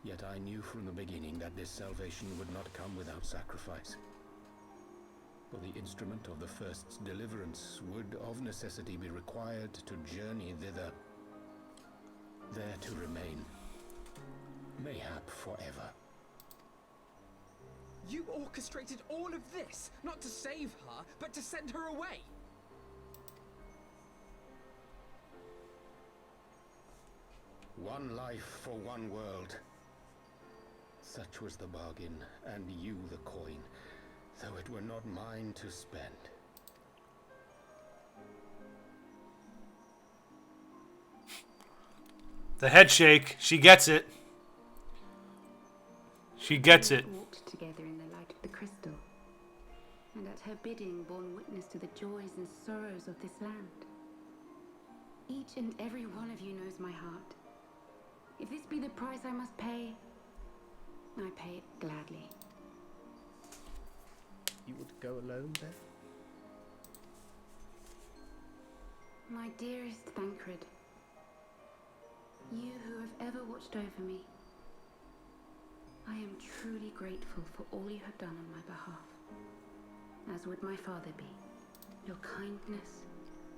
Yet I knew from the beginning that this salvation would not come without sacrifice. For the instrument of the first's deliverance would of necessity be required to journey thither, there to remain, mayhap forever. You orchestrated all of this, not to save her, but to send her away. One life for one world. Such was the bargain, and you the coin, though it were not mine to spend. The head shake. She gets it. She gets it. We walked together in the light of the crystal, and at her bidding borne witness to the joys and sorrows of this land. Each and every one of you knows my heart. If this be the price I must pay, I pay it gladly. You would go alone then? My dearest Thancred, you who have ever watched over me, I am truly grateful for all you have done on my behalf, as would my father be. Your kindness,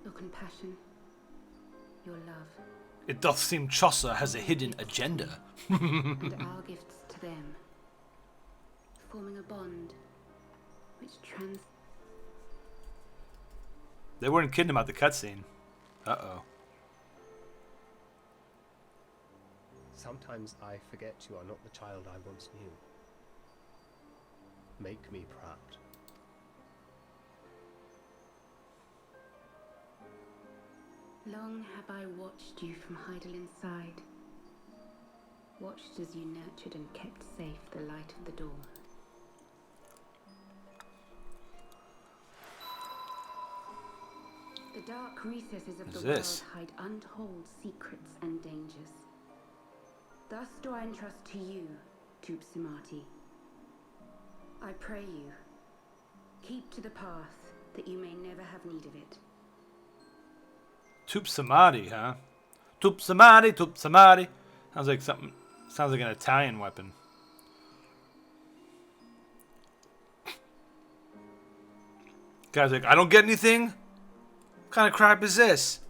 your compassion, your love. It doth seem Chaucer has a hidden agenda. And our gifts to them, forming a bond which They weren't kidding about the cutscene. Uh-oh. Sometimes I forget you are not the child I once knew. Make me proud. Long have I watched you from Heidelin's side, watched as you nurtured and kept safe the light of the dawn. The dark recesses of the world hide untold secrets and dangers. Thus do I entrust to you, Tube Samati. I pray you, keep to the path that you may never have need of it. Tube Samadhi, huh? Tube Samadhi, Tube Samadhi. Sounds like something. Sounds like an Italian weapon. Guy's like, I don't get anything? What kind of crap is this?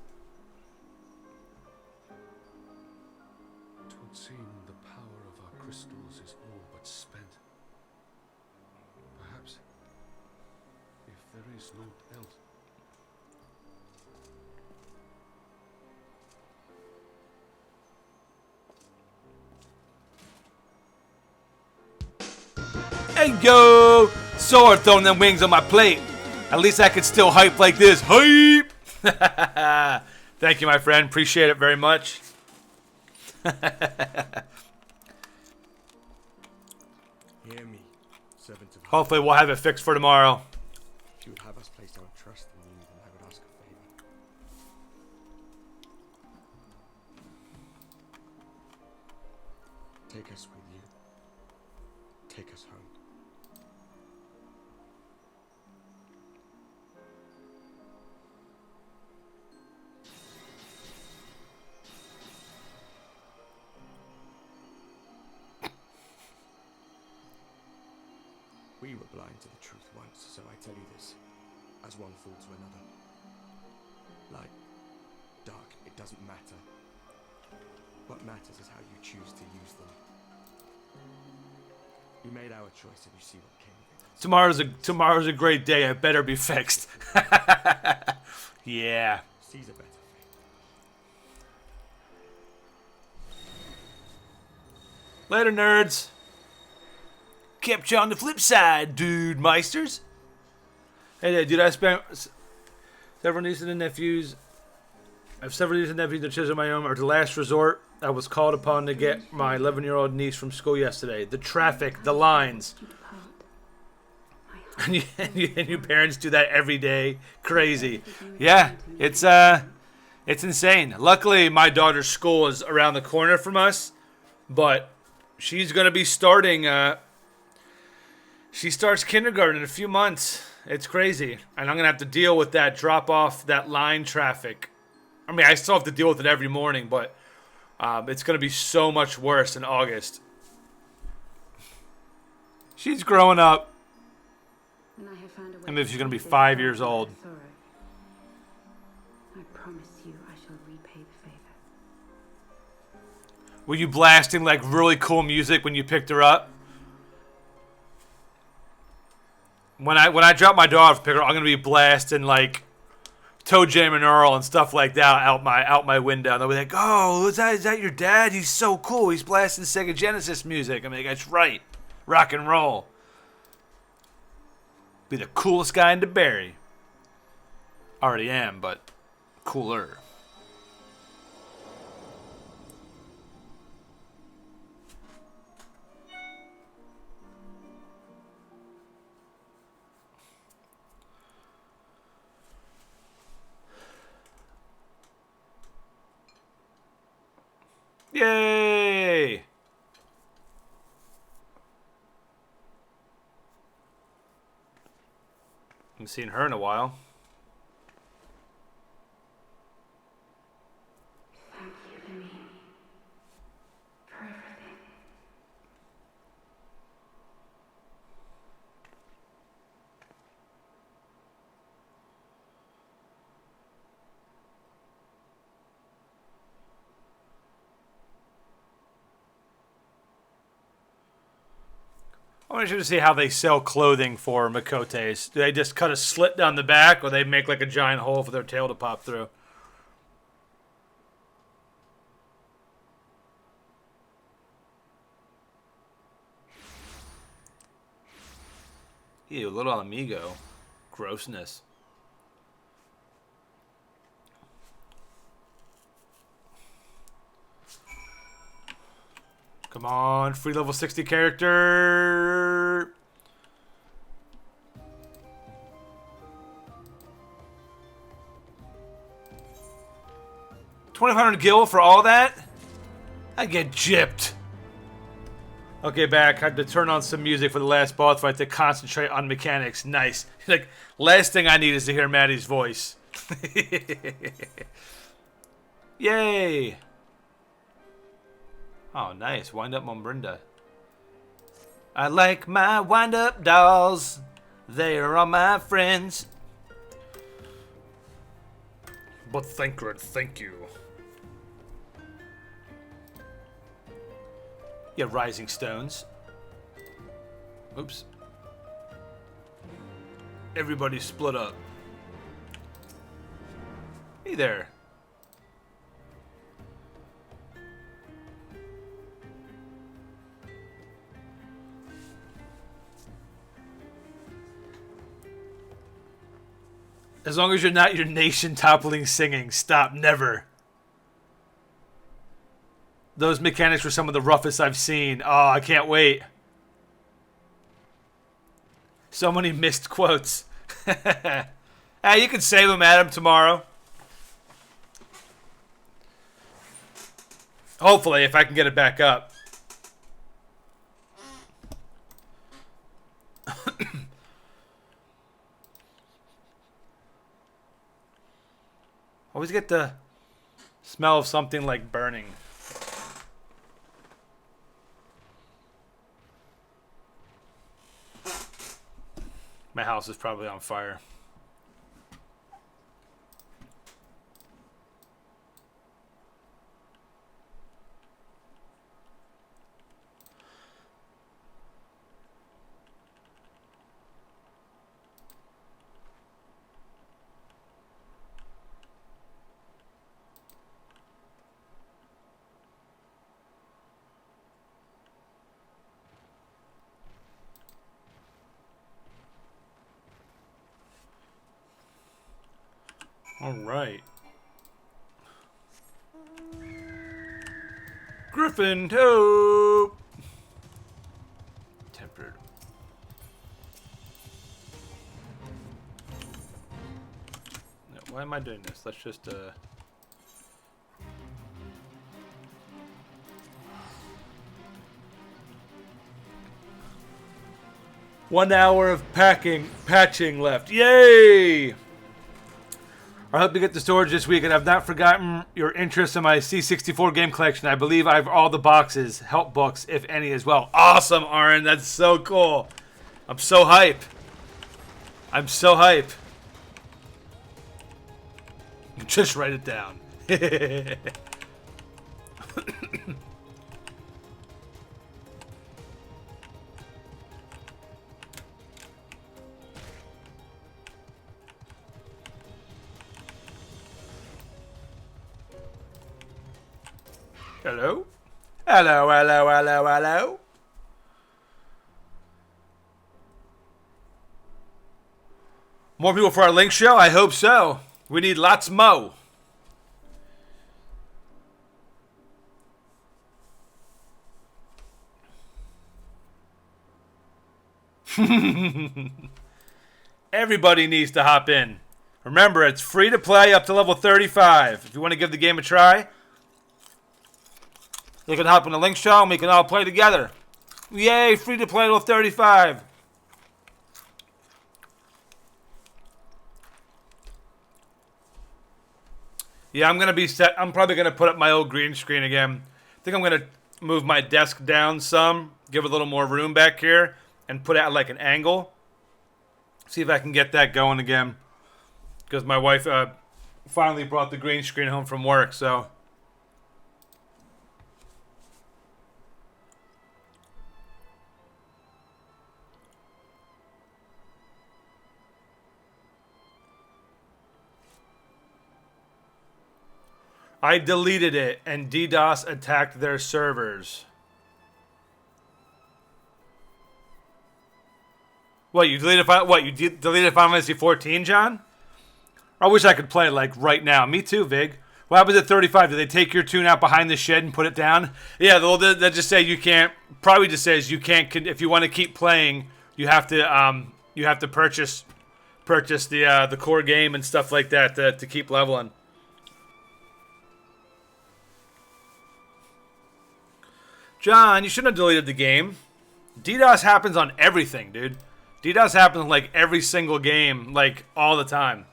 Twould seem the power of our crystals is all but spent. Perhaps, if there is naught else. Hey yo! Sword throwing them wings on my plate. At least I could still hype like this. Hype! Thank you, my friend. Appreciate it very much. Hear me, servant of Hopefully we'll have it fixed for tomorrow. If you would have us place our trust in you, then I would ask a favor. Take us with you. Take us home. blind to the truth once, so I tell you this, as one fool to another. Light, dark, it doesn't matter. What matters is how you choose to use them. We made our choice and you see what came of it. Tomorrow's a great day. It better be fixed. Yeah. Seize a better fate. Later, nerds. Kept you on the flip side, dude meisters. Hey there, dude, I spent several nieces and nephews. I have several nieces and nephews that children of my own are the last resort. I was called upon to get my 11-year-old niece from school yesterday. The traffic, the lines. And you parents do that every day. Crazy. Yeah, it's insane. Luckily, my daughter's school is around the corner from us, but she's going to be starting... She starts kindergarten in a few months. It's crazy. And I'm going to have to deal with that drop-off, that line traffic. I mean, I still have to deal with it every morning, but it's going to be so much worse in August. She's growing up. I mean, she's going to be 5 years old. I promise you I shall repay the favor. Were you blasting like really cool music when you picked her up? When I drop my daughter off, pick her, I'm gonna be blasting like Toe Jam and Earl and stuff like that out my window. And they'll be like, "Oh, is that your dad? He's so cool. He's blasting Sega Genesis music." I'm like, "That's right, rock and roll." Be the coolest guy in DeBerry. Already am, but cooler. Yay! Haven't seen her in a while. Thank you, Lemmy, for everything. I want you to see how they sell clothing for Makotes. Do they just cut a slit down the back, or they make like a giant hole for their tail to pop through? Ew, little amigo. Grossness. Come on, free level 60 character. $2,500 gil for all that? I get gypped. Okay, back. Had to turn on some music for the last boss fight to concentrate on mechanics. Nice. Like, last thing I need is to hear Maddie's voice. Yay. Oh, nice. Wind up Mombrinda. I like my wind up dolls. They are all my friends. But thank you. Yeah, Rising Stones. Oops. Everybody split up. Hey there. As long as you're not your nation toppling singing, stop, never. Those mechanics were some of the roughest I've seen. Oh, I can't wait. So many missed quotes. Hey, you can save them, Adam, tomorrow. Hopefully, if I can get it back up. Always get the smell of something like burning. house is probably on fire. All right. Griffin toe. Tempered. No, why am I doing this? Let's just 1 hour of patching left. Yay! I hope you get the storage this week, and I've not forgotten your interest in my C64 game collection. I believe I have all the boxes, help books, if any, as well. Awesome, Aaron. That's so cool. I'm so hype. I'm so hype. Just write it down. Hello? Hello, hello, hello, hello. More people for our link show? I hope so. We need lots mo. Everybody needs to hop in. Remember, it's free to play up to level 35. If you want to give the game a try, you can hop in the link show and we can all play together. Yay, free to play level 35. Yeah, I'm gonna be set. I'm probably gonna put up my old green screen again. I think I'm gonna move my desk down some, give it a little more room back here, and put it at like an angle. See if I can get that going again. Because my wife finally brought the green screen home from work, so. I deleted it, and DDoS attacked their servers. What, you deleted deleted Final Fantasy 14, John? I wish I could play it, like, right now. Me too, Vig. What happens at 35? Do they take your tune out behind the shed and put it down? Yeah, they'll just say you can't, probably just says you can't, if you want to keep playing, you have to purchase the core game and stuff like that to keep leveling. John, you shouldn't have deleted the game. DDoS happens on everything, dude. DDoS happens like every single game, like all the time.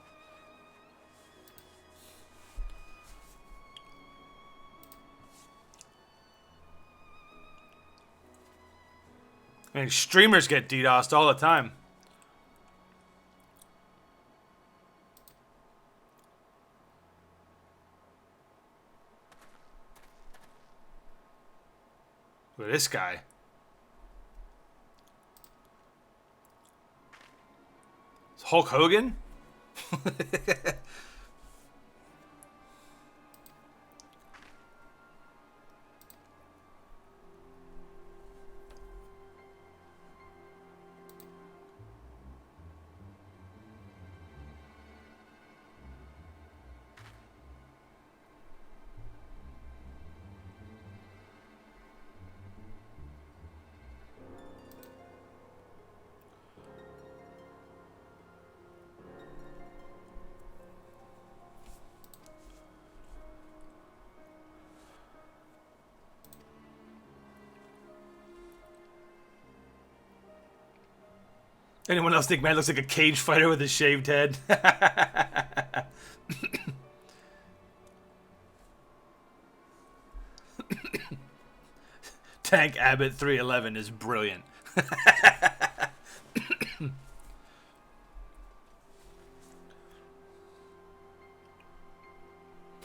I mean, streamers get DDoSed all the time. Look at this guy. It's Hulk Hogan? Anyone else think man looks like a cage fighter with a shaved head? Tank Abbott 311 is brilliant.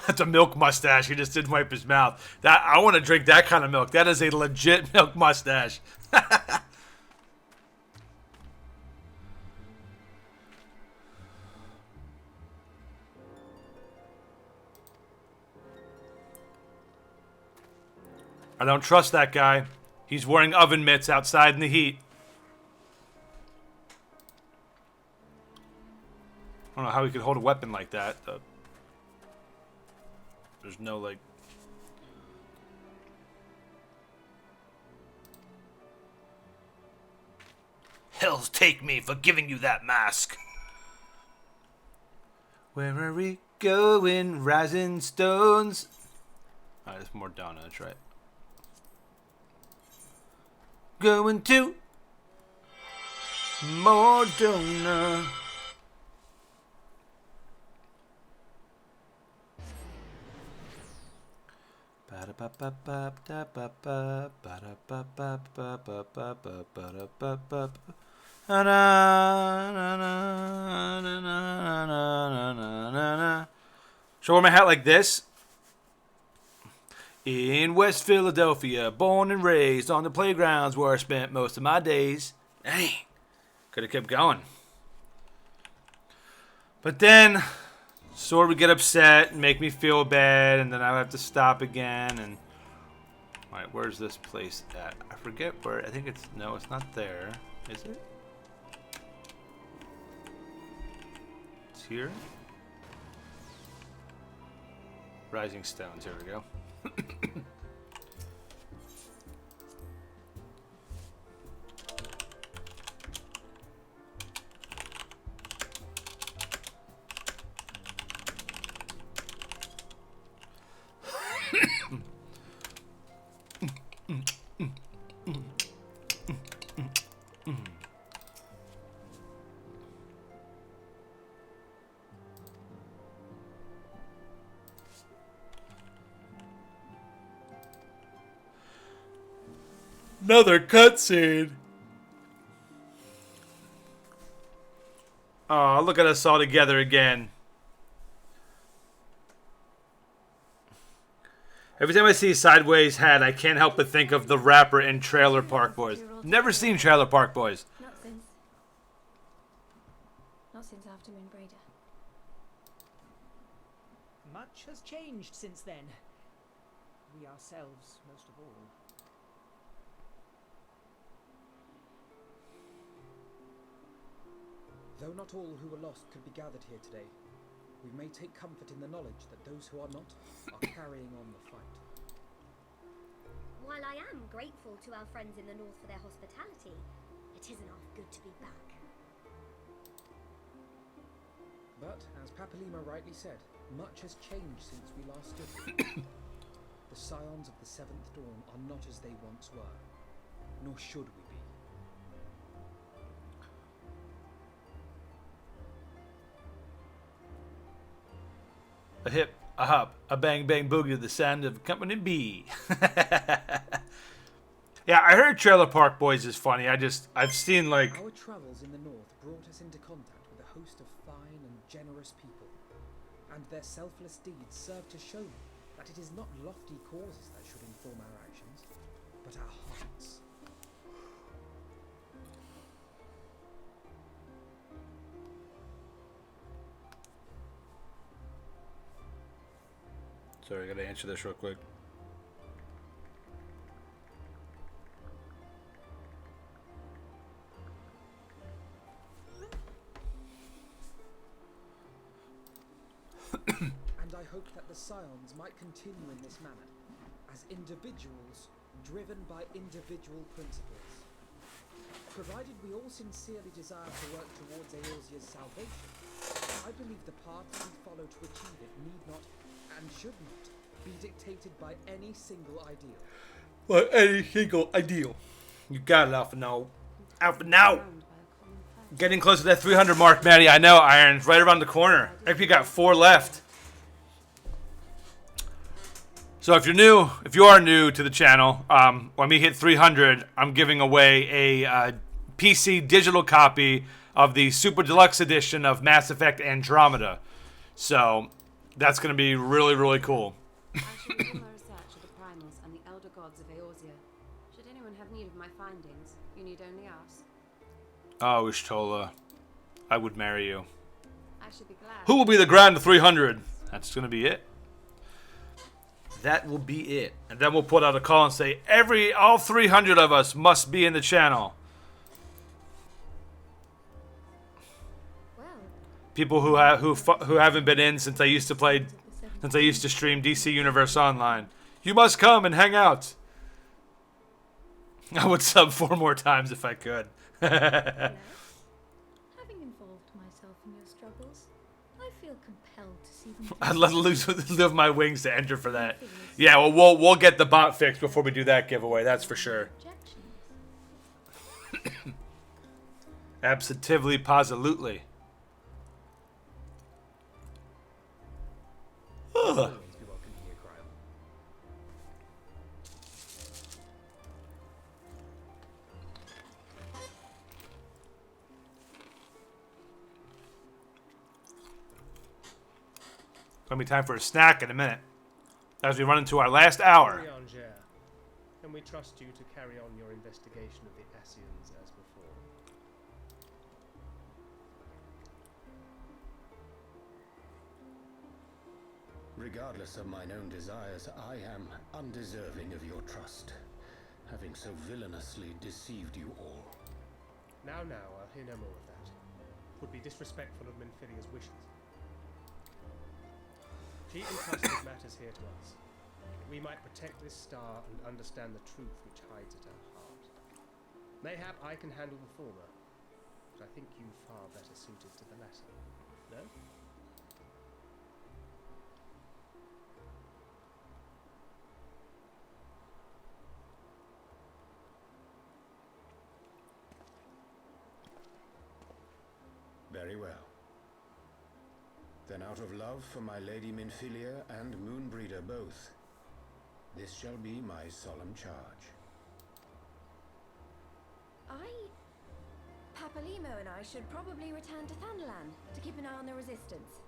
That's a milk mustache. He just didn't wipe his mouth. That I want to drink that kind of milk. That is a legit milk mustache. I don't trust that guy. He's wearing oven mitts outside in the heat. I don't know how he could hold a weapon like that. There's no, like... Hells take me for giving you that mask. Where are we going, rising stones? Alright, there's more Donna, that's right. Going to Mordona. Should I wear my hat like this? In West Philadelphia, born and raised on the playgrounds where I spent most of my days. Dang, could have kept going. But then, Sword would get upset and make me feel bad, and then I would have to stop again. And alright, where's this place at? I forget where. I think it's no, it's not there. Is it? It's here. Rising Stones. Here we go. Another cutscene. Oh, look at us all together again. Every time I see Sideways Hat, I can't help but think of the rapper in Trailer Park Boys. Never seen Trailer Park Boys. Not since after Moonbrader. Much has changed since then. We ourselves, most of all. Though not all who were lost could be gathered here today, we may take comfort in the knowledge that those who are not are carrying on the fight. While I am grateful to our friends in the north for their hospitality, it isn't half good to be back. But, as Papalima rightly said, much has changed since we last stood here. The Scions of the Seventh Dawn are not as they once were, nor should we be. A hip, a hop, a bang bang boogie to the sound of Company B. Yeah, I heard Trailer Park Boys is funny. I've seen like... Our travels in the north brought us into contact with a host of fine and generous people, and their selfless deeds serve to show me that it is not lofty causes that should inform our actions, but our hearts. Sorry, I gotta answer this real quick. And I hope that the Scions might continue in this manner, as individuals driven by individual principles. Provided we all sincerely desire to work towards Eorzea's salvation, I believe the path we follow to achieve it need not and should not be dictated by any single ideal. Well, any single ideal. You got it, Alpha now. Alpha now! Getting close to that 300 mark, Maddie. I know, Iron's right around the corner. I think we got 4 left. So if you are new to the channel, when we hit 300, I'm giving away a PC digital copy of the Super Deluxe Edition of Mass Effect Andromeda. So That's gonna be really, really cool. I shall begin my research of the primals and the elder gods of Eorzea. Should anyone have need of my findings, you need only ask. Oh, Ishtola, I would marry you. I should be glad. Who will be the Grand 300? That's gonna be it. That will be it. And then we'll put out a call and say, all 300 of us must be in the channel. Well, People who haven't been in since I used to stream DC Universe Online. You must come and hang out. I would sub 4 more times if I could. Having involved myself in your struggles, I feel compelled to see them. I'd live my wings to enter for that. Yeah, well, we'll get the bot fixed before we do that giveaway. That's for sure. Absolutely, positively. Ugh. Gonna be time for a snack in a minute, as we run into our last hour. Can we trust you to carry on your investigation of the Ascians as before? Regardless of mine own desires, I am undeserving of your trust, having so villainously deceived you all. Now, I'll hear no more of that. Would be disrespectful of Minfilia's wishes. She entrusted matters here to us. We might protect this star and understand the truth which hides at her heart. Mayhap I can handle the former, but I think you far better suited to the latter. No? Very well. Then out of love for my Lady Minfilia and Moonbreeder both, this shall be my solemn charge. Papalimo and I should probably return to Thanalan to keep an eye on the resistance.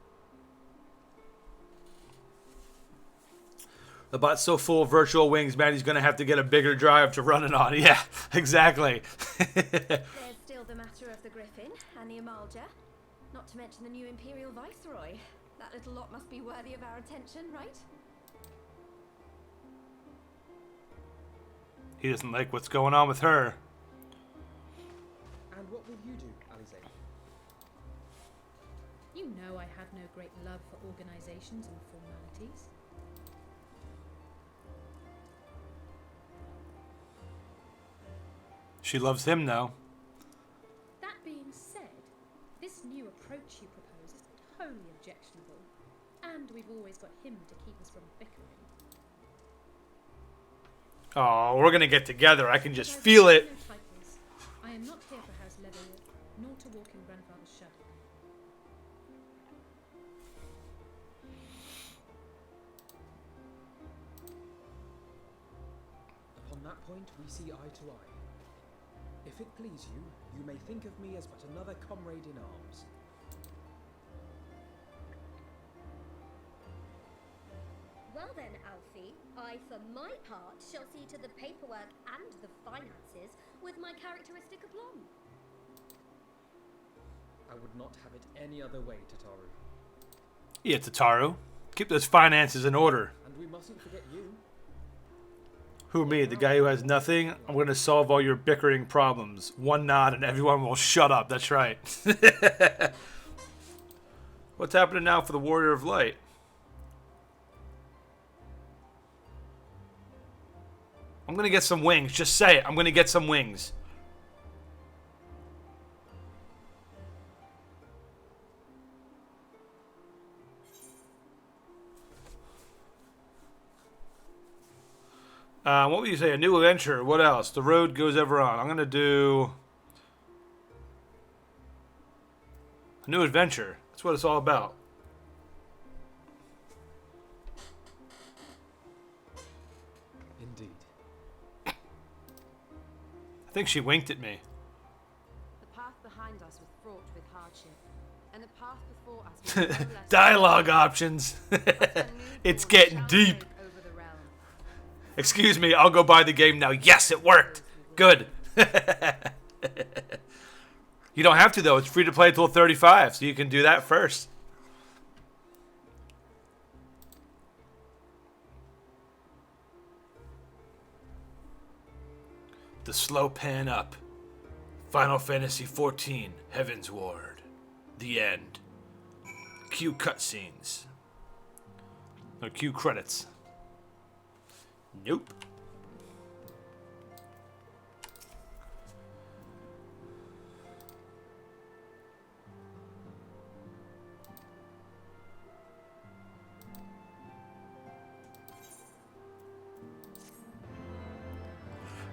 The bot's so full of virtual wings, man, he's gonna have to get a bigger drive to run it on. Yeah, exactly. There's still the matter of the Griffin and the Amalja. Not to mention the new Imperial Viceroy. That little lot must be worthy of our attention, right? He doesn't like what's going on with her. And what will you do, Alize? You know I have no great love for organizations and formalities. She loves him now. That being said, this new approach you propose is totally objectionable. And we've always got him to keep us from bickering. Oh, we're gonna get together. I can just feel it. No titles. I am not here for House Leather, nor to walk in grandfather's shadow. Upon that point, we see eye to eye. If it please you, you may think of me as but another comrade in arms. Well then, Alfie, I for my part shall see to the paperwork and the finances with my characteristic aplomb. I would not have it any other way, Tataru. Yeah, Tataru. Keep those finances in order. And we mustn't forget you. Who, me? The guy who has nothing? I'm gonna solve all your bickering problems. One nod and everyone will shut up. That's right. What's happening now for the Warrior of Light? I'm gonna get some wings. Just say it. I'm gonna get some wings. What would you say? A new adventure. What else? The road goes ever on. I'm gonna do a new adventure. That's what it's all about. Indeed. I think she winked at me. The path behind us was fraught with hardship. and the path before us will be no less Dialogue options. but a new It's force getting shall deep. break over the realm. Excuse me, I'll go buy the game now. Yes, it worked. Good. You don't have to, though. It's free to play until 35, so you can do that first. The slow pan up. Final Fantasy XIV, Heavensward. The end. Cue cutscenes. Or cue credits. Nope.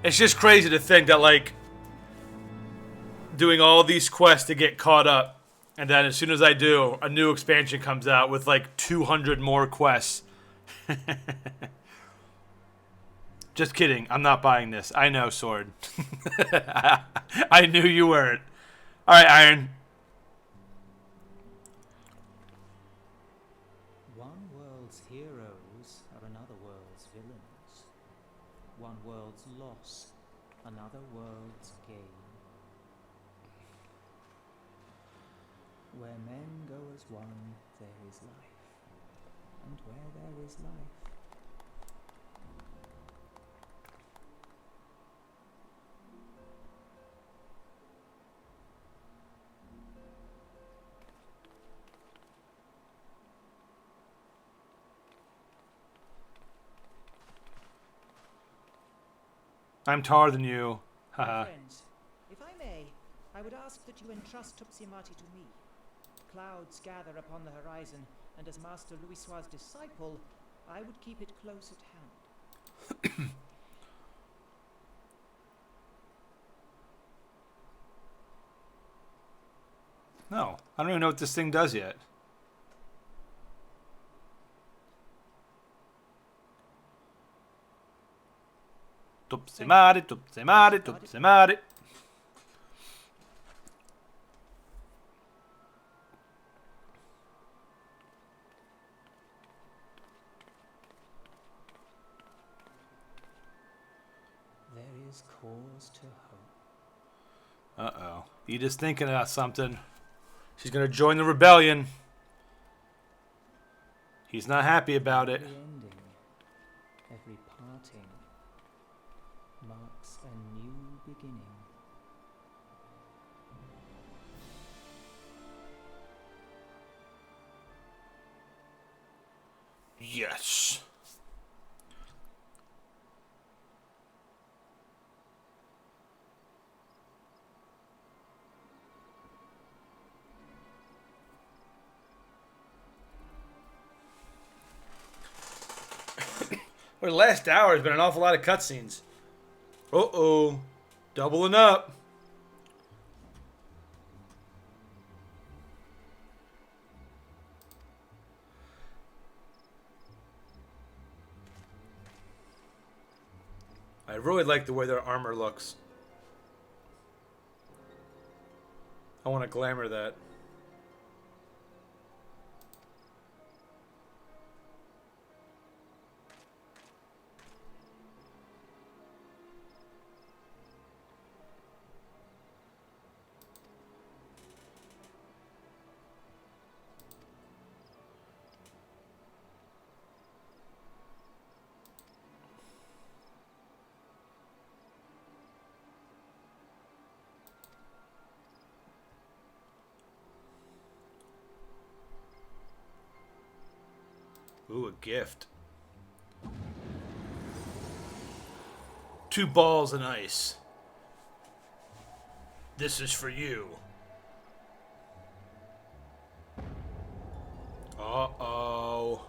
It's just crazy to think that, like, doing all these quests to get caught up, and then as soon as I do, a new expansion comes out with like 200 more quests. Just kidding. I'm not buying this. I know, Sword. I knew you weren't. All right, Iron. One world's heroes are another world's villains. One world's loss, another world's gain. Where men go as one, there is life. And where there is life, I'm taller than you. Haha. friends, if I may, I would ask that you entrust Tupsimati to me. Clouds gather upon the horizon, and as Master Louisoir's disciple, I would keep it close at hand. No, I don't even know what this thing does yet. Tupsimati, Tupsimati, Tupsimati. There is cause to hope. Uh-oh. Edith's thinking about something. She's going to join the rebellion. He's not happy about it. Every ending, every parting, marks a new beginning. Yes. Well, the last hour has been an awful lot of cutscenes. Uh-oh. Doubling up. I really like the way their armor looks. I want to glamour that. Ooh, a gift. 2 balls and ice. This is for you. Uh-oh.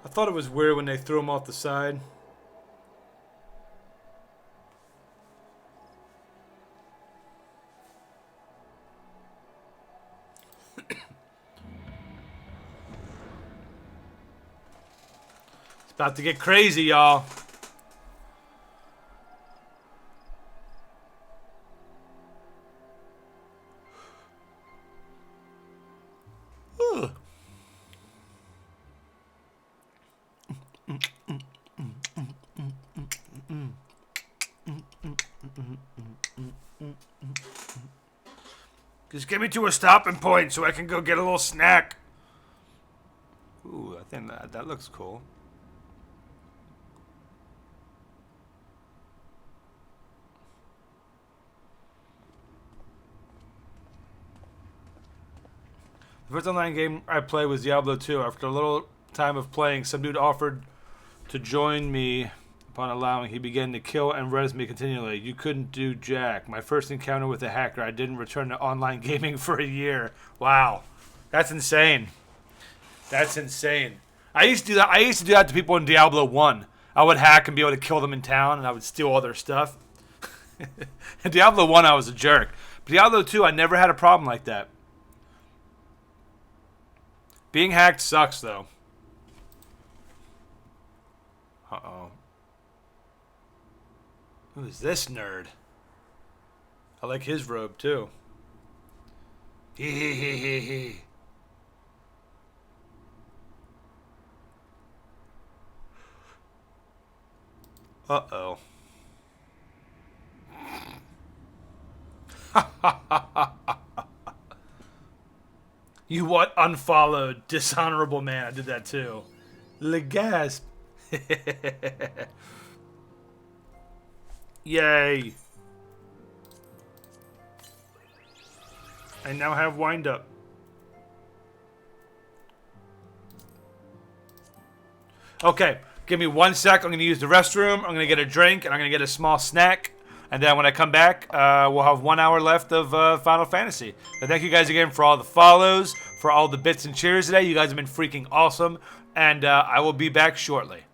I thought it was weird when they threw him off the side. About to get crazy, y'all. Just get me to a stopping point so I can go get a little snack. Ooh, I think that looks cool. The first online game I played was Diablo 2. After a little time of playing, some dude offered to join me. Upon allowing, he began to kill and res me continually. You couldn't do jack. My first encounter with a hacker, I didn't return to online gaming for a year. Wow. That's insane. That's insane. I used to do that. I used to do that to people in Diablo 1. I would hack and be able to kill them in town, and I would steal all their stuff. In Diablo 1, I was a jerk. But Diablo 2, I never had a problem like that. Being hacked sucks, though. Uh-oh. Who's this nerd? I like his robe, too. Hee. Uh-oh. You what? Unfollowed. Dishonorable man. I did that, too. Le gasp. Yay. I now have wind up. Okay, give me 1 sec. I'm going to use the restroom. I'm going to get a drink, and I'm going to get a small snack. And then when I come back, we'll have 1 hour left of Final Fantasy. So thank you guys again for all the follows, for all the bits and cheers today. You guys have been freaking awesome. And I will be back shortly.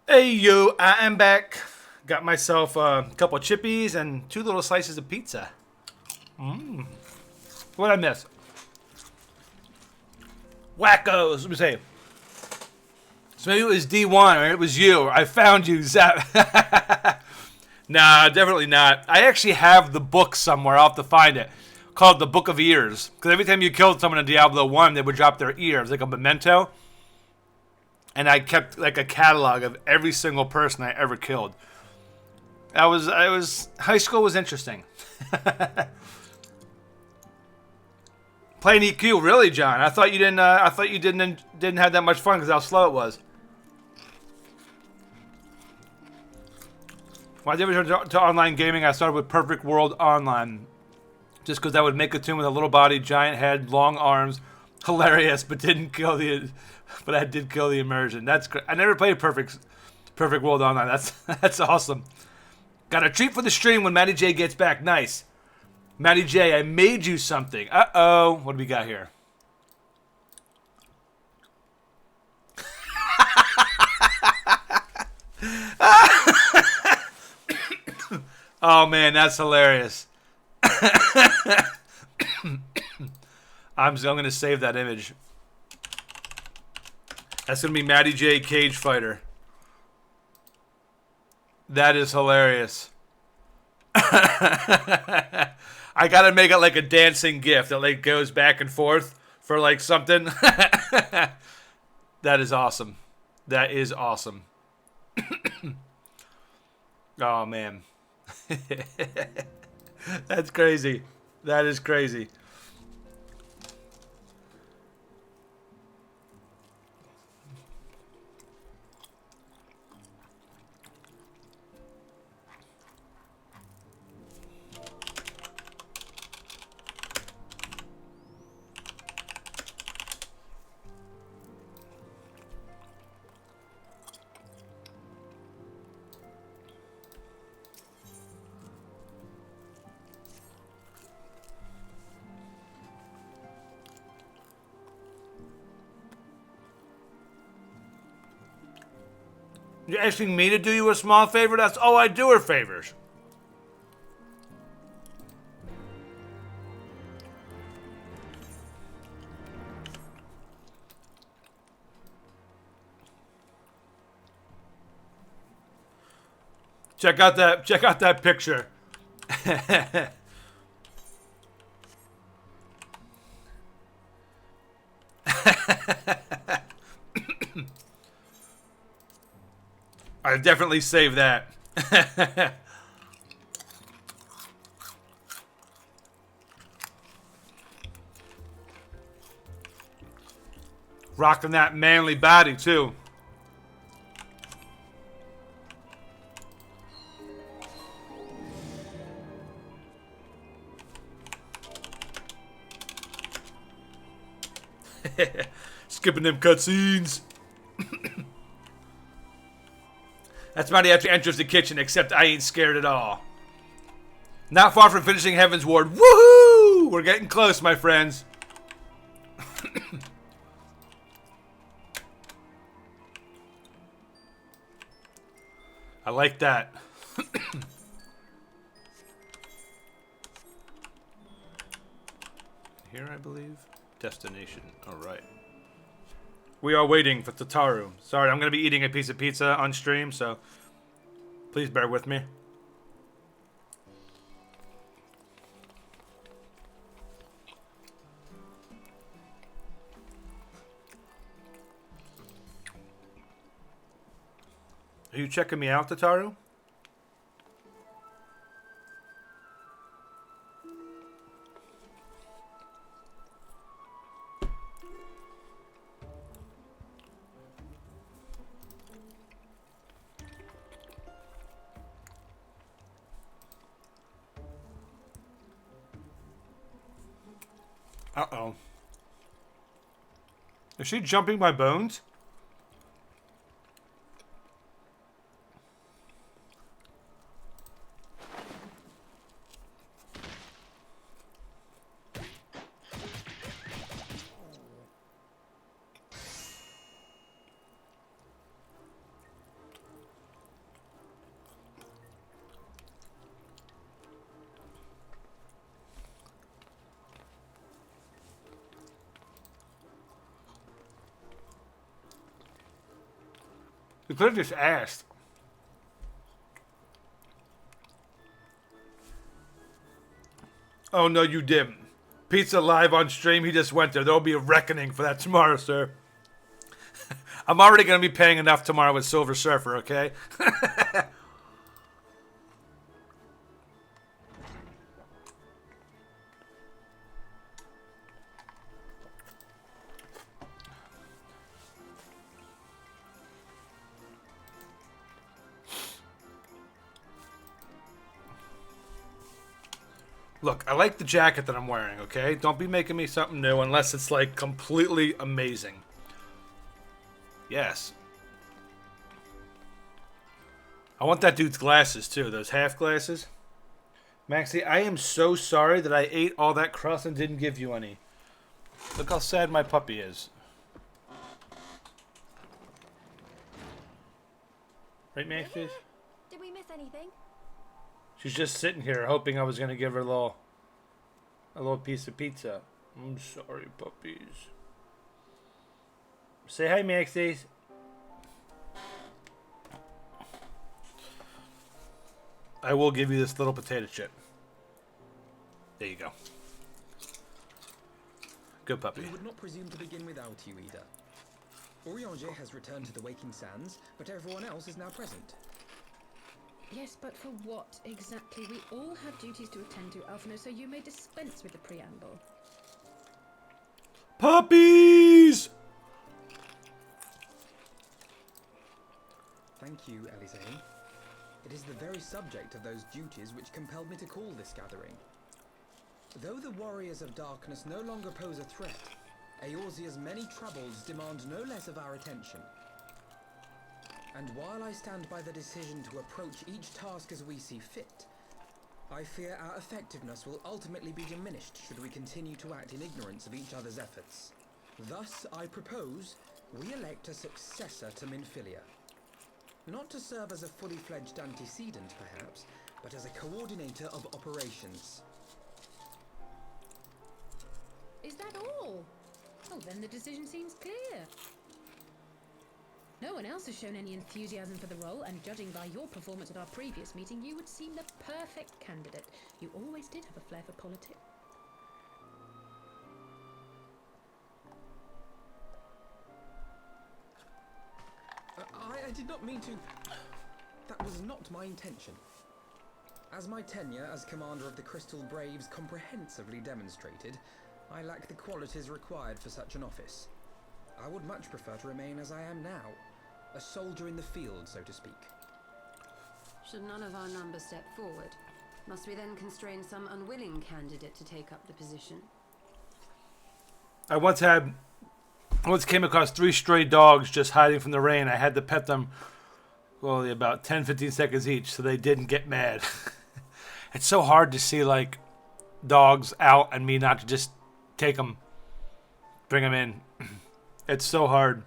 Hey yo, I am back. Got myself a couple of chippies and 2 little slices of pizza. What'd I miss? Wackos. Let me see. So maybe it was D1 or it was you. I found you, Zap. Nah, definitely not. I actually have the book somewhere. I'll have to find it. Called The Book of Ears. Because every time you killed someone in Diablo 1, they would drop their ear. It was like a memento. And I kept like a catalog of every single person I ever killed. High school was interesting. Playing EQ, really, John? I thought you didn't. I thought you didn't have that much fun because how slow it was. When I did return to online gaming, I started with Perfect World Online, just because that would make a tune with a little body, giant head, long arms, hilarious, but didn't kill the. But I did kill the immersion. That's great. I never played Perfect World Online. That's awesome. Got a treat for the stream when Matty J gets back. Nice. Matty J, I made you something. Uh-oh. What do we got here? Oh, man, that's hilarious. I'm going to save that image. That's going to be Matty J Cage Fighter. That is hilarious. I got to make it like a dancing gif that like goes back and forth for like something. That is awesome. That is awesome. Oh, man. That's crazy. That is crazy. You're asking me to do you a small favor? That's all I do are favors. Check out that picture. I definitely saved that. Rocking that manly body too. Skipping them cutscenes. That's Matty after enters the kitchen, except I ain't scared at all. Not far from finishing Heavensward. Woohoo! We're getting close, my friends. I like that. Here, I believe. Destination. All right. We are waiting for Tataru. Sorry, I'm going to be eating a piece of pizza on stream, so please bear with me. Are you checking me out, Tataru? Uh-oh. Is she jumping my bones? You could have just asked. Oh, no, you didn't. Pizza live on stream. He just went there. There'll be a reckoning for that tomorrow, sir. I'm already going to be paying enough tomorrow with Silver Surfer, okay? Look, I like the jacket that I'm wearing, okay? Don't be making me something new unless it's, like, completely amazing. Yes. I want that dude's glasses, too. Those half glasses. Maxie, I am so sorry that I ate all that crust and didn't give you any. Look how sad my puppy is. Right, Maxie? Did we miss anything? She's just sitting here hoping I was going to give her a little piece of pizza. I'm sorry, puppies. Say hi, Maxies. I will give you this little potato chip. There you go. Good puppy. We would not presume to begin without you, Ida. Orianger has returned to the Waking Sands, but everyone else is now present. Yes, but for what exactly? We all have duties to attend to, Alphino, so you may dispense with the preamble. Puppies! Thank you, Elisane. It is the very subject of those duties which compelled me to call this gathering. Though the warriors of darkness no longer pose a threat, Eorzea's many troubles demand no less of our attention. And while I stand by the decision to approach each task as we see fit, I fear our effectiveness will ultimately be diminished should we continue to act in ignorance of each other's efforts. Thus, I propose we elect a successor to Minfilia. Not to serve as a fully fledged antecedent, perhaps, but as a coordinator of operations. Is that all? Oh, then the decision seems clear. No one else has shown any enthusiasm for the role, and judging by your performance at our previous meeting, you would seem the perfect candidate. You always did have a flair for politics. I did not mean to... That was not my intention. As my tenure as commander of the Crystal Braves comprehensively demonstrated, I lack the qualities required for such an office. I would much prefer to remain as I am now, a soldier in the field, so to speak. Should none of our numbers step forward, must we then constrain some unwilling candidate to take up the position? I once came across 3 stray dogs just hiding from the rain. I had to pet them, well, about 10-15 seconds each, so they didn't get mad. It's so hard to see, like, dogs out and me not to just take them, bring them in. It's so hard.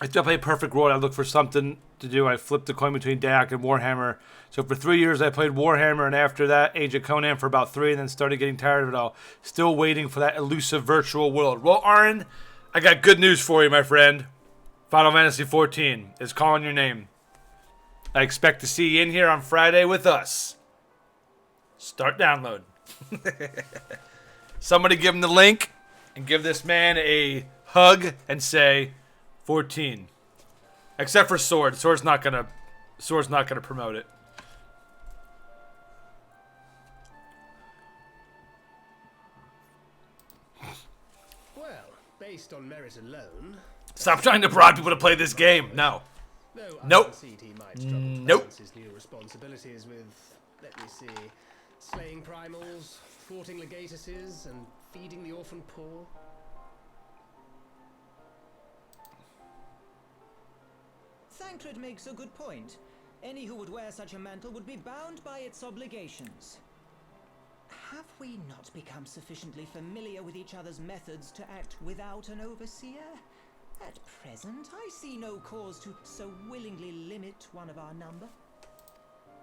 I still play Perfect World. I look for something to do. I flipped the coin between Dak and Warhammer. So for 3 years I played Warhammer, and after that Age of Conan for about 3, and then started getting tired of it all. Still waiting for that elusive virtual world. Well, Aaron, I got good news for you, my friend. Final Fantasy XIV is calling your name. I expect to see you in here on Friday with us. Start download. Somebody give him the link and give this man a hug and say 14. Except for Sword. Sword's not gonna promote it. Well, based on merit alone. Stop trying to bribe people to play this game. No. Nope. He might struggle to Nope. balance his new responsibilities with, let me see, slaying primals, thwarting legatuses, and feeding the orphan poor. Thancred makes a good point. Any who would wear such a mantle would be bound by its obligations. Have we not become sufficiently familiar with each other's methods to act without an overseer? At present, I see no cause to so willingly limit one of our number.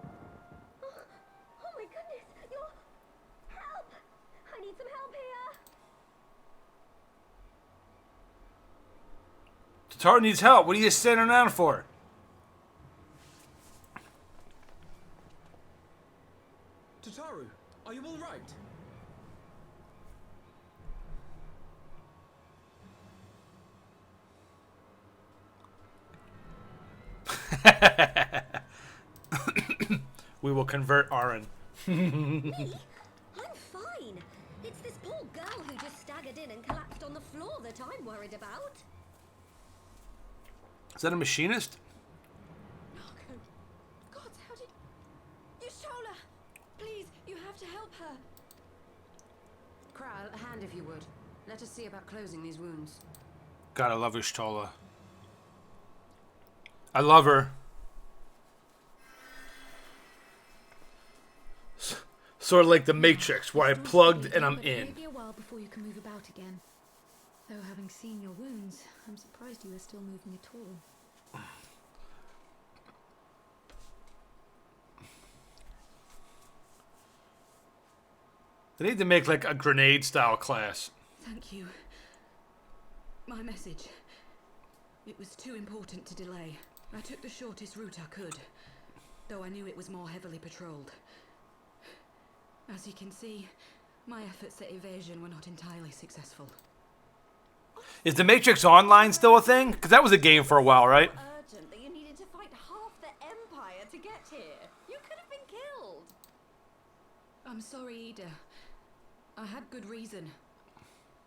Oh my goodness! Help! I need some help here! Taro needs help. What are you just standing around for? Tataru, are you all right? We will convert Aaron. Me? I'm fine. It's this poor girl who just staggered in and collapsed on the floor that I'm worried about. Is that a machinist? Marco. God, how did... Y'shtola! Please, you have to help her. Kral, a hand if you would. Let us see about closing these wounds. God, I love Y'shtola. I love her. Sort of like the Matrix, where I plugged and I'm in. It may be a while before you can move about again. Though having seen your wounds, I'm surprised you are still moving at all. They need to make like a grenade style class. Thank you. My message. It was too important to delay. I took the shortest route I could, though I knew it was more heavily patrolled. As you can see, my efforts at evasion were not entirely successful. Is the Matrix Online still a thing? Because that was a game for a while, right? Urgent that you needed to fight half the Empire to get here. You could have been killed. I'm sorry, Ida. I had good reason.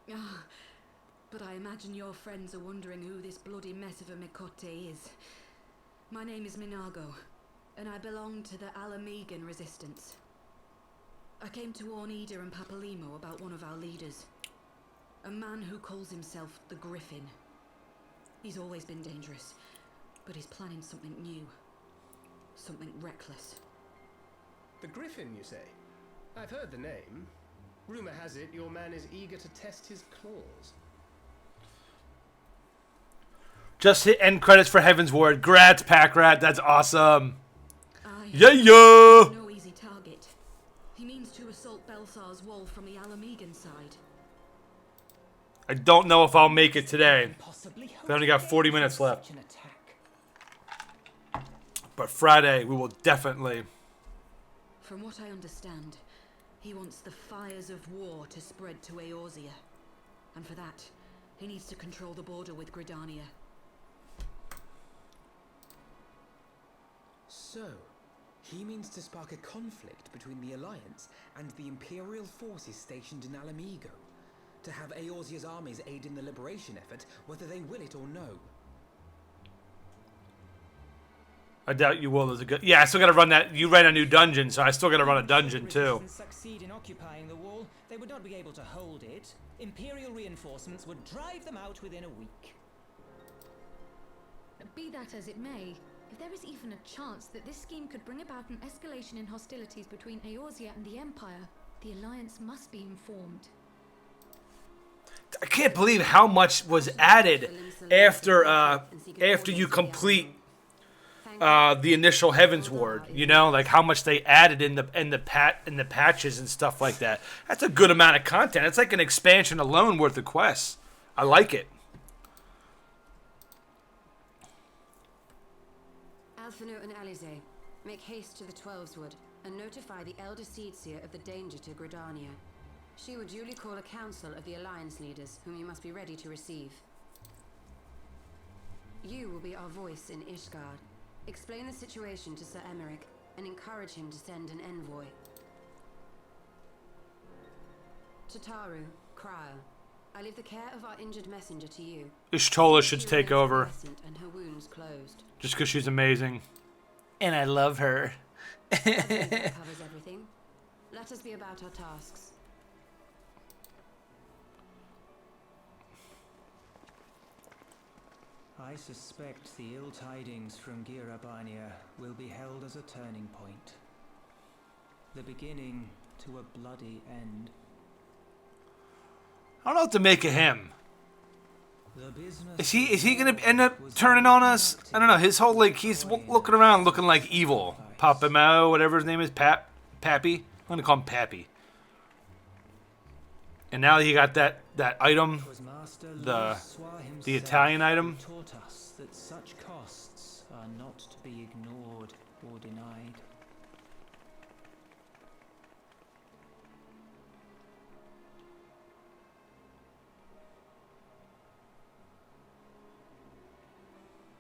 But I imagine your friends are wondering who this bloody mess of a Mikote is. My name is Minago, and I belong to the Alamegan Resistance. I came to warn Ida and Papalimo about one of our leaders. A man who calls himself the Griffin. He's always been dangerous, but he's planning something new. Something reckless. The Griffin, you say? I've heard the name. Rumor has it your man is eager to test his claws. Just hit end credits for Heavensward. Grats, Packrat. That's awesome. Yeah, yeah. No easy target. He means to assault Belsar's wall from the Alamegan side. I don't know if I'll make it today. I only got 40 minutes left. But Friday, we will definitely. From what I understand, he wants the fires of war to spread to Eorzea. And for that, he needs to control the border with Gridania. So, he means to spark a conflict between the Alliance and the Imperial forces stationed in Alamigo, to have Eorzea's armies aid in the liberation effort, whether they will it or no. I doubt you will. There's a good. Yeah, I still gotta run that. You ran a new dungeon, so I still gotta run a dungeon too. Succeed in occupying the wall, they would not be able to hold it. Imperial reinforcements would drive them out within a week. Be that as it may, if there is even a chance that this scheme could bring about an escalation in hostilities between Eorzea and the Empire, the Alliance must be informed. I can't believe how much was added after you complete the initial Heavensward. You know, like how much they added in the patches and stuff like that. That's a good amount of content. It's like an expansion alone worth of quests. I like it. Alphino and Alize, make haste to the Twelveswood and notify the Elder Seedseer of the danger to Gridania. She will duly call a council of the Alliance leaders, whom you must be ready to receive. You will be our voice in Ishgard. Explain the situation to Sir Emmerich and encourage him to send an envoy. Tataru, Kral, I leave the care of our injured messenger to you. Y'shtola should take over. And her wounds closed. Just because she's amazing. And I love her. Covers everything. Let us be about our tasks. I suspect the ill tidings from Girabania will be held as a turning point. The beginning to a bloody end. I don't know what to make of him. Is he gonna end up turning on us? I don't know. His whole he's looking around looking like evil. Papamo, whatever his name is, Pappy. I'm gonna call him Pappy. And now he got that item, It was Master the Louisoix himself Italian item. who taught us that such costs are not to be ignored or denied.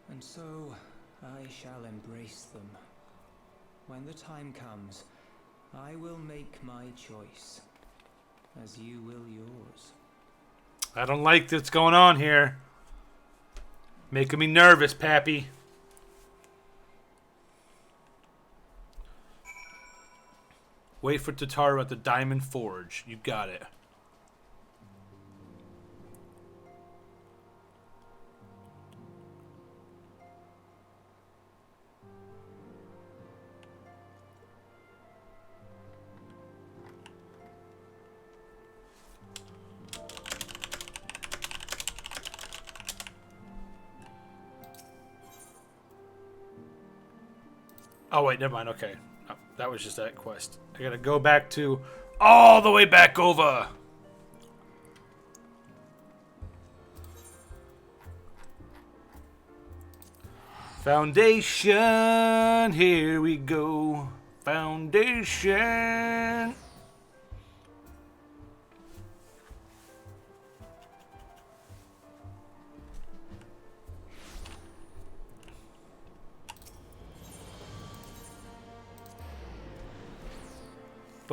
And so I shall embrace them. When the time comes, I will make my choice, as you will yours. I don't like what's going on here. Making me nervous, Pappy. Wait for Tataru at the Diamond Forge. You got it. Oh, wait, never mind. Okay. Oh, that was just that quest. I gotta go back to... all the way back over! Foundation, here we go. Foundation. I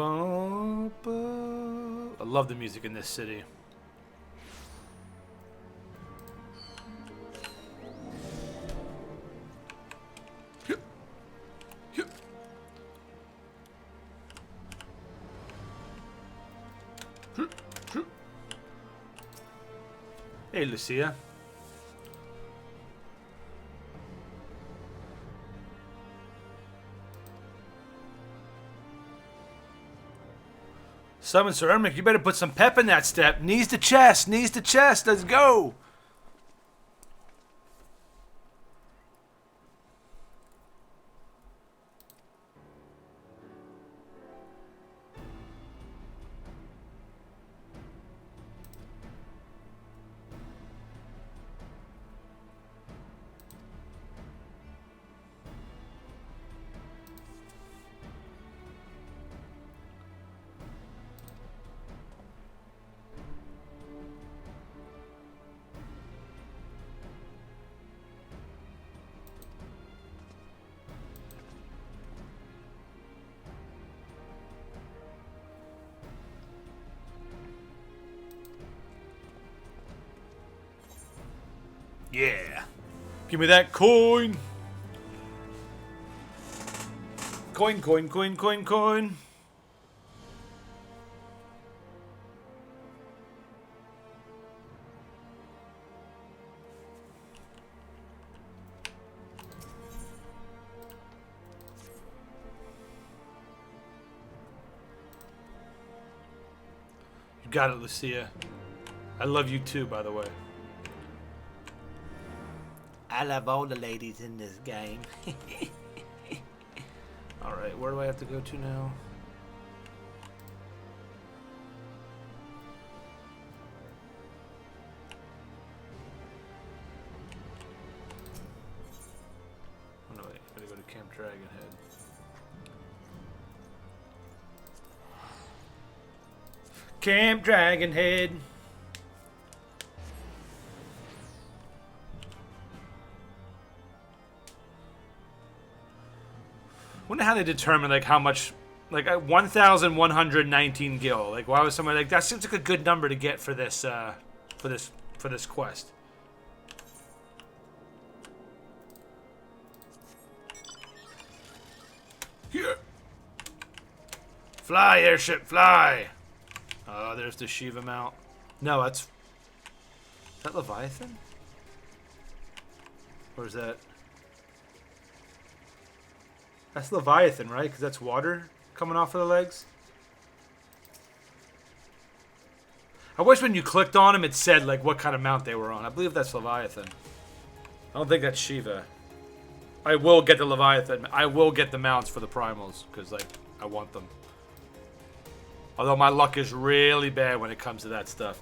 love the music in this city. Hey, Lucia. Summon Sir Ermic, you better put some pep in that step. Knees to chest, let's go. Yeah. Give me that coin. Coin, coin, coin, coin, coin. You got it, Lucia. I love you too, by the way. I love all the ladies in this game. Alright, where do I have to go to now? Oh no, wait, I gotta go to Camp Dragonhead. Camp Dragonhead! Wonder how they determine like how much, like 1,119 gil. Like why was somebody like that seems like a good number to get for this for this quest. Here, fly airship, fly. Oh, there's the Shiva mount. No, is that Leviathan? Or is that? That's Leviathan, right? Because that's water coming off of the legs. I wish when you clicked on them, it said like what kind of mount they were on. I believe that's Leviathan. I don't think that's Shiva. I will get the Leviathan. I will get the mounts for the primals because like I want them. Although my luck is really bad when it comes to that stuff.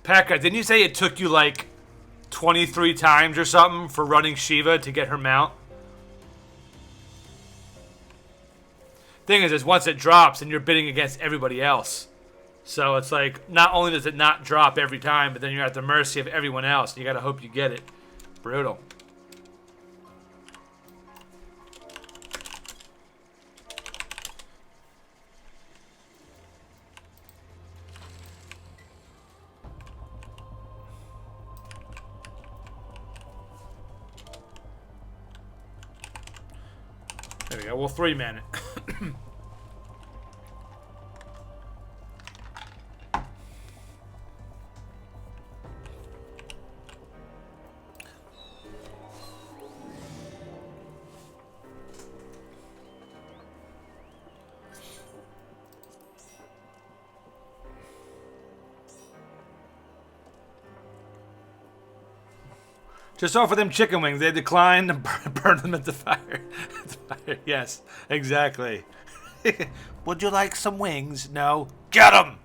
Pekka, didn't you say it took you like 23 times or something for running Shiva to get her mount? Thing is once it drops and you're bidding against everybody else. So it's like, not only does it not drop every time, but then you're at the mercy of everyone else. You gotta hope you get it. Brutal. There we go. We'll 3-man it. Just offer them chicken wings. They declined and burn them at the fire. Yes, exactly. Would you like some wings? No. Get them!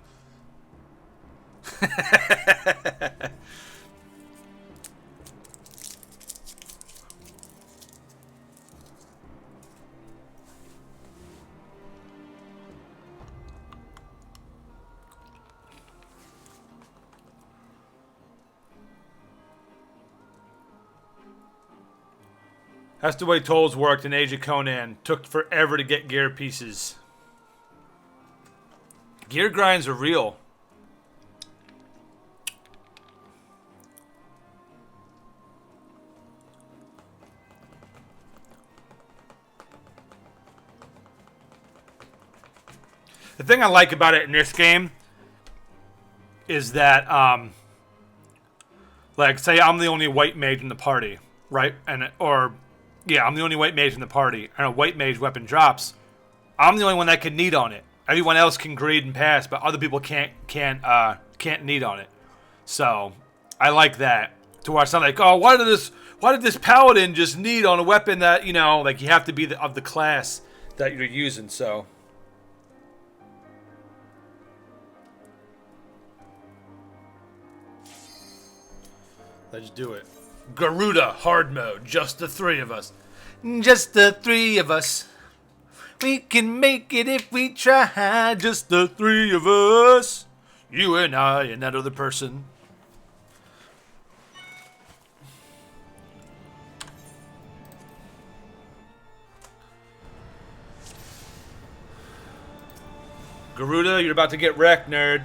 That's the way tolls worked in Age of Conan. Took forever to get gear pieces. Gear grinds are real. The thing I like about it in this game is that, like, say I'm the only white mage in the party, right? Yeah, I'm the only white mage in the party, and a white mage weapon drops. I'm the only one that can need on it. Everyone else can greed and pass, but other people can't need on it. So I like that. To where it's not like, oh, why did this paladin just need on a weapon that, you know, like you have to be of the class that you're using. So let's do it. Garuda hard mode, just the 3 of us. Just the 3 of us. We can make it if we try. Just the 3 of us. You and I and that other person. Garuda, you're about to get wrecked, nerd.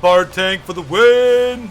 Bard tank for the win!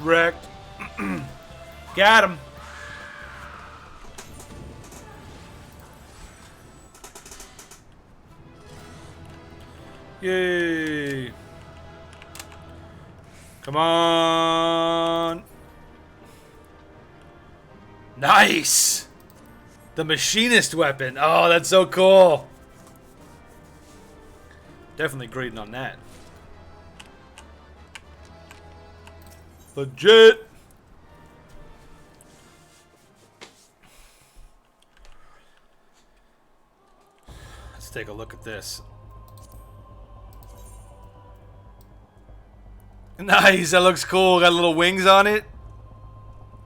wrecked. Got him. Yay. Come on. Nice. The machinist weapon. Oh, that's so cool. Definitely grading on that. Legit. Let's take a look at this. Nice, that looks cool. Got little wings on it.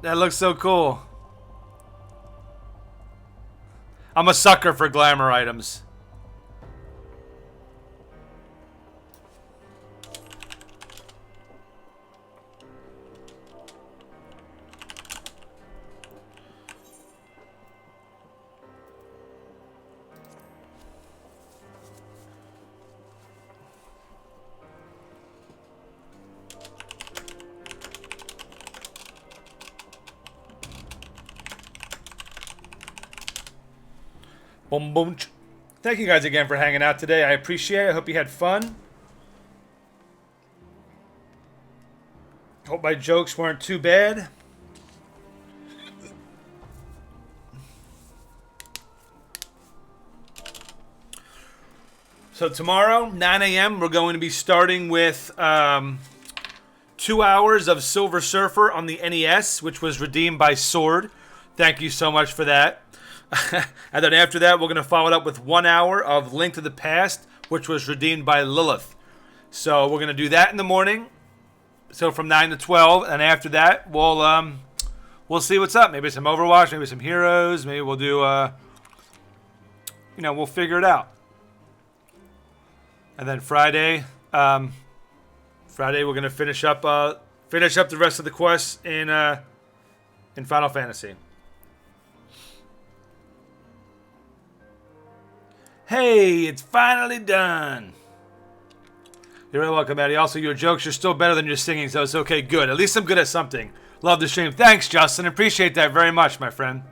That looks so cool. I'm a sucker for glamour items. Boom, boom. Thank you guys again for hanging out today. I appreciate it. I hope you had fun. Hope my jokes weren't too bad. So tomorrow, 9 a.m., we're going to be starting with 2 hours of Silver Surfer on the NES, which was redeemed by Sword. Thank you so much for that. And then after that, we're going to follow it up with 1 hour of Link to the Past, which was redeemed by Lilith. So we're going to do that in the morning. So from 9 to 12, and after that, we'll see what's up. Maybe some Overwatch, maybe some Heroes. Maybe we'll do, we'll figure it out. And then Friday, we're going to finish up the rest of the quests in Final Fantasy. Hey, it's finally done. You're really welcome, Maddie. Also, your jokes are still better than your singing, so it's okay. Good. At least I'm good at something. Love the stream. Thanks, Justin. Appreciate that very much, my friend.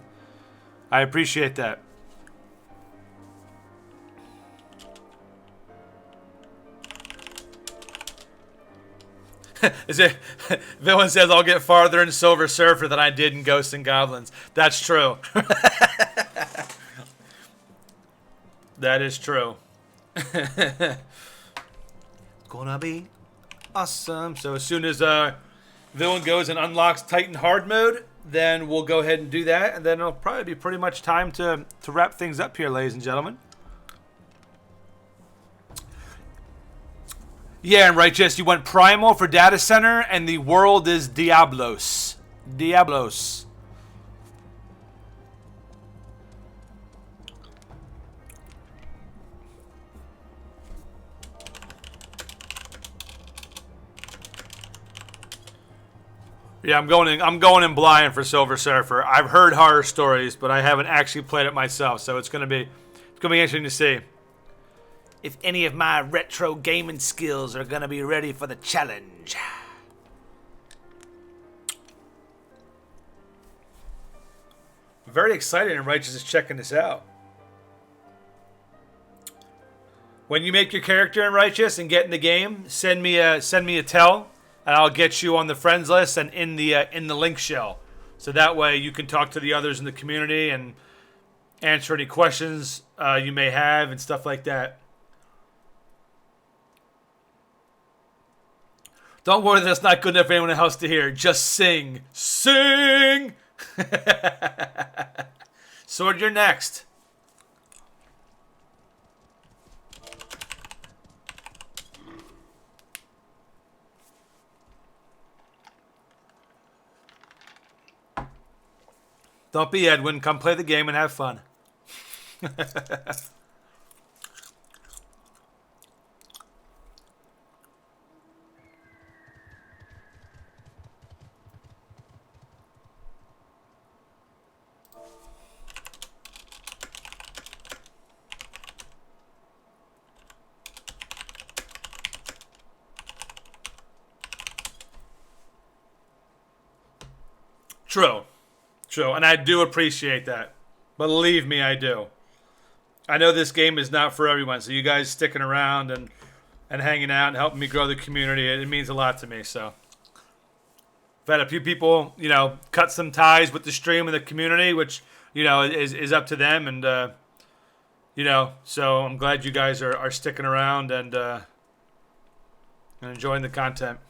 I appreciate that. Villain says I'll get farther in Silver Surfer than I did in Ghosts and Goblins. That's true. That is true. Gonna be awesome. So as soon as Villain goes and unlocks Titan Hard Mode, then we'll go ahead and do that, and then it'll probably be pretty much time to wrap things up here, ladies and gentlemen. Yeah, and Righteous, you went Primal for Data Center, and the world is Diablos. Diablos. Yeah, I'm going in blind for Silver Surfer. I've heard horror stories, but I haven't actually played it myself, so it's gonna be interesting to see if any of my retro gaming skills are gonna be ready for the challenge. I'm very excited and Righteous is checking this out. When you make your character in Righteous and get in the game, send me a tell. And I'll get you on the friends list and in the link shell. So that way you can talk to the others in the community and answer any questions you may have and stuff like that. Don't worry, that's not good enough for anyone else to hear. Just sing. Sing! Sword, you're next. Don't be Edwin. Come play the game and have fun. True. And I do appreciate that. Believe me, I do. I know this game is not for everyone, so you guys sticking around and hanging out and helping me grow the community, it means a lot to me. So I've had a few people, cut some ties with the stream and the community, which, is up to them. And, so I'm glad you guys are sticking around and enjoying the content.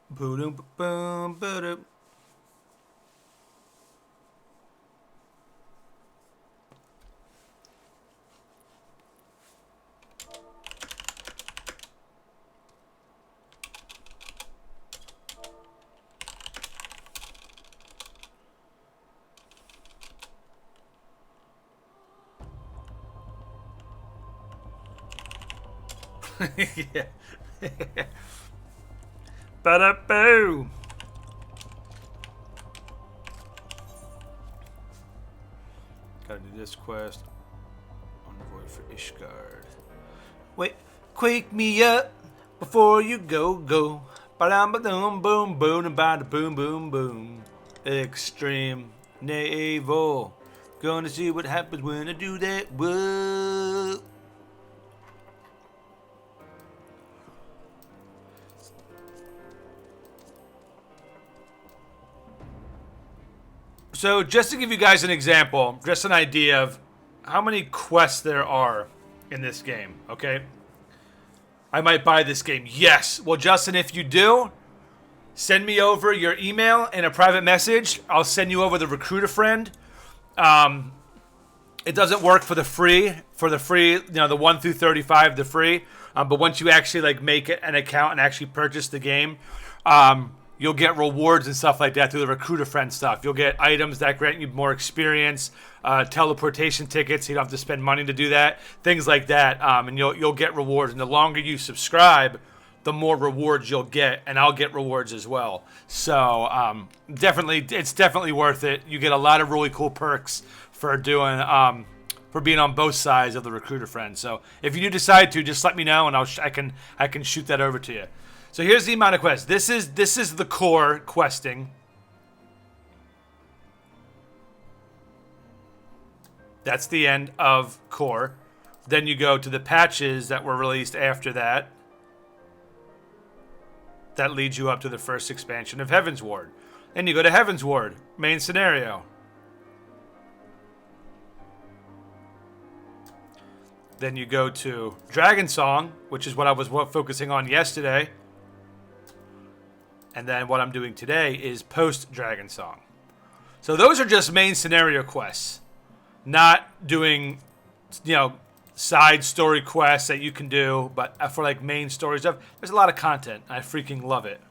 Boom, boom, boom. Yeah. Ba-da-boo. Gotta do this quest. Envoy for Ishgard. Wait, quake me up before you go. Ba-dum-ba-dum, boom, boom, and ba-da-boom, boom, boom. Extreme naval. Gonna see what happens when I do that. Whoa. So just to give you guys an example, just an idea of how many quests there are in this game, okay? I might buy this game. Yes. Well, Justin, if you do, send me over your email in a private message. I'll send you over the recruiter friend. It doesn't work for the free, the 1 through 35, the free. But once you actually make it an account and actually purchase the game, you'll get rewards and stuff like that through the recruiter friend stuff. You'll get items that grant you more experience, teleportation tickets. So you don't have to spend money to do that, things like that. And you'll get rewards. And the longer you subscribe, the more rewards you'll get, and I'll get rewards as well. So it's definitely worth it. You get a lot of really cool perks for doing for being on both sides of the recruiter friend. So if you do decide to, just let me know, and I can shoot that over to you. So here's the amount of quests. This is the core questing. That's the end of core. Then you go to the patches that were released after that. That leads you up to the first expansion of Heavensward. Then you go to Heavensward, main scenario. Then you go to Dragon Song, which is what I was focusing on yesterday. And then what I'm doing today is post Dragon Song. So those are just main scenario quests. Not doing, side story quests that you can do, but for main story stuff, there's a lot of content. I freaking love it.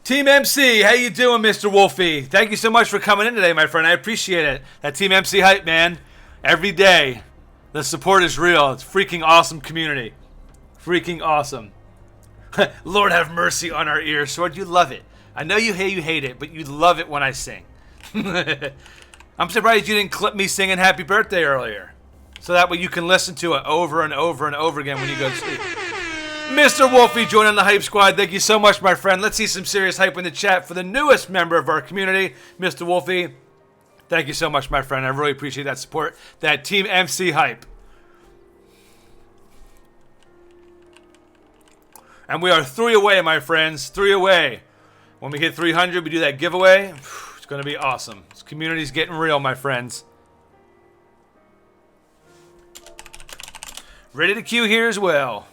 Team MC, how you doing, Mr. Wolfie? Thank you so much for coming in today, my friend. I appreciate it. That Team MC hype, man. Every day, the support is real. It's freaking awesome community. Freaking awesome. Lord have mercy on our ears, Sword. You love it. I know you hate it, but you love it when I sing. I'm surprised you didn't clip me singing Happy Birthday earlier. So that way you can listen to it over and over and over again when you go to sleep. Mr. Wolfie joining the Hype Squad. Thank you so much, my friend. Let's see some serious hype in the chat for the newest member of our community, Mr. Wolfie. Thank you so much, my friend. I really appreciate that support. That Team MC hype. And we are 3 away, my friends. 3 away. When we hit 300, we do that giveaway. It's going to be awesome. This community's getting real, my friends. Ready to queue here as well.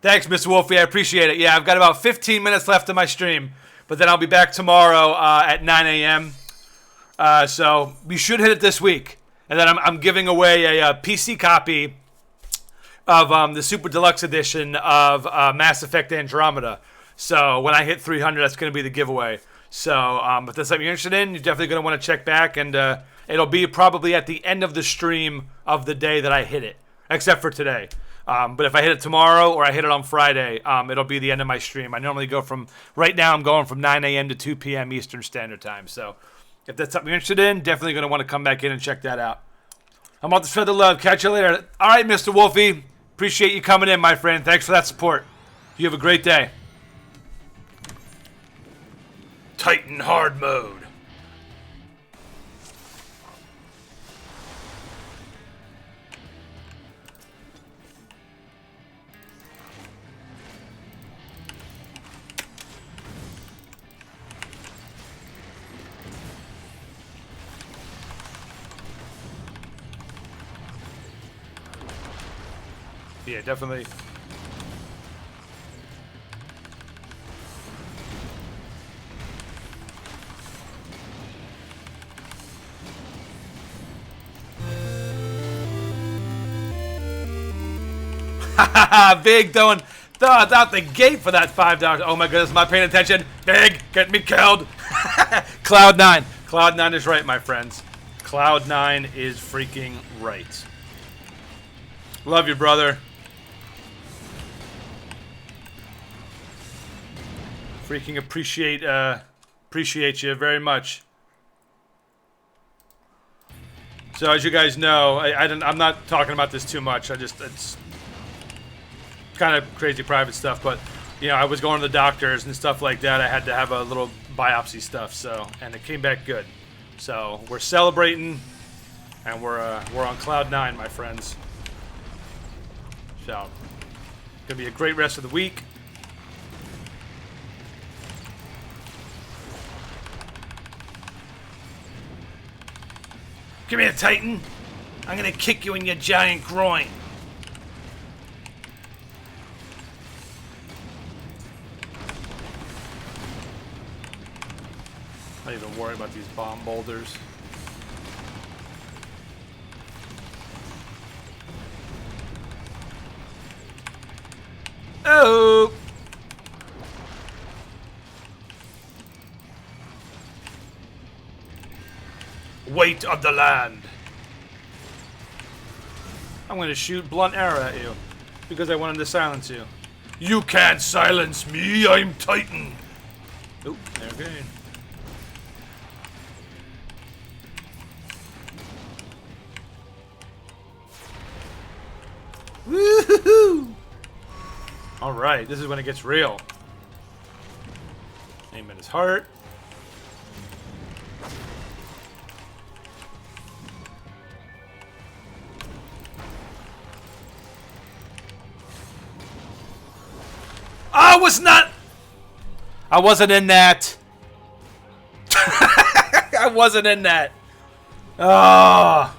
Thanks, Mr. Wolfie. I appreciate it. Yeah, I've got about 15 minutes left of my stream. But then I'll be back tomorrow at 9 a.m. So we should hit it this week. And then I'm giving away a PC copy of the Super Deluxe Edition of Mass Effect Andromeda. So when I hit 300, that's going to be the giveaway. So if that's something you're interested in, you're definitely going to want to check back and it'll be probably at the end of the stream of the day that I hit it, except for today. But if I hit it tomorrow or I hit it on Friday, it'll be the end of my stream. I normally go from, right now I'm going from 9 a.m. to 2 p.m. Eastern Standard Time. So if that's something you're interested in, definitely going to want to come back in and check that out. I'm about to spread the love. Catch you later. All right, Mr. Wolfie. Appreciate you coming in, my friend. Thanks for that support. You have a great day. Titan hard mode. Yeah, definitely. Big throwing out the gate for that $5. Oh my goodness, am I paying attention? Big, get me killed. Cloud9. Cloud9 is right, my friends. Cloud9 is freaking right. Love you, brother. Freaking appreciate you very much. So as you guys know, I'm not talking about this too much. It's kind of crazy private stuff, but you know, I was going to the doctors and stuff like that. I had to have a little biopsy stuff, and it came back good. So we're celebrating, and we're on cloud 9, my friends. So gonna be a great rest of the week. Come here, Titan. I'm gonna kick you in your giant groin. Not even worry about these bomb boulders. Oh! Weight of the land. I'm gonna shoot blunt arrow at you because I wanted to silence you. You can't silence me, I'm Titan. Oh, there again. Woohoo! Alright, this is when it gets real. Aim at his heart. I wasn't in that. I wasn't in that. Oh.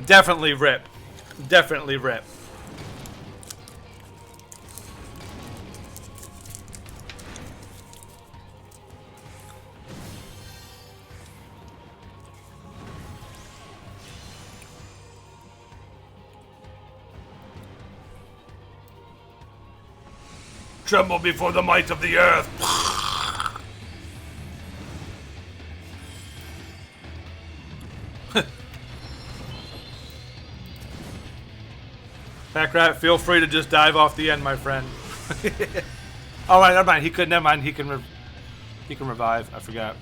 Definitely rip. Definitely rip. Tremble before the might of the earth. Packrat, feel free to just dive off the end, my friend. All right, never mind. Never mind. He can revive. I forgot.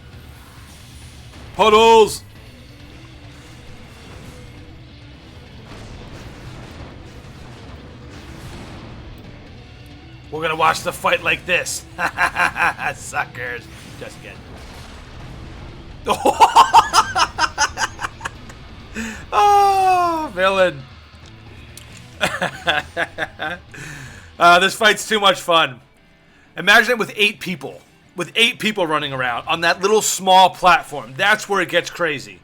Puddles. We're gonna watch the fight like this. Suckers. Just kidding. Oh, villain. This fight's too much fun. Imagine it with 8 people. With 8 people running around on that little small platform. That's where it gets crazy.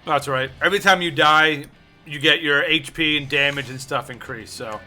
That's right. Every time you die, you get your HP and damage and stuff increase. So.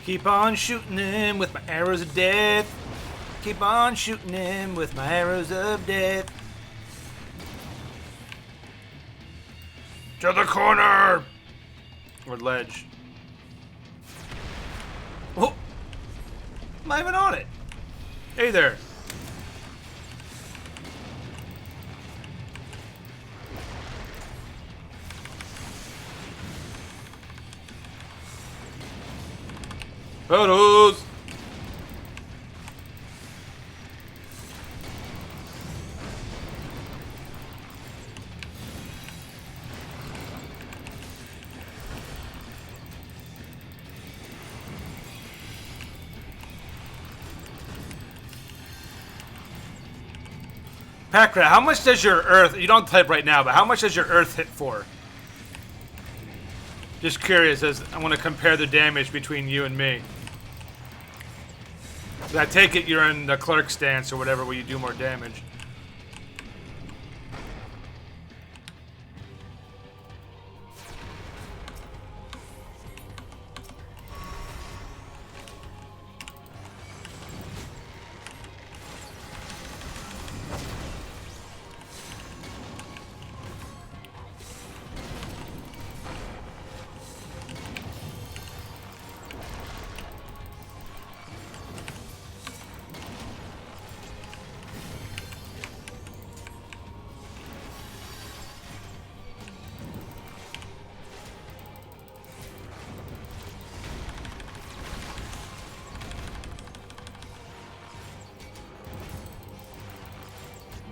Keep on shooting him with my arrows of death. Keep on shooting him with my arrows of death. To the corner! Or ledge. Oh! I'm not even on it. Hey there. Photos! Packrat, how much does your earth, you don't type right now, but how much does your earth hit for? Just curious, as I want to compare the damage between you and me. So I take it you're in the clerk stance or whatever where you do more damage.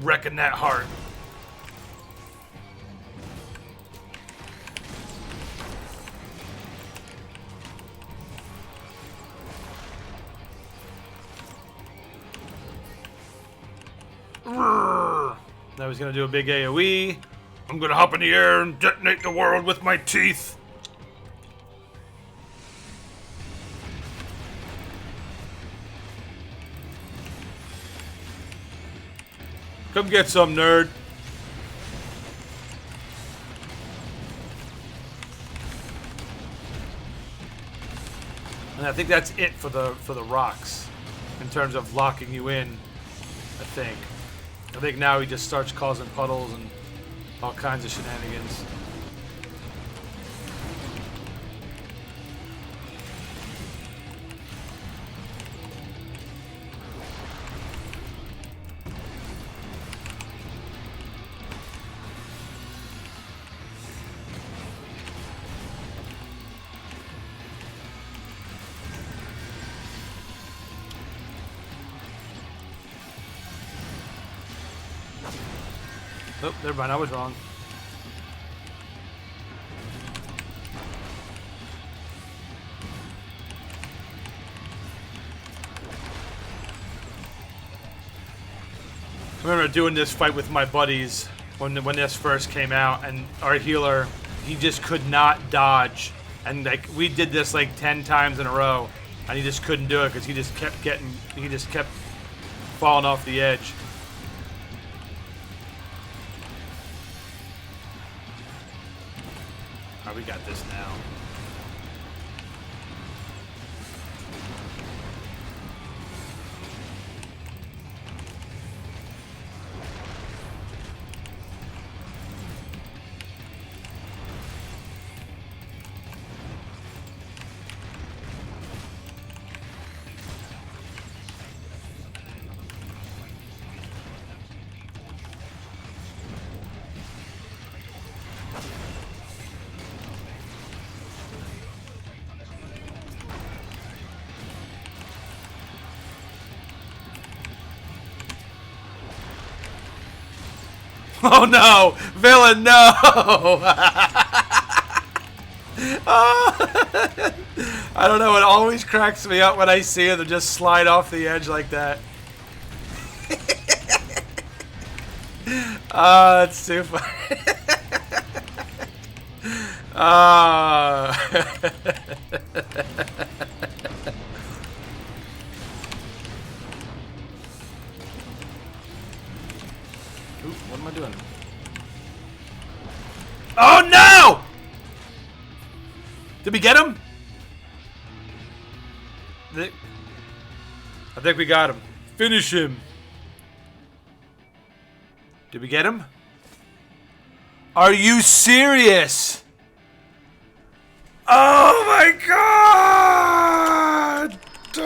Wrecking that heart. Now he's gonna do a big AoE. I'm gonna hop in the air and detonate the world with my teeth. Come get some, nerd. And I think that's it for the rocks in terms of locking you in. I think now he just starts causing puddles and all kinds of shenanigans. Oh, never mind, I was wrong. I remember doing this fight with my buddies when this first came out, and our healer, he just could not dodge. And like we did this like 10 times in a row, and he just couldn't do it because he just kept falling off the edge. We got this now. Oh no! Villain, no! Oh. I don't know, it always cracks me up when I see them just slide off the edge like that. Oh, it's too funny. Ooh, what am I doing? Oh no! Did we get him? I think we got him. Finish him. Did we get him? Are you serious? Oh my god! He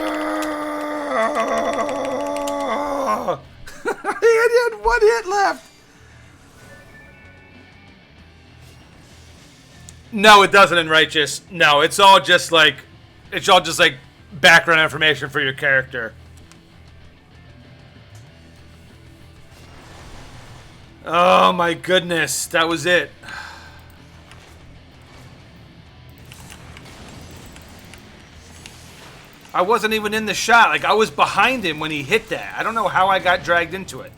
had 1 hit left. No, it doesn't in Righteous. No, it's all just like background information for your character. Oh my goodness, that was it. I wasn't even in the shot. Like, I was behind him when he hit that. I don't know how I got dragged into it.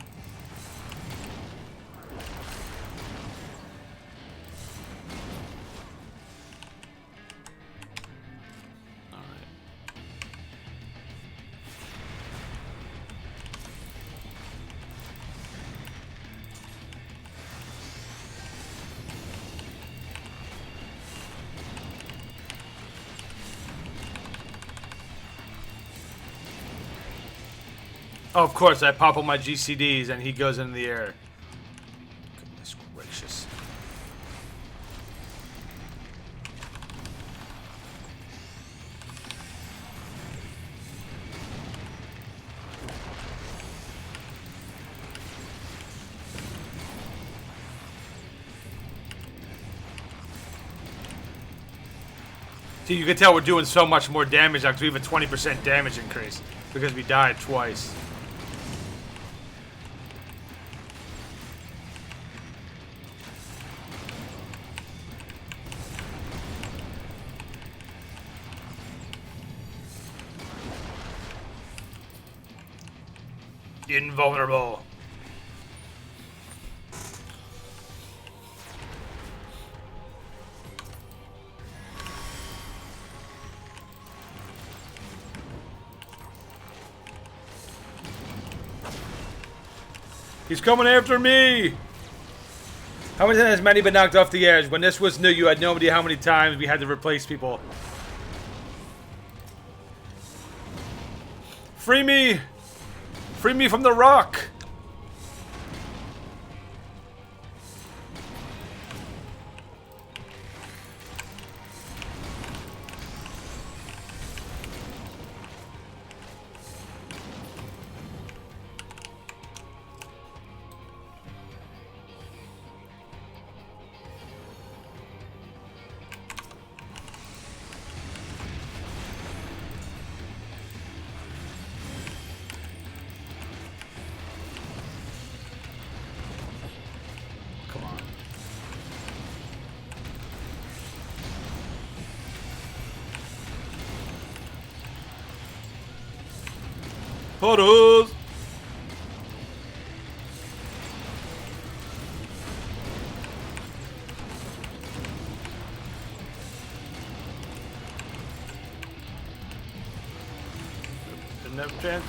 Oh, of course, I pop on my GCDs and he goes into the air. Goodness gracious. See, you can tell we're doing so much more damage now because we have a 20% damage increase because we died twice. Invulnerable. He's coming after me! How many times has Manny been knocked off the edge? When this was new, you had no idea how many times we had to replace people. Free me! Free me from the rock! Photos! Didn't have a chance.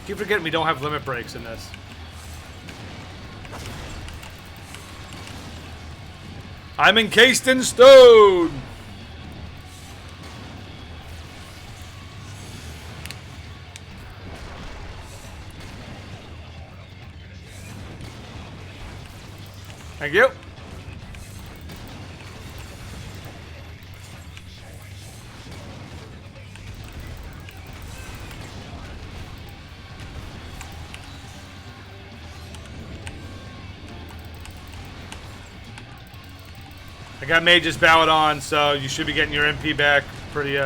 Keep forgetting we don't have limit breaks in this. I'm encased in stone! Thank you. I got Mage's Ballad on, so you should be getting your MP back pretty,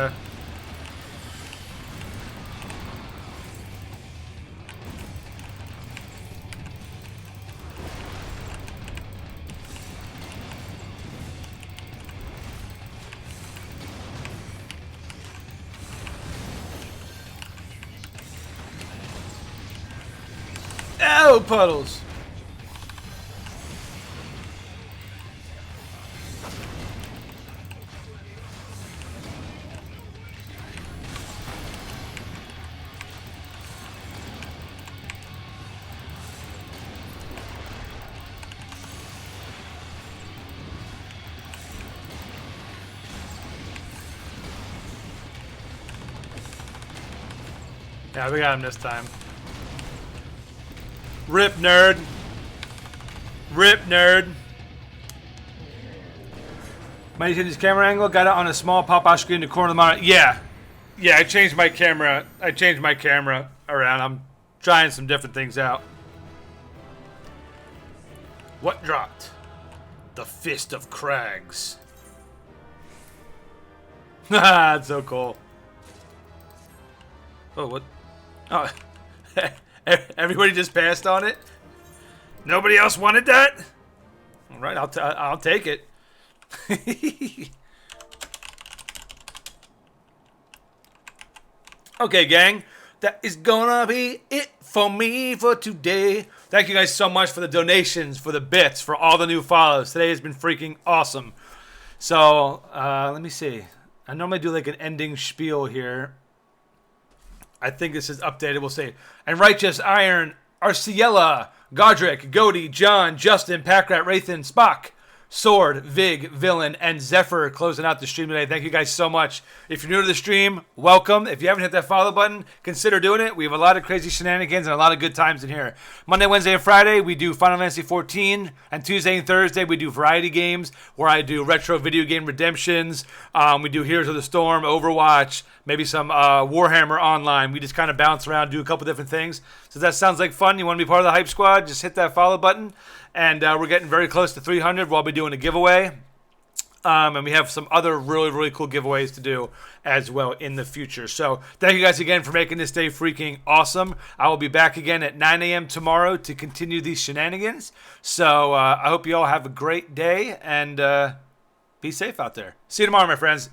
Oh, puddles. Yeah, we got him this time. Rip, nerd. Rip, nerd. Might you change this camera angle? Got it on a small pop-out screen in the corner of the monitor. Yeah. Yeah, I changed my camera. I changed my camera around. I'm trying some different things out. What dropped? The Fist of Crags. That's so cool. Oh, what? Oh, everybody just passed on it? Nobody else wanted that? All right, I'll take it. Okay, gang. That is gonna be it for me for today. Thank you guys so much for the donations, for the bits, for all the new follows. Today has been freaking awesome. So, let me see. I normally do like an ending spiel here. I think this is updated. We'll see. And Righteous Iron, Arciella, Godric, Goaty, John, Justin, Packrat, Rathan, Spock, Sword, Vig, Villain, and Zephyr closing out the stream today. Thank you guys so much. If you're new to the stream, welcome. If you haven't hit that follow button, consider doing it. We have a lot of crazy shenanigans and a lot of good times in here. Monday, Wednesday, and Friday, we do Final Fantasy XIV. And Tuesday and Thursday, we do variety games where I do retro video game redemptions. We do Heroes of the Storm, Overwatch, maybe some Warhammer Online. We just kind of bounce around, do a couple different things. So if that sounds like fun, you want to be part of the Hype Squad, just hit that follow button. And we're getting very close to 300. We'll be doing a giveaway. And we have some other really, really cool giveaways to do as well in the future. So thank you guys again for making this day freaking awesome. I will be back again at 9 a.m. tomorrow to continue these shenanigans. So I hope you all have a great day and be safe out there. See you tomorrow, my friends.